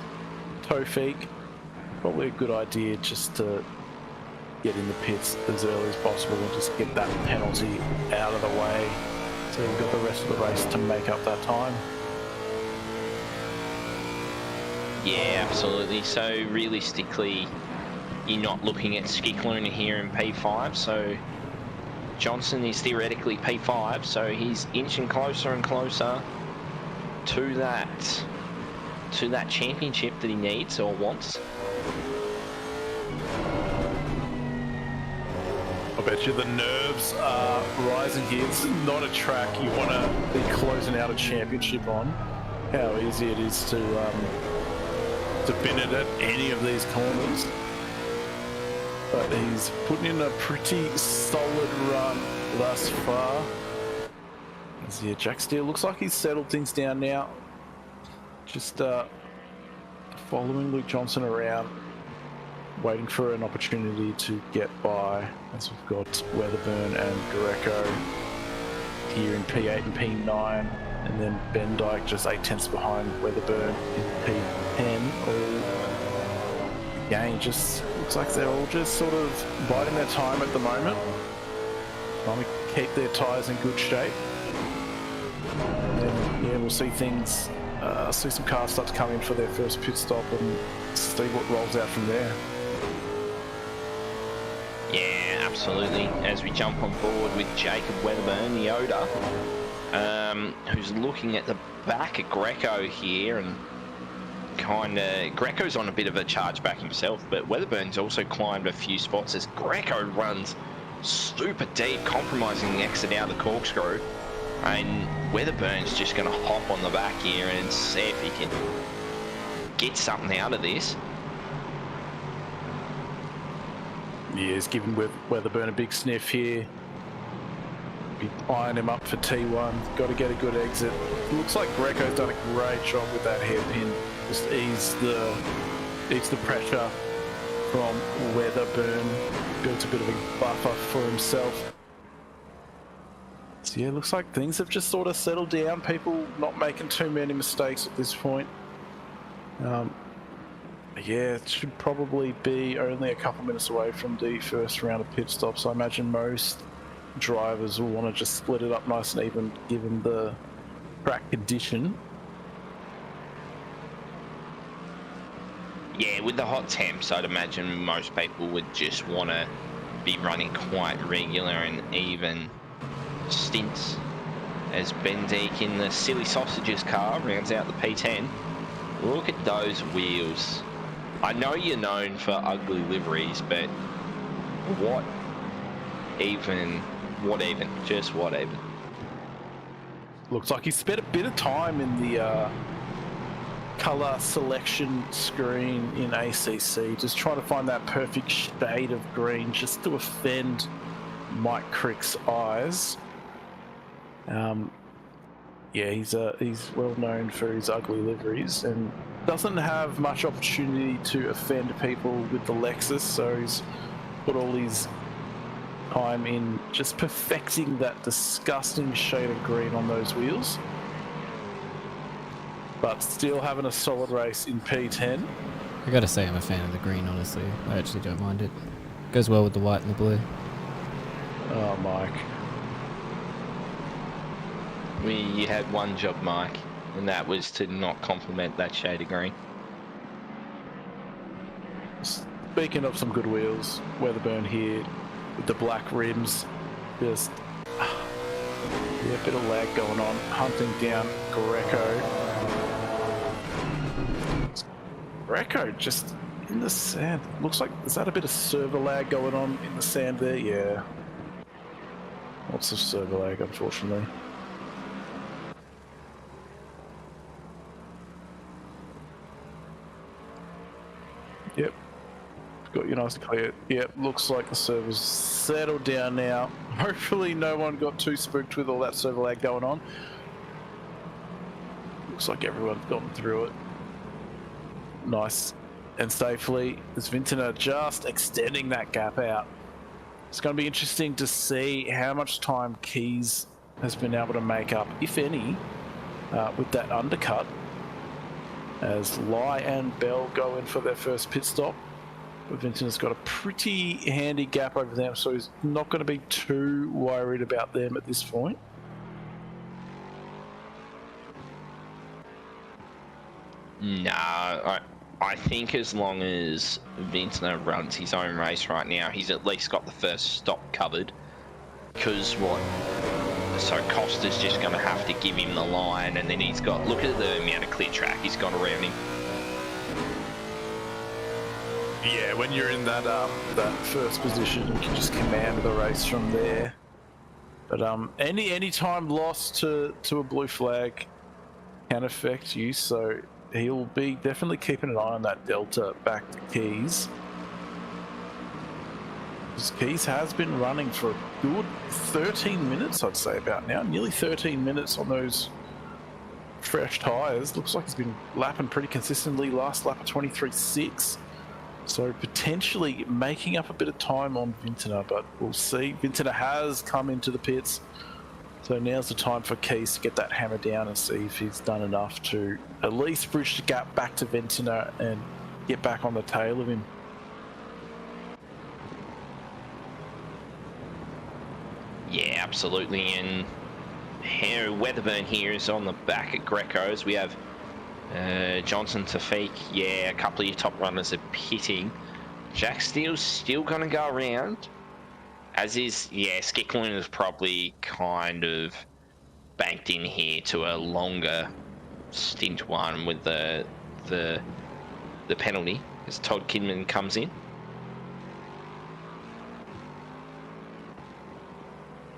Tafiq. Probably a good idea just to get in the pits as early as possible and just get that penalty out of the way, so you've got the rest of the race to make up that time. Yeah, absolutely. So realistically, you're not looking at Skikluna here in P5, so Johnson is theoretically P5, so he's inching closer and closer to that championship that he needs or wants. I bet you the nerves are rising here. This is not a track you want to be closing out a championship on. How easy it is to bin it at any of these corners. But he's putting in a pretty solid run thus far. As Jack Steele looks like he's settled things down now. Just following Luke Johnson around, waiting for an opportunity to get by, as we've got Weatherburn and Greco here in P8 and P9, and then Ben Dyke just 8 tenths behind Weatherburn in P10. Again, just looks like they're all just sort of biding their time at the moment, trying to keep their tyres in good shape. And then, yeah, we'll see things, see some cars start to come in for their first pit stop and see what rolls out from there. Yeah, absolutely. As we jump on board with Jacob Weatherburn, the Yoda, who's looking at the back of Greco here, and Greco's on a bit of a charge back himself, but Weatherburn's also climbed a few spots as Greco runs super deep, compromising the exit out of the corkscrew, and Weatherburn's just going to hop on the back here and see if he can get something out of this. Yeah, he's giving Weatherburn a big sniff here. Be eyeing him up for T1. Got to get a good exit. Looks like Greco's done a great job with that hairpin. Just ease the pressure from Weatherburn. Built a bit of a buffer for himself. So yeah, looks like things have just sort of settled down. People not making too many mistakes at this point. Yeah, it should probably be only a couple minutes away from the first round of pit stops. I imagine most drivers will want to just split it up nice and even given the track condition. Yeah, with the hot temps, I'd imagine most people would just want to be running quite regular and even stints. As Ben Deek in the Silly Sausages car rounds out the P10. Look at those wheels. I know you're known for ugly liveries, but what even? Just what even? Looks like he spent a bit of time in the colour selection screen in ACC, just trying to find that perfect shade of green just to offend Mike Crick's eyes. Yeah, he's well known for his ugly liveries and doesn't have much opportunity to offend people with the Lexus, so he's put all his time in just perfecting that disgusting shade of green on those wheels. But still having a solid race in P10. I gotta say I'm a fan of the green, honestly. I actually don't mind it. Goes well with the white and the blue. Oh, Mike. You had one job, Mike, and that was to not compliment that shade of green. Speaking of some good wheels, Weatherburn here with the black rims, just yeah, a bit of lag going on, hunting down Greco just in the sand. Looks like, is that a bit of server lag going on in the sand there? Yeah. Lots of server lag, unfortunately. Yep. Got you nice and clear. Yep, looks like the server's settled down now. Hopefully no one got too spooked with all that server lag going on. Looks like everyone's gotten through it. Nice and safely. As Vintner just extending that gap out. It's going to be interesting to see how much time Keys has been able to make up, if any, with that undercut. As Lai and Bell go in for their first pit stop. But Vincent's got a pretty handy gap over them, so he's not going to be too worried about them at this point. Nah, I think as long as Vintner runs his own race right now, he's at least got the first stop covered. Because so Costa's just going to have to give him the line, and then he's got, look at the amount of clear track he's got around him. Yeah, when you're in that that first position, you can just command the race from there. But any time lost to a blue flag can affect you, so he'll be definitely keeping an eye on that delta back to Keys. Keys has been running for a good 13 minutes, I'd say, about now. Nearly 13 minutes on those fresh tyres. Looks like he's been lapping pretty consistently. Last lap of 23.6. So potentially making up a bit of time on Vintner, but we'll see. Vintner has come into the pits So now's the time for Keys to get that hammer down and see if he's done enough to at least bridge the gap back to Vintner and get back on the tail of him. Yeah, absolutely. And here, Weatherburn here is on the back at Greco's. We have Johnson, Tafik. Yeah, a couple of your top runners are pitting. Jack Steele's still going to go around. As is, yeah, Skicklin is probably kind of banked in here to a longer stint one with the penalty as Todd Kidman comes in.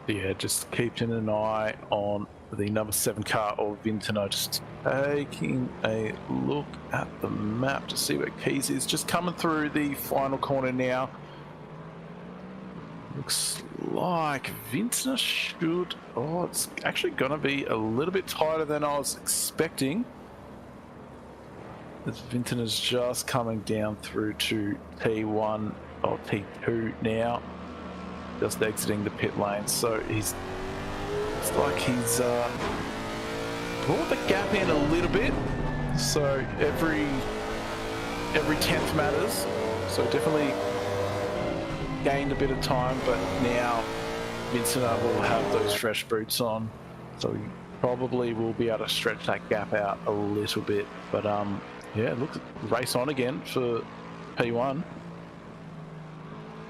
Yeah, just keeping an eye on the number 7 car of Vintner. Just taking a look at the map to see where Keys is. Just coming through the final corner now. Looks like Vintner should... Oh, it's actually going to be a little bit tighter than I was expecting. As Vintner's just coming down through to T1 or T2 now. Just exiting the pit lane. So it's like he's brought the gap in a little bit. So every 10th matters. So definitely gained a bit of time, but now Vintner will have those fresh boots on, so he probably will be able to stretch that gap out a little bit. But yeah, look, race on again for P1.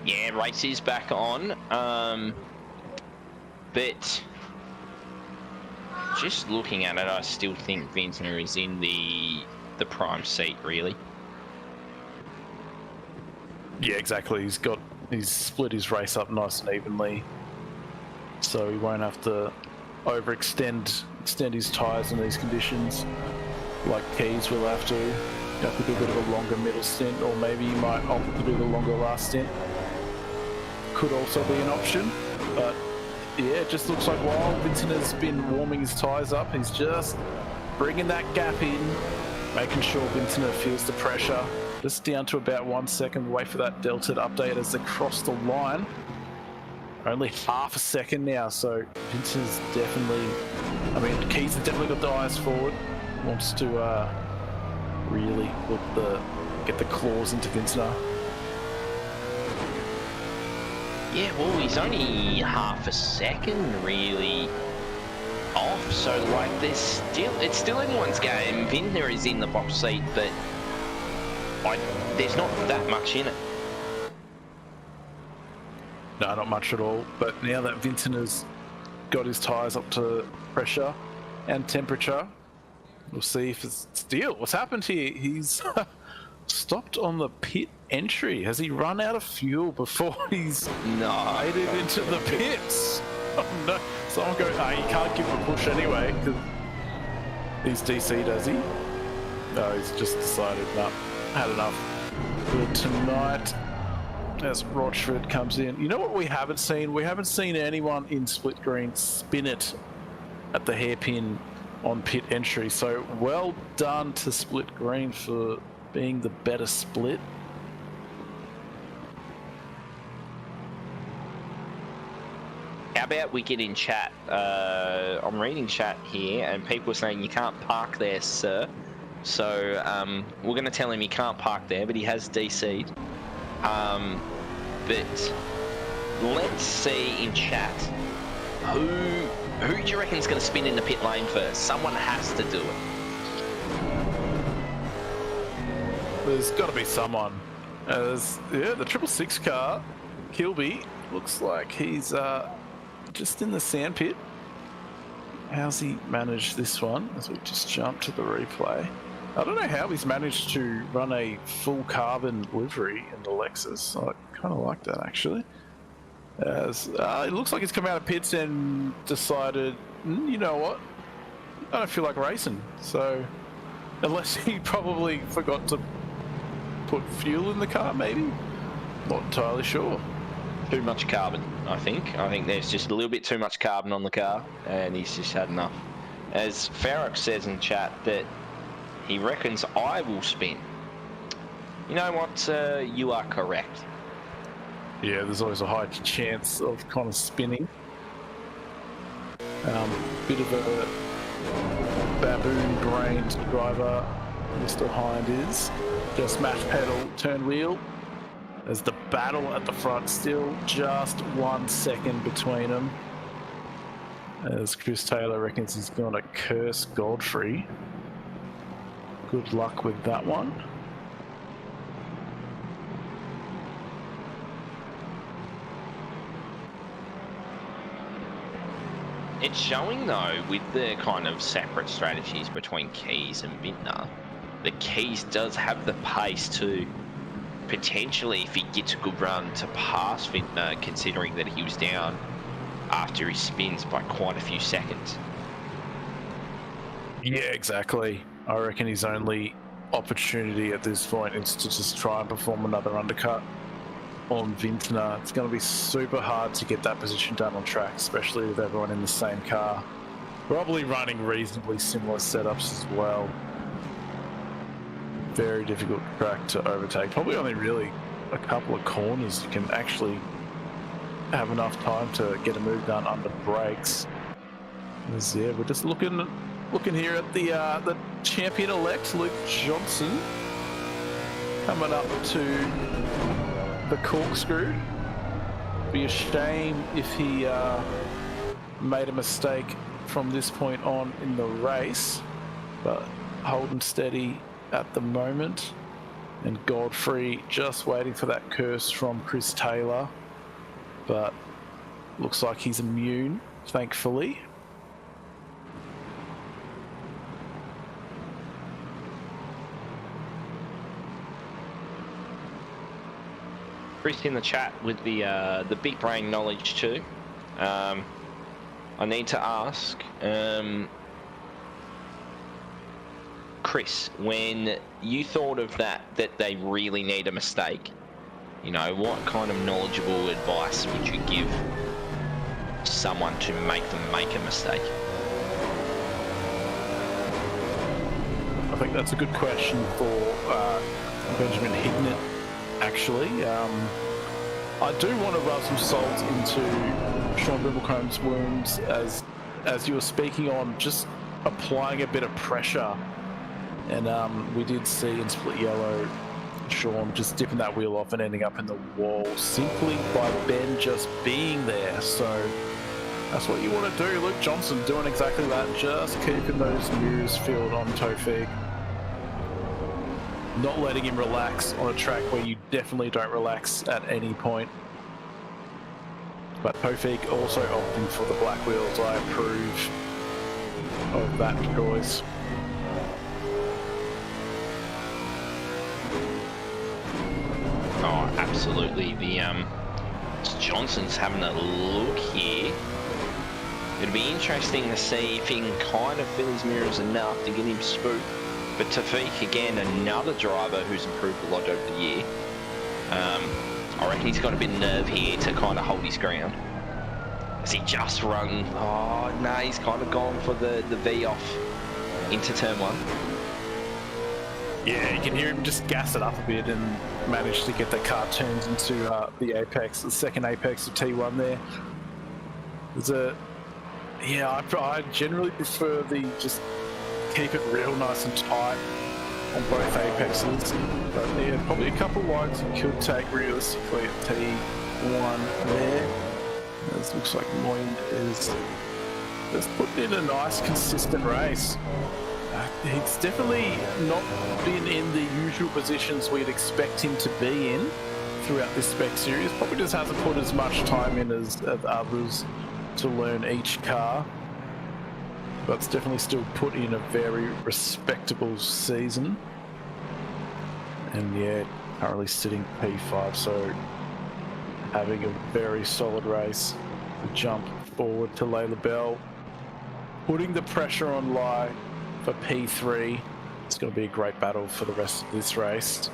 Yeah, race is back on, but just looking at it, I still think Vintner is in the prime seat, really. Yeah, exactly. He's split his race up nice and evenly, so he won't have to extend his tyres in these conditions like Keys will have to. You have to do a bit of a longer middle stint, or maybe you might opt to do the longer last stint. Could also be an option, but yeah, it just looks like while Vintner's been warming his tyres up, he's just bringing that gap in, making sure Vintner feels the pressure. Just down to about 1 second. Wait for that delta to update as they cross the line. Only half a second now, so Vintner's definitely... I mean, Keys has definitely got the eyes forward. Wants to really get the claws into Vintner. Yeah, well, he's only half a second really off, so like it's still anyone's game. Vintner is in the box seat, but there's not that much in it. No, not much at all. But now that Vintner's got his tyres up to pressure and temperature, we'll see if it's Steele. What's happened here? He's stopped on the pit entry. Has he run out of fuel before he's made it into the pits? Oh no! Someone go. He can't give him a push anyway because he's DC'd, has he? No, he's just decided, no, had enough for tonight. As Rochford comes in. You know what we haven't seen? We haven't seen anyone in split green spin it at the hairpin on pit entry. So well done to split green for being the better split. How about we get in chat? I'm reading chat here and people are saying you can't park there, sir. So we're going to tell him he can't park there, but he has DC'd. But let's see in chat who do you reckon is going to spin in the pit lane first? Someone has to do it. There's got to be someone. Yeah, the 666 car, Kilby, looks like he's just in the sand pit. How's he managed this one? As we just jump to the replay. I don't know how he's managed to run a full carbon livery in the Lexus. I kind of like that, actually. As it looks like he's come out of pits and decided, you know what? I don't feel like racing. So, unless he probably forgot to put fuel in the car, maybe? Not entirely sure. Too much carbon, I think. I think there's just a little bit too much carbon on the car, and he's just had enough. As Farrock says in chat that he reckons I will spin. You know what? You are correct. Yeah, there's always a high chance of kind of spinning. Bit of a baboon-brained driver Mr. Hind is. Just mash pedal, turn wheel. There's the battle at the front still, just 1 second between them. As Chris Taylor reckons he's going to curse Godfrey. Good luck with that one. It's showing though, with the kind of separate strategies between Keys and Vintner, that Keys does have the pace to potentially, if he gets a good run, to pass Vintner, considering that he was down after he spins by quite a few seconds. Yeah, exactly. I reckon his only opportunity at this point is to just try and perform another undercut on Vintner. It's going to be super hard to get that position done on track, especially with everyone in the same car. Probably running reasonably similar setups as well. Very difficult track to overtake. Probably only really a couple of corners you can actually have enough time to get a move done under brakes. Yeah, we're just looking here at the champion-elect Luke Johnson coming up to the corkscrew. Be a shame if he made a mistake from this point on in the race, but holding steady at the moment. And Godfrey just waiting for that curse from Chris Taylor, but looks like he's immune, thankfully. Chris in the chat with the big brain knowledge too. I need to ask, Chris, when you thought of that they really need a mistake, you know, what kind of knowledgeable advice would you give someone to make them make a mistake? I think that's a good question for Benjamin Hignett, actually. I do want to rub some salt into Sean Brimblecomb's wounds, as you were speaking on, just applying a bit of pressure. And we did see in split yellow Sean just dipping that wheel off and ending up in the wall simply by Ben just being there. So that's what you want to do. Luke Johnson doing exactly that, just keeping those mirrors filled on Tofig. Not letting him relax on a track where you definitely don't relax at any point. But Tofig also opting for the black wheels. I approve of that choice. Oh, absolutely. Johnson's having a look here. It'll be interesting to see if he can kind of fill his mirrors enough to get him spooked. But Tafik, again, another driver who's improved a lot over the year. I reckon he's got a bit of nerve here to kind of hold his ground. Has he just run? Oh, no, he's kind of gone for the V off into turn one. Yeah, you can hear him just gas it up a bit and manage to get the car turned into the apex, the second apex of T1 there. I generally prefer the just keep it real nice and tight on both apexes. But yeah, probably a couple of lines you could take realistically at T1 there. It looks like Moyne is just putting in a nice consistent race. He's definitely not been in the usual positions we'd expect him to be in throughout this Spec series. Probably just hasn't put as much time in as others to learn each car. But it's definitely still put in a very respectable season. And yeah, currently sitting P5, so having a very solid race. The jump forward to Layla Bell, putting the pressure on Lai for P3. It's going to be a great battle for the rest of this race.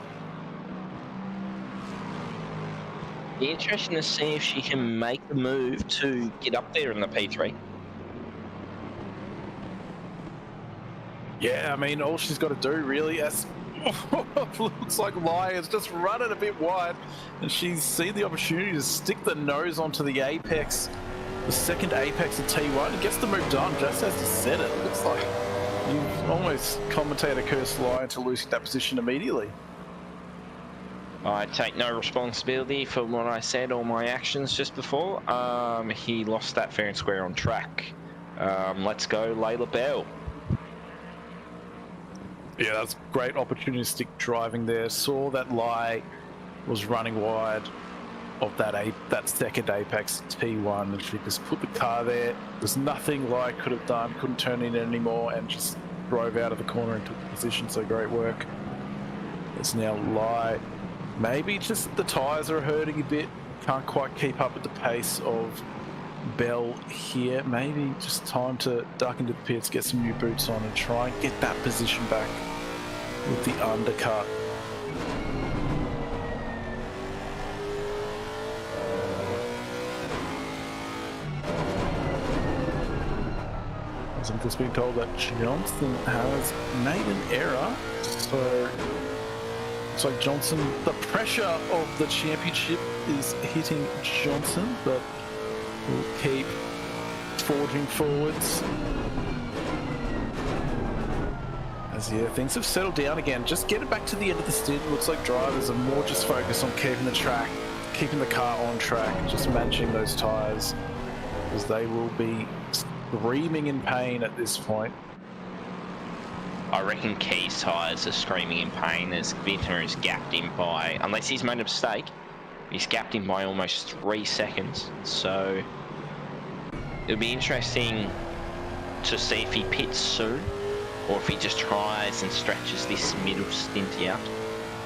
Be interesting to see if she can make the move to get up there in the P3. Yeah, I mean, all she's got to do really, as looks like Lai is just running a bit wide, and she's seen the opportunity to stick the nose onto the apex the second apex of T1. He gets the move done just as he said it. Looks like you almost commentator cursed lie into losing that position immediately. I take no responsibility for what I said or my actions just before. He lost that fair and square on track. Let's go, Layla Bell. Yeah, that's great opportunistic driving there. Saw that Lie was running wide of that second apex T1, and she just put the car there. There's nothing Lie could have done, couldn't turn in anymore, and just drove out of the corner and took the position. So great work. It's now Lie. Maybe just the tyres are hurting a bit. Can't quite keep up with the pace of Bell here. Maybe just time to duck into the pits, get some new boots on, and try and get that position back with the undercut. As I'm just being told that Johnson has made an error, so it's like Johnson, the pressure of the championship is hitting Johnson, but we'll keep forging forwards. As yeah, things have settled down again. Just get it back to the end of the stint. Looks like drivers are more just focused on keeping the track, keeping the car on track, just managing those tyres, as they will be screaming in pain at this point. I reckon Key's tyres are screaming in pain as Vintner has gapped him by, unless he's made a mistake, he's gapped him by almost 3 seconds. So it'll be interesting to see if he pits soon, or if he just tries and stretches this middle stint out,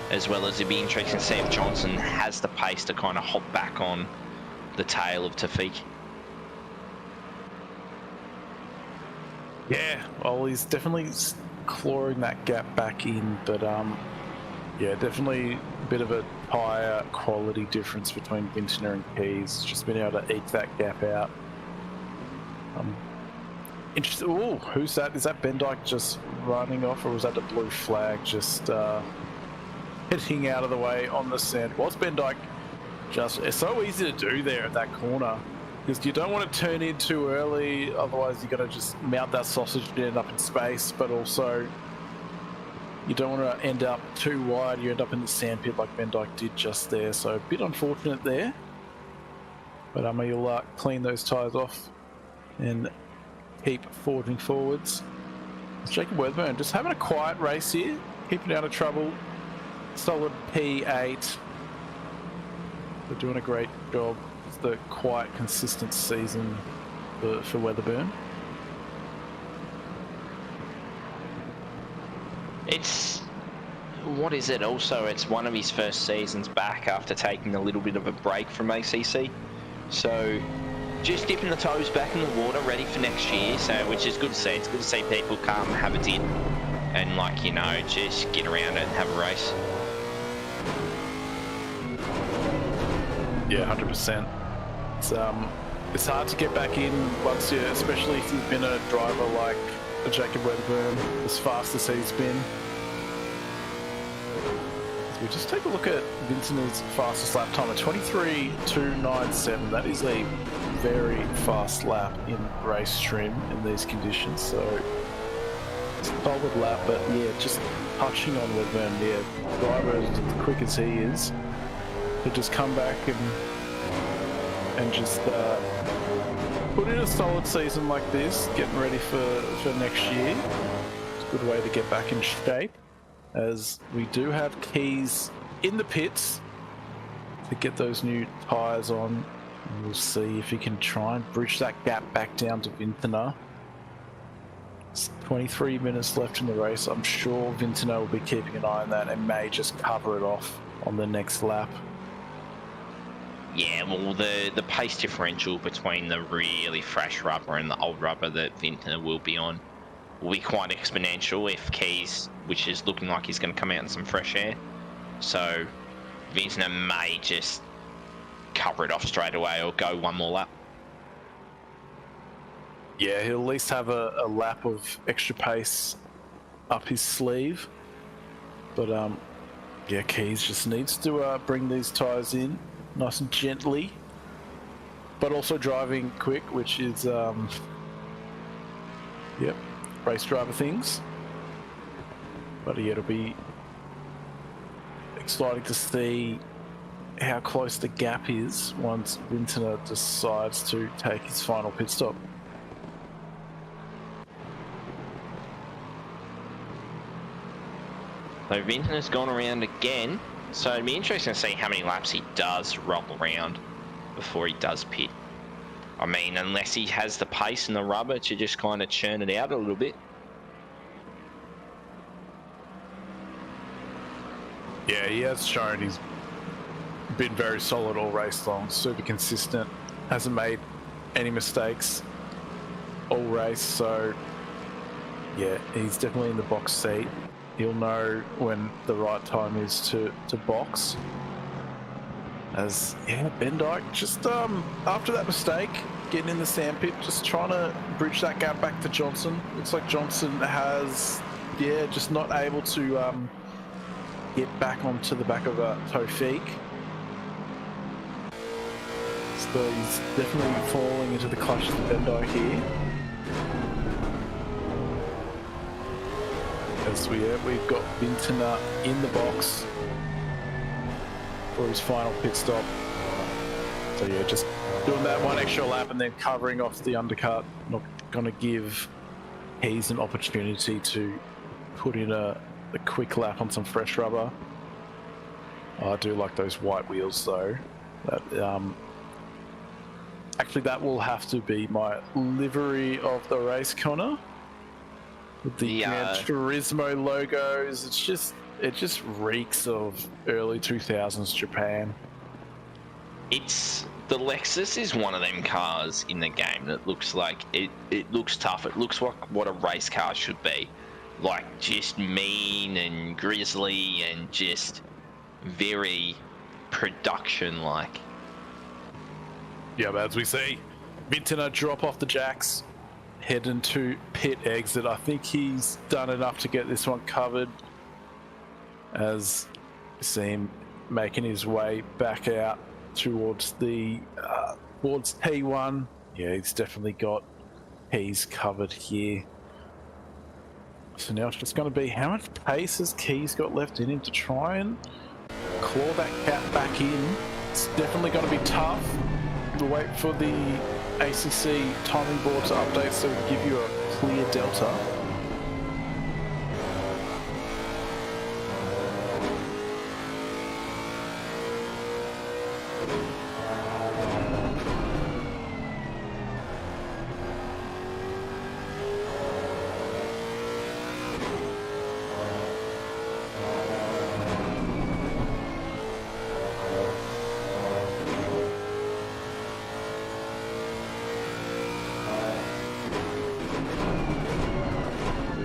as well as it'd be interesting to see if Johnson has the pace to kind of hop back on the tail of Tafiq. Yeah, well, he's definitely clawing that gap back in, but yeah, definitely a bit of a higher quality difference between Vintner and Keys. Just been able to eke that gap out. Interesting. Oh, who's that? Is that Ben Dyke just running off, or was that the blue flag just heading out of the way on the sand? Was Ben Dyke just? It's so easy to do there at that corner, because you don't want to turn in too early, otherwise you're going to just mount that sausage and end up in space, but also you don't want to end up too wide, you end up in the sandpit like Ben Dyke did just there, so a bit unfortunate there. But you'll clean those tyres off and keep forging forwards. It's Jacob Weatherburn just having a quiet race here, keeping out of trouble. Solid P8. They're doing a great job. It's the quiet, consistent season for Weatherburn. It's, what is it also? It's one of his first seasons back after taking a little bit of a break from ACC. So just dipping the toes back in the water, ready for next year, so which is good to see. It's good to see people come, have a dip, and just get around it and have a race. Yeah, 100%. It's hard to get back in once you, especially if you've been a driver like Jacob Weatherburn, as fast as he's been. So we just take a look at Vintner's fastest lap time at 23.297. That is a very fast lap in race trim in these conditions. So it's a solid lap, but yeah, just touching on Weatherburn, yeah, driver as quick as he is, to just come back and just put in a solid season like this, getting ready for next year. It's a good way to get back in shape, as we do have Keys in the pits to get those new tyres on. And we'll see if he can try and bridge that gap back down to Vintner. It's 23 minutes left in the race. I'm sure Vintner will be keeping an eye on that and may just cover it off on the next lap. Yeah, well, the pace differential between the really fresh rubber and the old rubber that Vintner will be on will be quite exponential if Keys, which is looking like he's going to come out in some fresh air. So Vintner may just cover it off straight away or go one more lap. Yeah, he'll at least have a lap of extra pace up his sleeve. But yeah, Keys just needs to bring these tyres in nice and gently. but also driving quick, which is, yep, race driver things. But yeah, it'll be exciting to see how close the gap is once Vintner decides to take his final pit stop. So Vintner's gone around again, so it'd be interesting to see how many laps he does roll around before he does pit. I mean, unless he has the pace and the rubber to just kind of churn it out a little bit. Yeah, he has shown he's been very solid all race long, super consistent, hasn't made any mistakes all race, so yeah, he's definitely in the box seat. He'll know when the right time is to box. As, yeah, Ben Dyke just after that mistake, getting in the sandpit, just trying to bridge that gap back to Johnson. Looks like Johnson has, yeah, just not able to get back onto the back of Tawfiq. So he's definitely falling into the clutches of Ben Dyke here. As we've got Vintner in the box for his final pit stop. So yeah, just doing that one extra lap and then covering off the undercut. Not going to give Hayes an opportunity to put in a quick lap on some fresh rubber. I do like those white wheels though. That actually that will have to be my livery of the race, Connor. With the Gran Turismo logos, it just reeks of early 2000s Japan. It's the Lexus is one of them cars in the game that looks like it looks tough. It looks like what a race car should be, like just mean and grisly and just very production like. Yeah, but as we see, Vintner drop off the jacks, head into pit exit. I think he's done enough to get this one covered. As you see him making his way back out towards the towards T1. Yeah, he's definitely got Keys covered here. So now it's just going to be how much pace has Keys got left in him to try and claw that cat back in. It's definitely going to be tough. We'll wait for the ACC timing board to update so we give you a clear delta.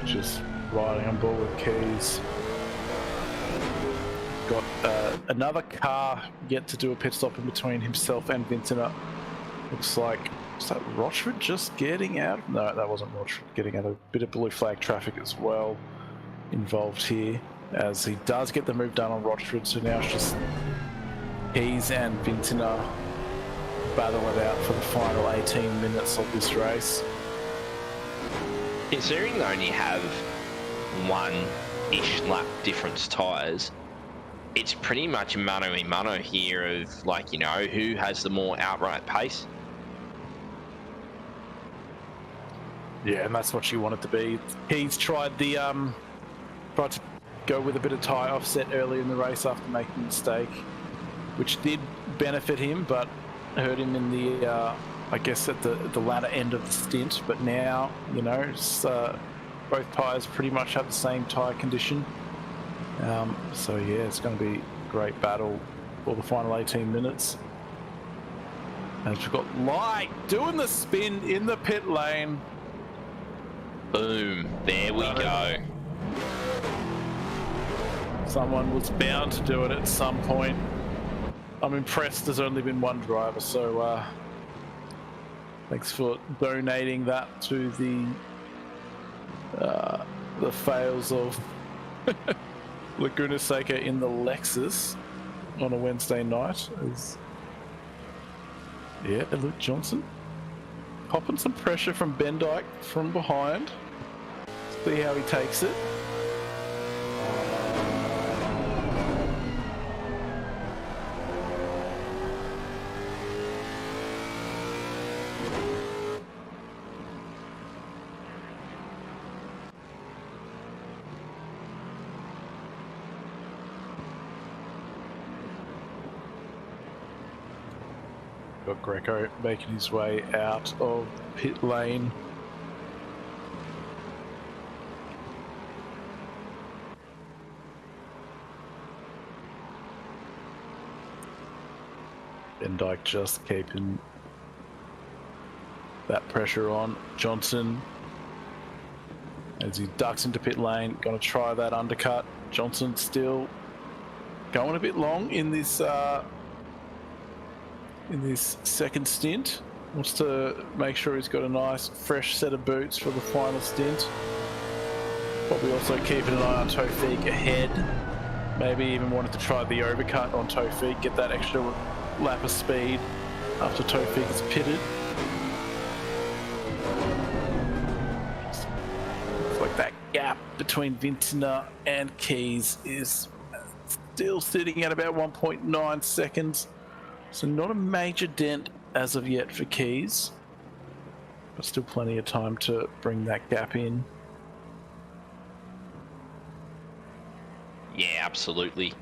Just riding on board with Keys. Got another car yet to do a pit stop in between himself and Vintner. Looks like, is that Rochford just getting out? No, that wasn't Rochford getting out. A bit of blue flag traffic as well involved here, as he does get the move done on Rochford. So now it's just Keys and Vintner battle it out for the final 18 minutes of this race. Considering they only have one-ish lap difference tyres, it's pretty much mano a mano here of, like, you know, who has the more outright pace. Yeah, and that's what you want it to be. He's tried the tried to go with a bit of tyre offset early in the race after making a mistake, which did benefit him, but hurt him in the I guess at the latter end of the stint. But now, you know, it's, both tyres pretty much have the same tyre condition. So yeah, it's going to be a great battle for the final 18 minutes. And we've got Light doing the spin in the pit lane. Boom, there we go. Someone was bound to do it at some point. I'm impressed there's only been one driver, so thanks for donating that to the fails of Laguna Seca in the Lexus on a Wednesday night. Yeah, Luke Johnson popping some pressure from Ben Dyke from behind. See how he takes it. Got Greco making his way out of pit lane. Ben Dyke just keeping that pressure on. Johnson, as he ducks into pit lane, going to try that undercut. Johnson still going a bit long in this second stint. Wants to make sure he's got a nice fresh set of boots for the final stint. Probably also keeping an eye on Tofik ahead. Maybe even wanted to try the overcut on Tofik, get that extra lap of speed after Tofik is pitted. Looks like that gap between Vintner and Keys is still sitting at about 1.9 seconds. So not a major dent as of yet for Keys, but still plenty of time to bring that gap in. Yeah, absolutely.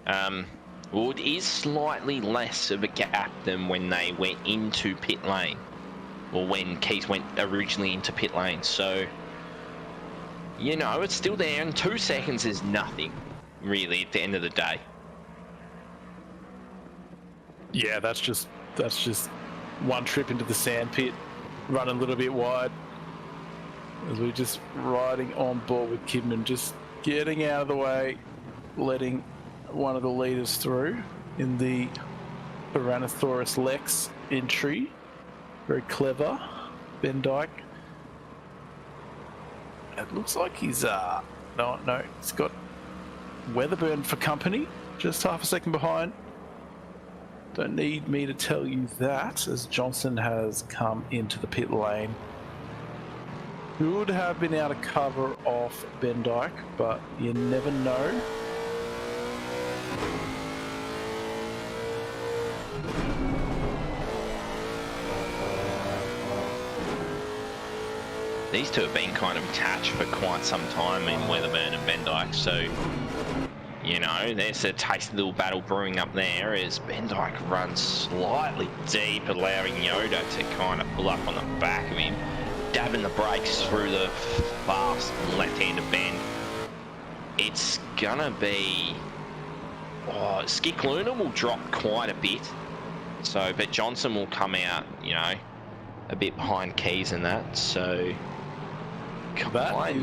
Well, it is slightly less of a gap than when they went into pit lane, or when Keys went originally into pit lane. So, you know, it's still there, and 2 seconds is nothing, really, at the end of the day. Yeah, that's just one trip into the sand pit, running a little bit wide. As we're just riding on board with Kidman, just getting out of the way, letting one of the leaders through in the Tyrannosaurus Lex entry. Very clever, Ben Dyke. It looks like he's no, he's got Weatherburn for company, just half a second behind. Don't need me to tell you that, as Johnson has come into the pit lane. Could have been able to cover off Ben Dyke, but you never know. These two have been kind of attached for quite some time in Weatherburn and Ben Dyke, so you know, there's a tasty little battle brewing up there as Ben Dyke runs slightly deep, allowing Yoda to kind of pull up on the back of him, dabbing the brakes through the fast left-handed bend. It's gonna be... Oh, Skick Luna will drop quite a bit, so, but Johnson will come out, you know, a bit behind Keys and that, so... Kind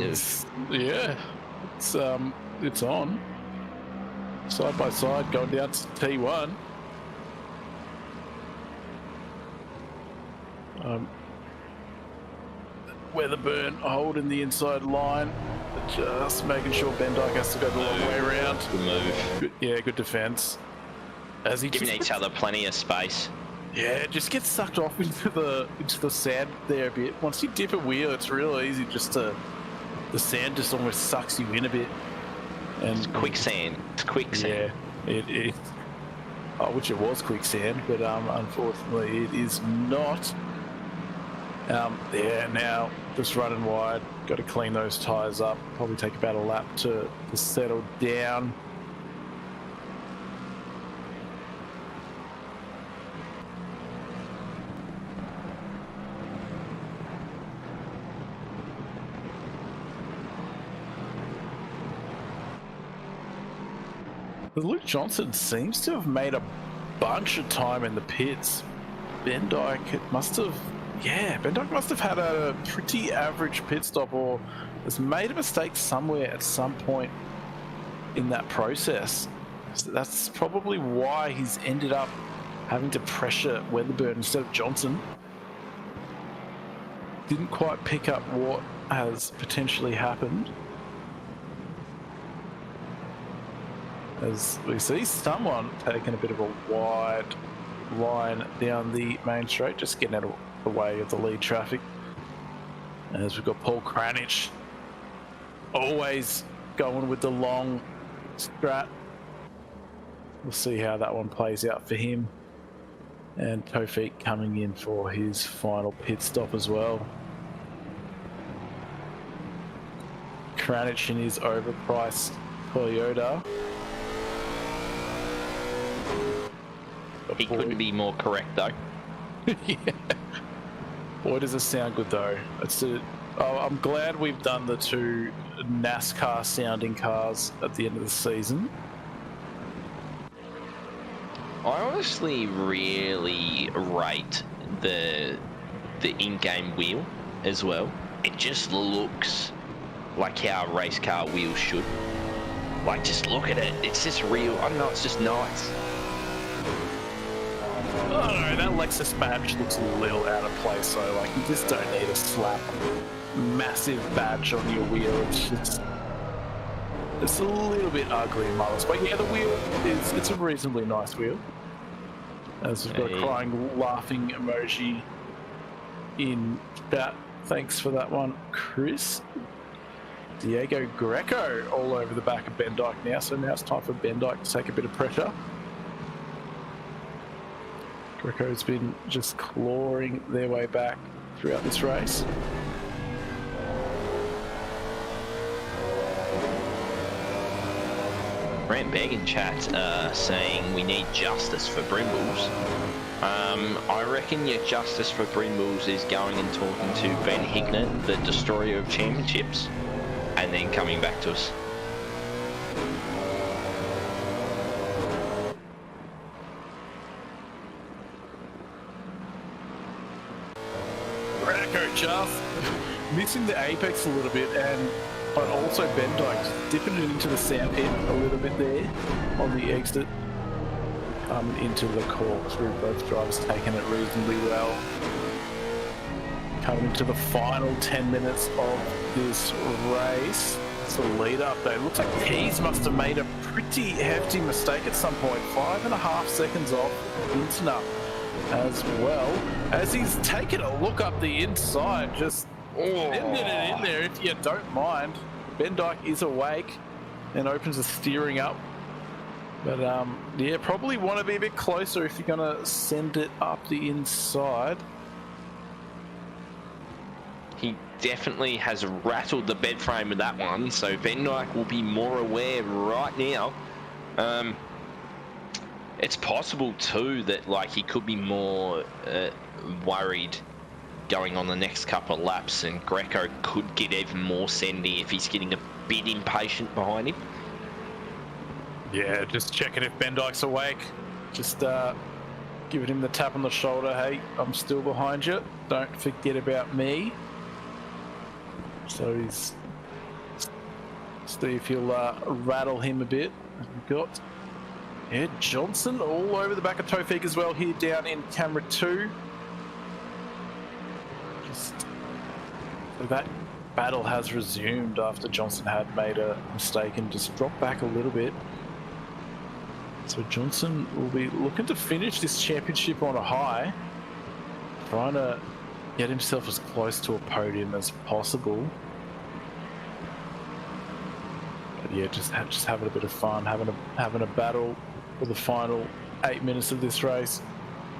of... Yeah, it's on. Side by side, going down to T1. Weatherburn holding the inside line, just making sure Ben Dyke has to go the long way around. Good move. Good defense. As he giving each other plenty of space. Yeah, just gets sucked off into the sand there a bit. Once you dip a wheel, it's real easy just to... The sand just almost sucks you in a bit. And it's quicksand. It's quicksand. Yeah, I wish it was quicksand, but unfortunately it is not. Yeah, now just running wide. Got to clean those tyres up. Probably take about a lap to settle down. Luke Johnson seems to have made a bunch of time in the pits. Ben Dyke must have had a pretty average pit stop, or has made a mistake somewhere at some point in that process. So that's probably why he's ended up having to pressure Weatherburn instead of Johnson. Didn't quite pick up what has potentially happened. As we see someone taking a bit of a wide line down the main straight, just getting out of the way of the lead traffic. As we've got Paul Kranich always going with the long strat. We'll see how that one plays out for him. And Tofik coming in for his final pit stop as well. Kranich in his overpriced Toyota. He couldn't be more correct though. Yeah. Boy, does it sound good though. I'm glad we've done the 2 NASCAR sounding cars at the end of the season. I honestly really rate the in-game wheel as well. It just looks like how a race car wheel should. Like, just look at it. It's just real. I don't know, it's just nice. I don't know, that Lexus badge looks a little out of place, so like you just don't need a slap massive badge on your wheel. It's a little bit ugly in my list. But yeah, the wheel it's a reasonably nice wheel. As we've got a crying laughing emoji in chat. Thanks for that one, Chris. Diego Greco all over the back of Ben Dyke now, so now it's time for Ben Dyke to take a bit of pressure. Greco's been just clawing their way back throughout this race. Brent Begg in chat saying we need justice for Brimbles. I reckon your justice for Brimbles is going and talking to Ben Hignett, the destroyer of championships, and then coming back to us. Greco just missing the apex a little bit, but also Ben Dyke dipping it into the sand pit a little bit there on the exit. Coming into the corkscrew, both drivers taking it reasonably well. Coming into the final 10 minutes of this race. It's a lead up though. Looks like Keys must have made a pretty hefty mistake at some point. 5.5 seconds off Interna as well. As he's taken a look up the inside, just ended it in there if you don't mind. Ben Dyke is awake and opens the steering up. But yeah, probably want to be a bit closer if you're going to send it up the inside. He definitely has rattled the bed frame with that one, so Ben Dyke will be more aware right now. It's possible too that like he could be more worried going on the next couple of laps, and Greco could get even more sendy if he's getting a bit impatient behind him. Yeah, just checking if Ben Dyke's awake. Just giving him the tap on the shoulder. Hey, I'm still behind you. Don't forget about me. So he's... see if he'll rattle him a bit. We've got Ed Johnson all over the back of Tofik as well here down in camera 2. Just... so that battle has resumed after Johnson had made a mistake and just dropped back a little bit. So Johnson will be looking to finish this championship on a high, trying to get himself as close to a podium as possible. But yeah, just having a bit of fun, having a battle for the final 8 minutes of this race.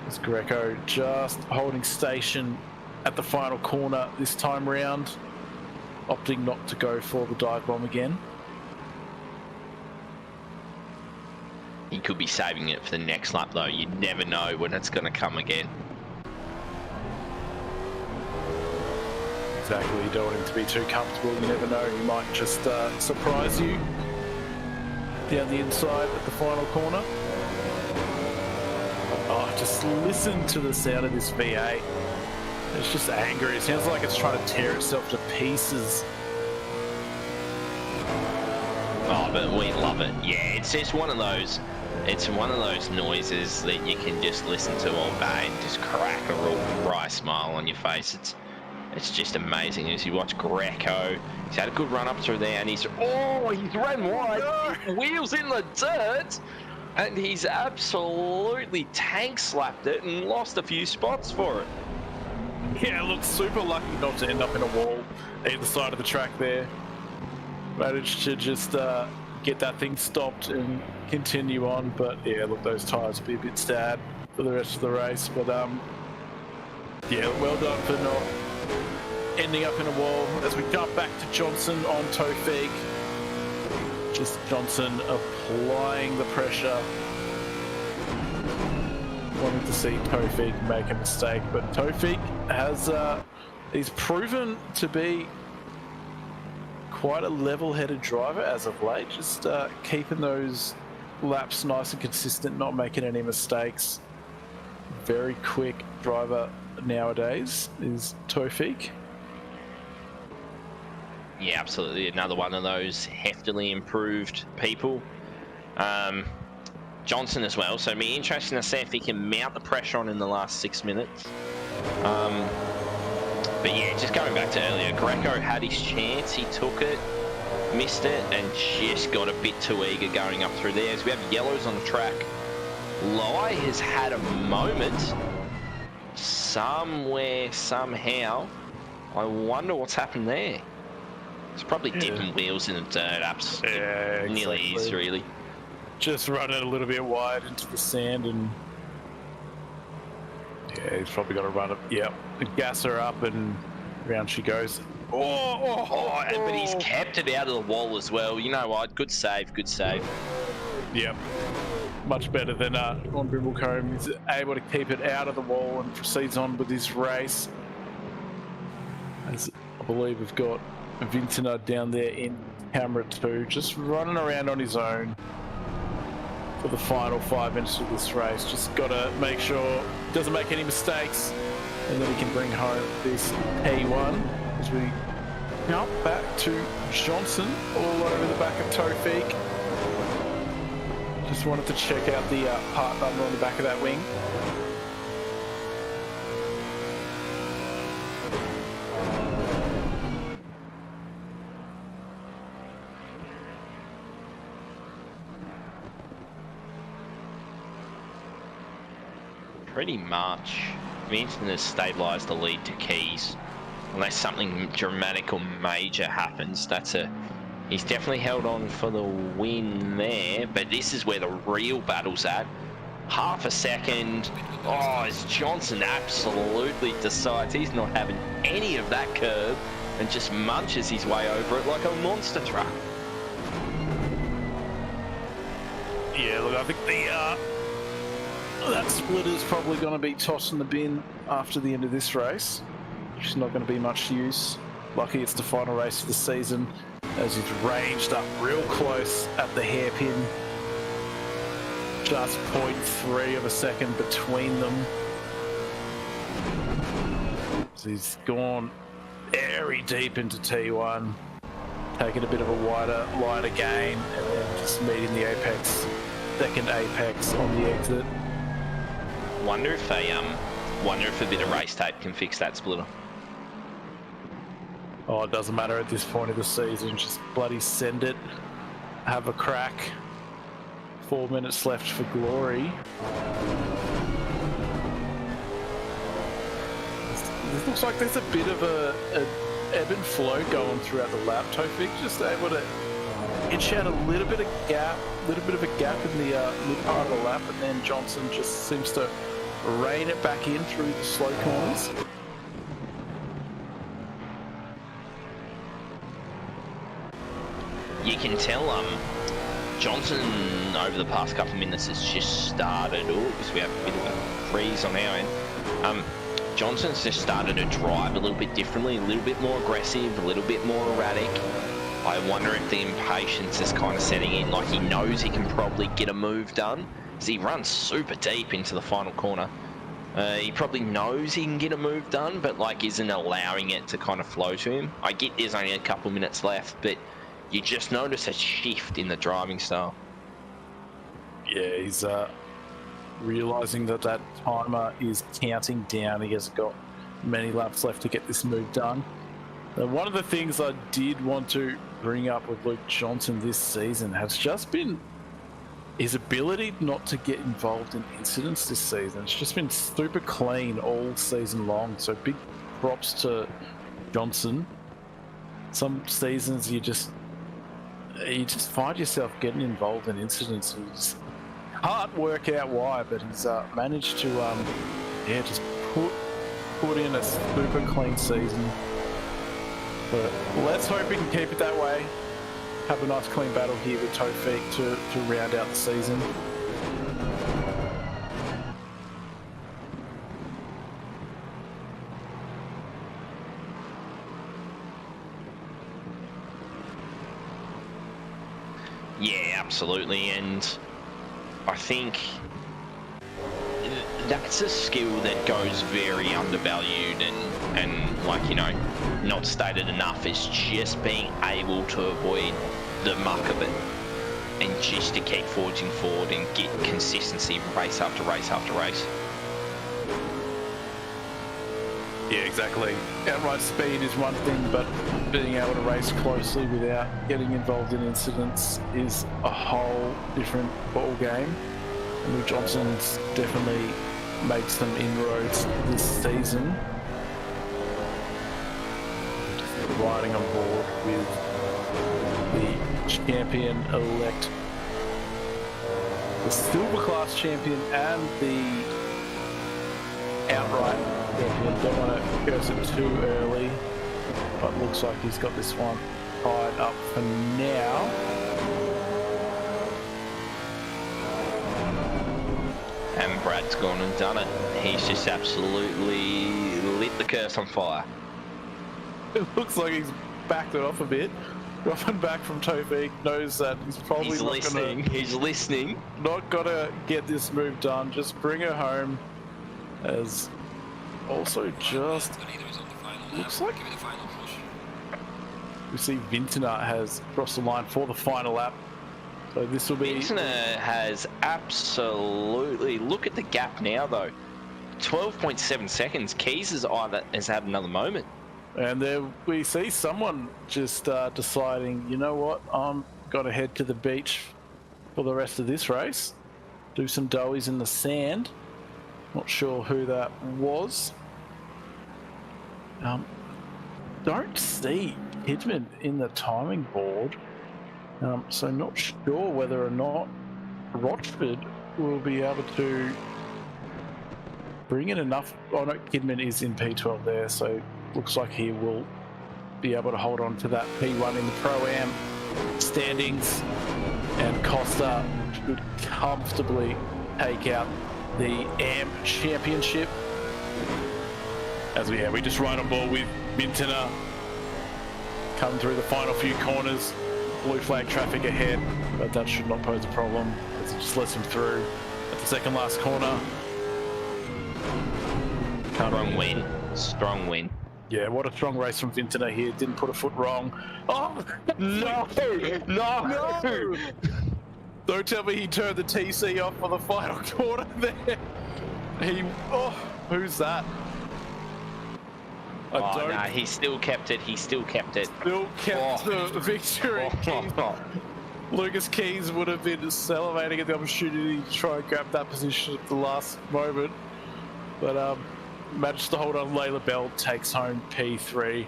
As Greco just holding station at the final corner this time round, opting not to go for the dive bomb again. He could be saving it for the next lap though. You never know when it's going to come again. Exactly, you don't want him to be too comfortable. You never know, he might just surprise you down the inside at the final corner. Oh, just listen to the sound of this V8. It's just angry. It sounds like it's trying to tear itself to pieces. Oh, but we love it. Yeah, it's just one of those. It's one of those noises that you can just listen to all day and just crack a real bright smile on your face. It's just amazing as you watch Greco. He's had a good run up through there, and he's ran wide. No. Wheels in the dirt. And he's absolutely tank slapped it and lost a few spots for it. Yeah, looks super lucky not to end up in a wall either side of the track there. Managed to just get that thing stopped and continue on, but yeah, look, those tyres will be a bit sad for the rest of the race. But yeah, well done for not ending up in a wall. As we jump back to Johnson on Tofig. Just Johnson applying the pressure. Wanting to see Tofig make a mistake, but Tofig has he's proven to be quite a level-headed driver as of late. Just keeping those laps nice and consistent, not making any mistakes. Very quick driver nowadays is Tofig. Yeah, absolutely. Another one of those heftily improved people. Johnson as well, so it'll be interesting to see if he can mount the pressure on in the last 6 minutes. But yeah, just going back to earlier, Greco had his chance, he took it, missed it, and just got a bit too eager going up through there. As we have yellows on the track, Lai has had a moment somewhere, somehow. I wonder what's happened there. It's probably dipping wheels in the dirt. Yeah, nearly is, really. Just run it a little bit wide into the sand, and yeah, he's probably got to run it. Yeah, gas her up, and round she goes. But he's kept it out of the wall as well. You know what? Good save, good save. Yep. Much better than on Brimblecombe. He's able to keep it out of the wall and proceeds on with his race. As I believe we've got Vintner down there in camera too, just running around on his own for the final 5 minutes of this race. Just got to make sure he doesn't make any mistakes, and then he can bring home this P1 as we jump back to Johnson all over the back of Tofig. Just wanted to check out the part number on the back of that wing. Pretty much. Vincent has stabilised the lead to Keys. Unless something dramatic or major happens, he's definitely held on for the win there, but this is where the real battle's at. Half a second. Oh, as Johnson absolutely decides he's not having any of that curve and just munches his way over it like a monster truck. Yeah, look, I think that splitter's probably going to be tossed in the bin after the end of this race. It's not going to be much use. Lucky it's the final race of the season, as he's ranged up real close at the hairpin. Just 0.3 of a second between them. So he's gone very deep into T1, taking a bit of a lighter gain, and then just meeting the apex, second apex on the exit. Wonder if a bit of race tape can fix that splitter. Oh, it doesn't matter at this point of the season. Just bloody send it. Have a crack. 4 minutes left for glory. It looks like there's a bit of a ebb and flow going throughout the lap. Tofig just able to inch out a little bit of gap in the mid part of the lap, and then Johnson just seems to rein it back in through the slow corners. You can tell Johnson over the past couple of minutes has just started, because we have a bit of a freeze on our end. Johnson's just started to drive a little bit differently, a little bit more aggressive, a little bit more erratic. I wonder if the impatience is kind of setting in, like he knows he can probably get a move done, because he runs super deep into the final corner. He probably knows he can get a move done, but like isn't allowing it to kind of flow to him. I get there's only a couple minutes left, but you just notice a shift in the driving style. Yeah, he's realising that timer is counting down. He hasn't got many laps left to get this move done. Now, one of the things I did want to bring up with Luke Johnson this season has just been his ability not to get involved in incidents this season. It's just been super clean all season long. So big props to Johnson. Some seasons you just find yourself getting involved in incidents. It's hard to work out why, but he's managed to just put in a super clean season. But let's hope he can keep it that way. Have a nice clean battle here with Tofik to round out the season. Yeah, absolutely, and I think that's a skill that goes very undervalued and like, you know, not stated enough, is just being able to avoid the muck of it and just to keep forging forward and get consistency race after race after race. Yeah, exactly. Outright speed is one thing, but being able to race closely without getting involved in incidents is a whole different ball game. And Luke Johnson's definitely made some inroads this season. Riding on board with the champion-elect, the silver class champion and the outright champion. Don't want to curse it too early, but looks like he's got this one tied up for now. And Brad's gone and done it. He's just absolutely lit the curse on fire. It looks like he's backed it off a bit. Dropping back from Tofik, knows that he's probably He's listening. Not gonna get this move done. Just bring her home. As also just looks like we see Vintner has crossed the line for the final lap. So this will be. Vintner has absolutely. Look at the gap now, though. 12.7 seconds. Keys has had another moment. And there we see someone just deciding, you know what, I'm got to head to the beach for the rest of this race. Do some doughies in the sand. Not sure who that was. Don't see Kidman in the timing board. So not sure whether or not Rochford will be able to bring in enough. Oh no, Kidman is in P12 there, so looks like he will be able to hold on to that P1 in the Pro-Am standings, and Costa should comfortably take out the AM Championship. As we just ride on board with Vintner, come through the final few corners, blue flag traffic ahead, but that should not pose a problem as it just lets him through at the second last corner. Strong win. Yeah, what a strong race from Vintner here. Didn't put a foot wrong. Oh, no! Don't tell me he turned the TC off for the final corner there. Who's that? He still kept it. Still kept the victory. Lucas Keys would have been salivating at the opportunity to try and grab that position at the last moment. But managed to hold on. Layla Bell takes home P3.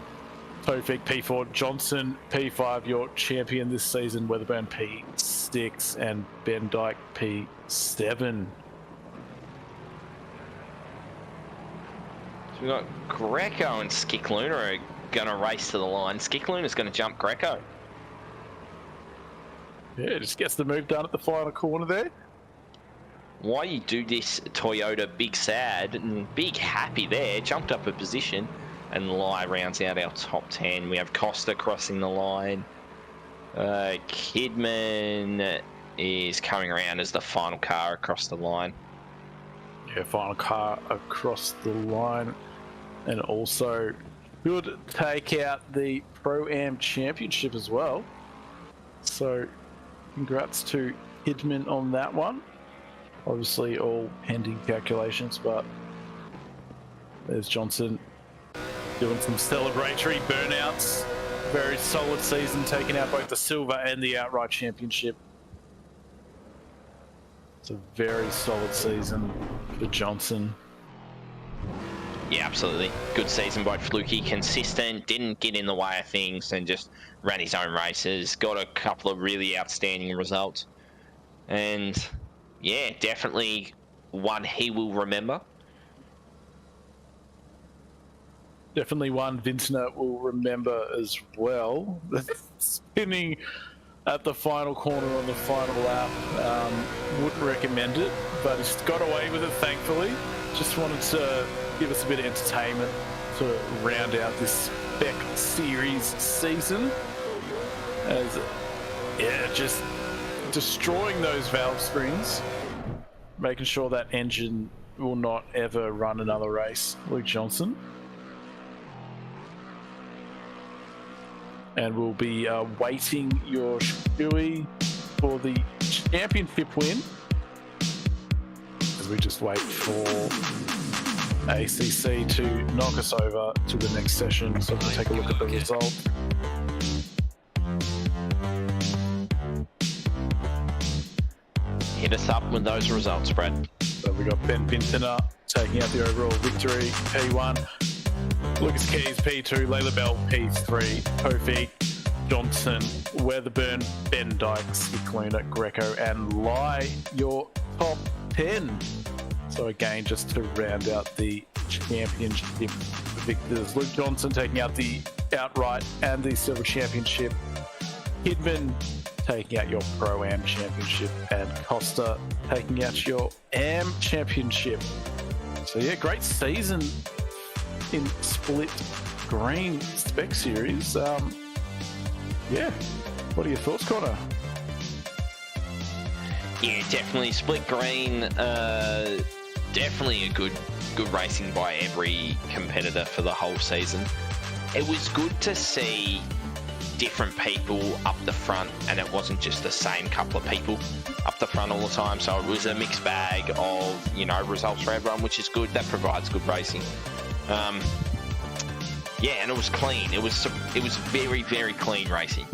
Tofik P4. Johnson P5, your champion this season. Weatherburn P6 and Ben Dyke P7. So we've got Greco and Skick Luna are going to race to the line. Skick Luna's going to jump Greco. Yeah, just gets the move done at the final corner there. Why you do this, Toyota? Big sad and big happy there. Jumped up a position, and Lai rounds out our top 10. We have Costa crossing the line. Kidman is coming around as the final car across the line. Yeah, final car across the line, and also could take out the Pro-Am Championship as well. So congrats to Kidman on that one. Obviously all pending calculations, but there's Johnson doing some celebratory burnouts. Very solid season, taking out both the silver and the outright championship. It's a very solid season for Johnson. Yeah, absolutely. Good season by Fluky. Consistent, didn't get in the way of things and just ran his own races. Got a couple of really outstanding results. And yeah, definitely one he will remember. Definitely one Vintner will remember as well. Spinning at the final corner on the final lap. Wouldn't recommend it, but he's got away with it, thankfully. Just wanted to give us a bit of entertainment to round out this Spec Series season. As, yeah, just destroying those valve springs, making sure that engine will not ever run another race. Luke Johnson. And we'll be waiting your Stewie for the championship win as we just wait for ACC to knock us over to the next session. So we'll take a look at the result. Hit us up with those results, Brad. So we got Ben Vintner taking out the overall victory, P1. Lucas Keys, P2, Layla Bell, P3, Kofi, Johnson, Weatherburn, Ben Dykes, Laguna, Greco, and Lai, your top 10. So again, just to round out the championship victors, Luke Johnson taking out the outright and the silver championship, Kidman taking out your Pro-Am championship, and Costa taking out your Am championship. So yeah, great season in split green Spec Series. Yeah, what are your thoughts, Connor? Yeah, definitely split green. Definitely a good racing by every competitor for the whole season. It was good to see different people up the front, and it wasn't just the same couple of people up the front all the time. So it was a mixed bag of, you know, results for everyone, which is good. That provides good racing. Yeah, and it was clean. It was very, very clean racing.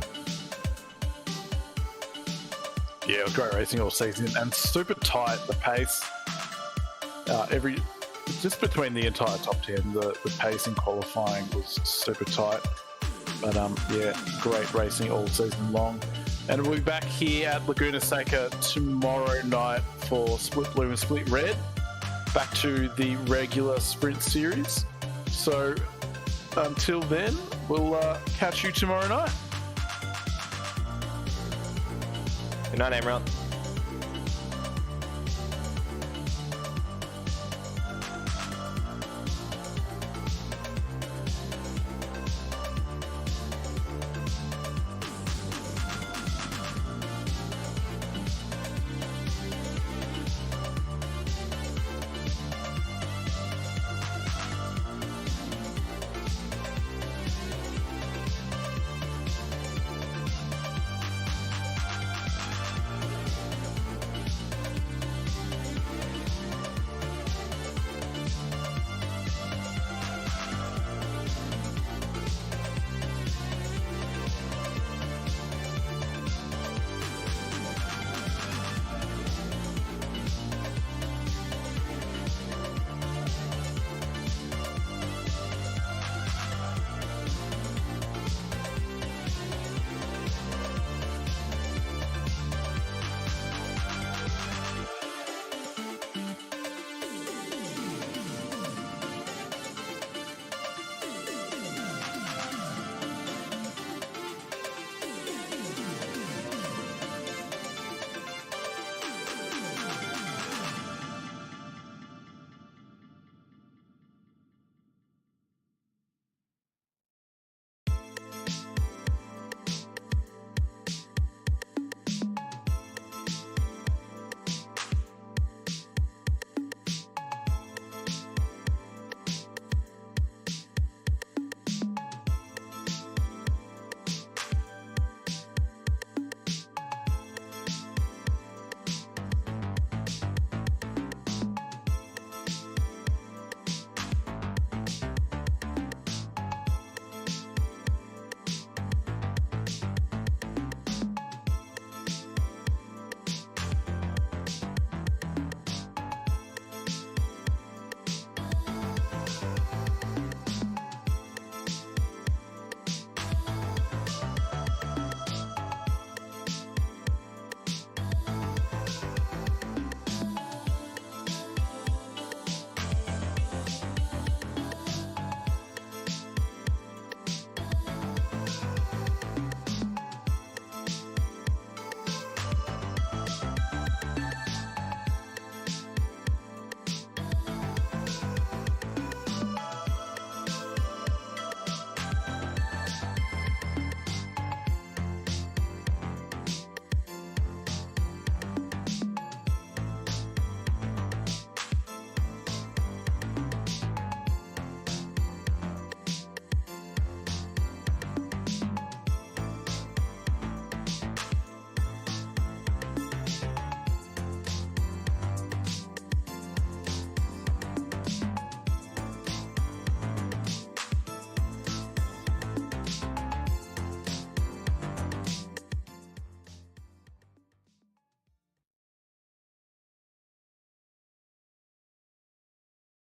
Yeah, it was great racing all season and super tight. The pace, just between the entire top 10, the pace in qualifying was super tight. But yeah, great racing all season long. And we'll be back here at Laguna Seca tomorrow night for Split Blue and Split Red. Back to the regular sprint series. So until then, we'll catch you tomorrow night. Good night, everyone.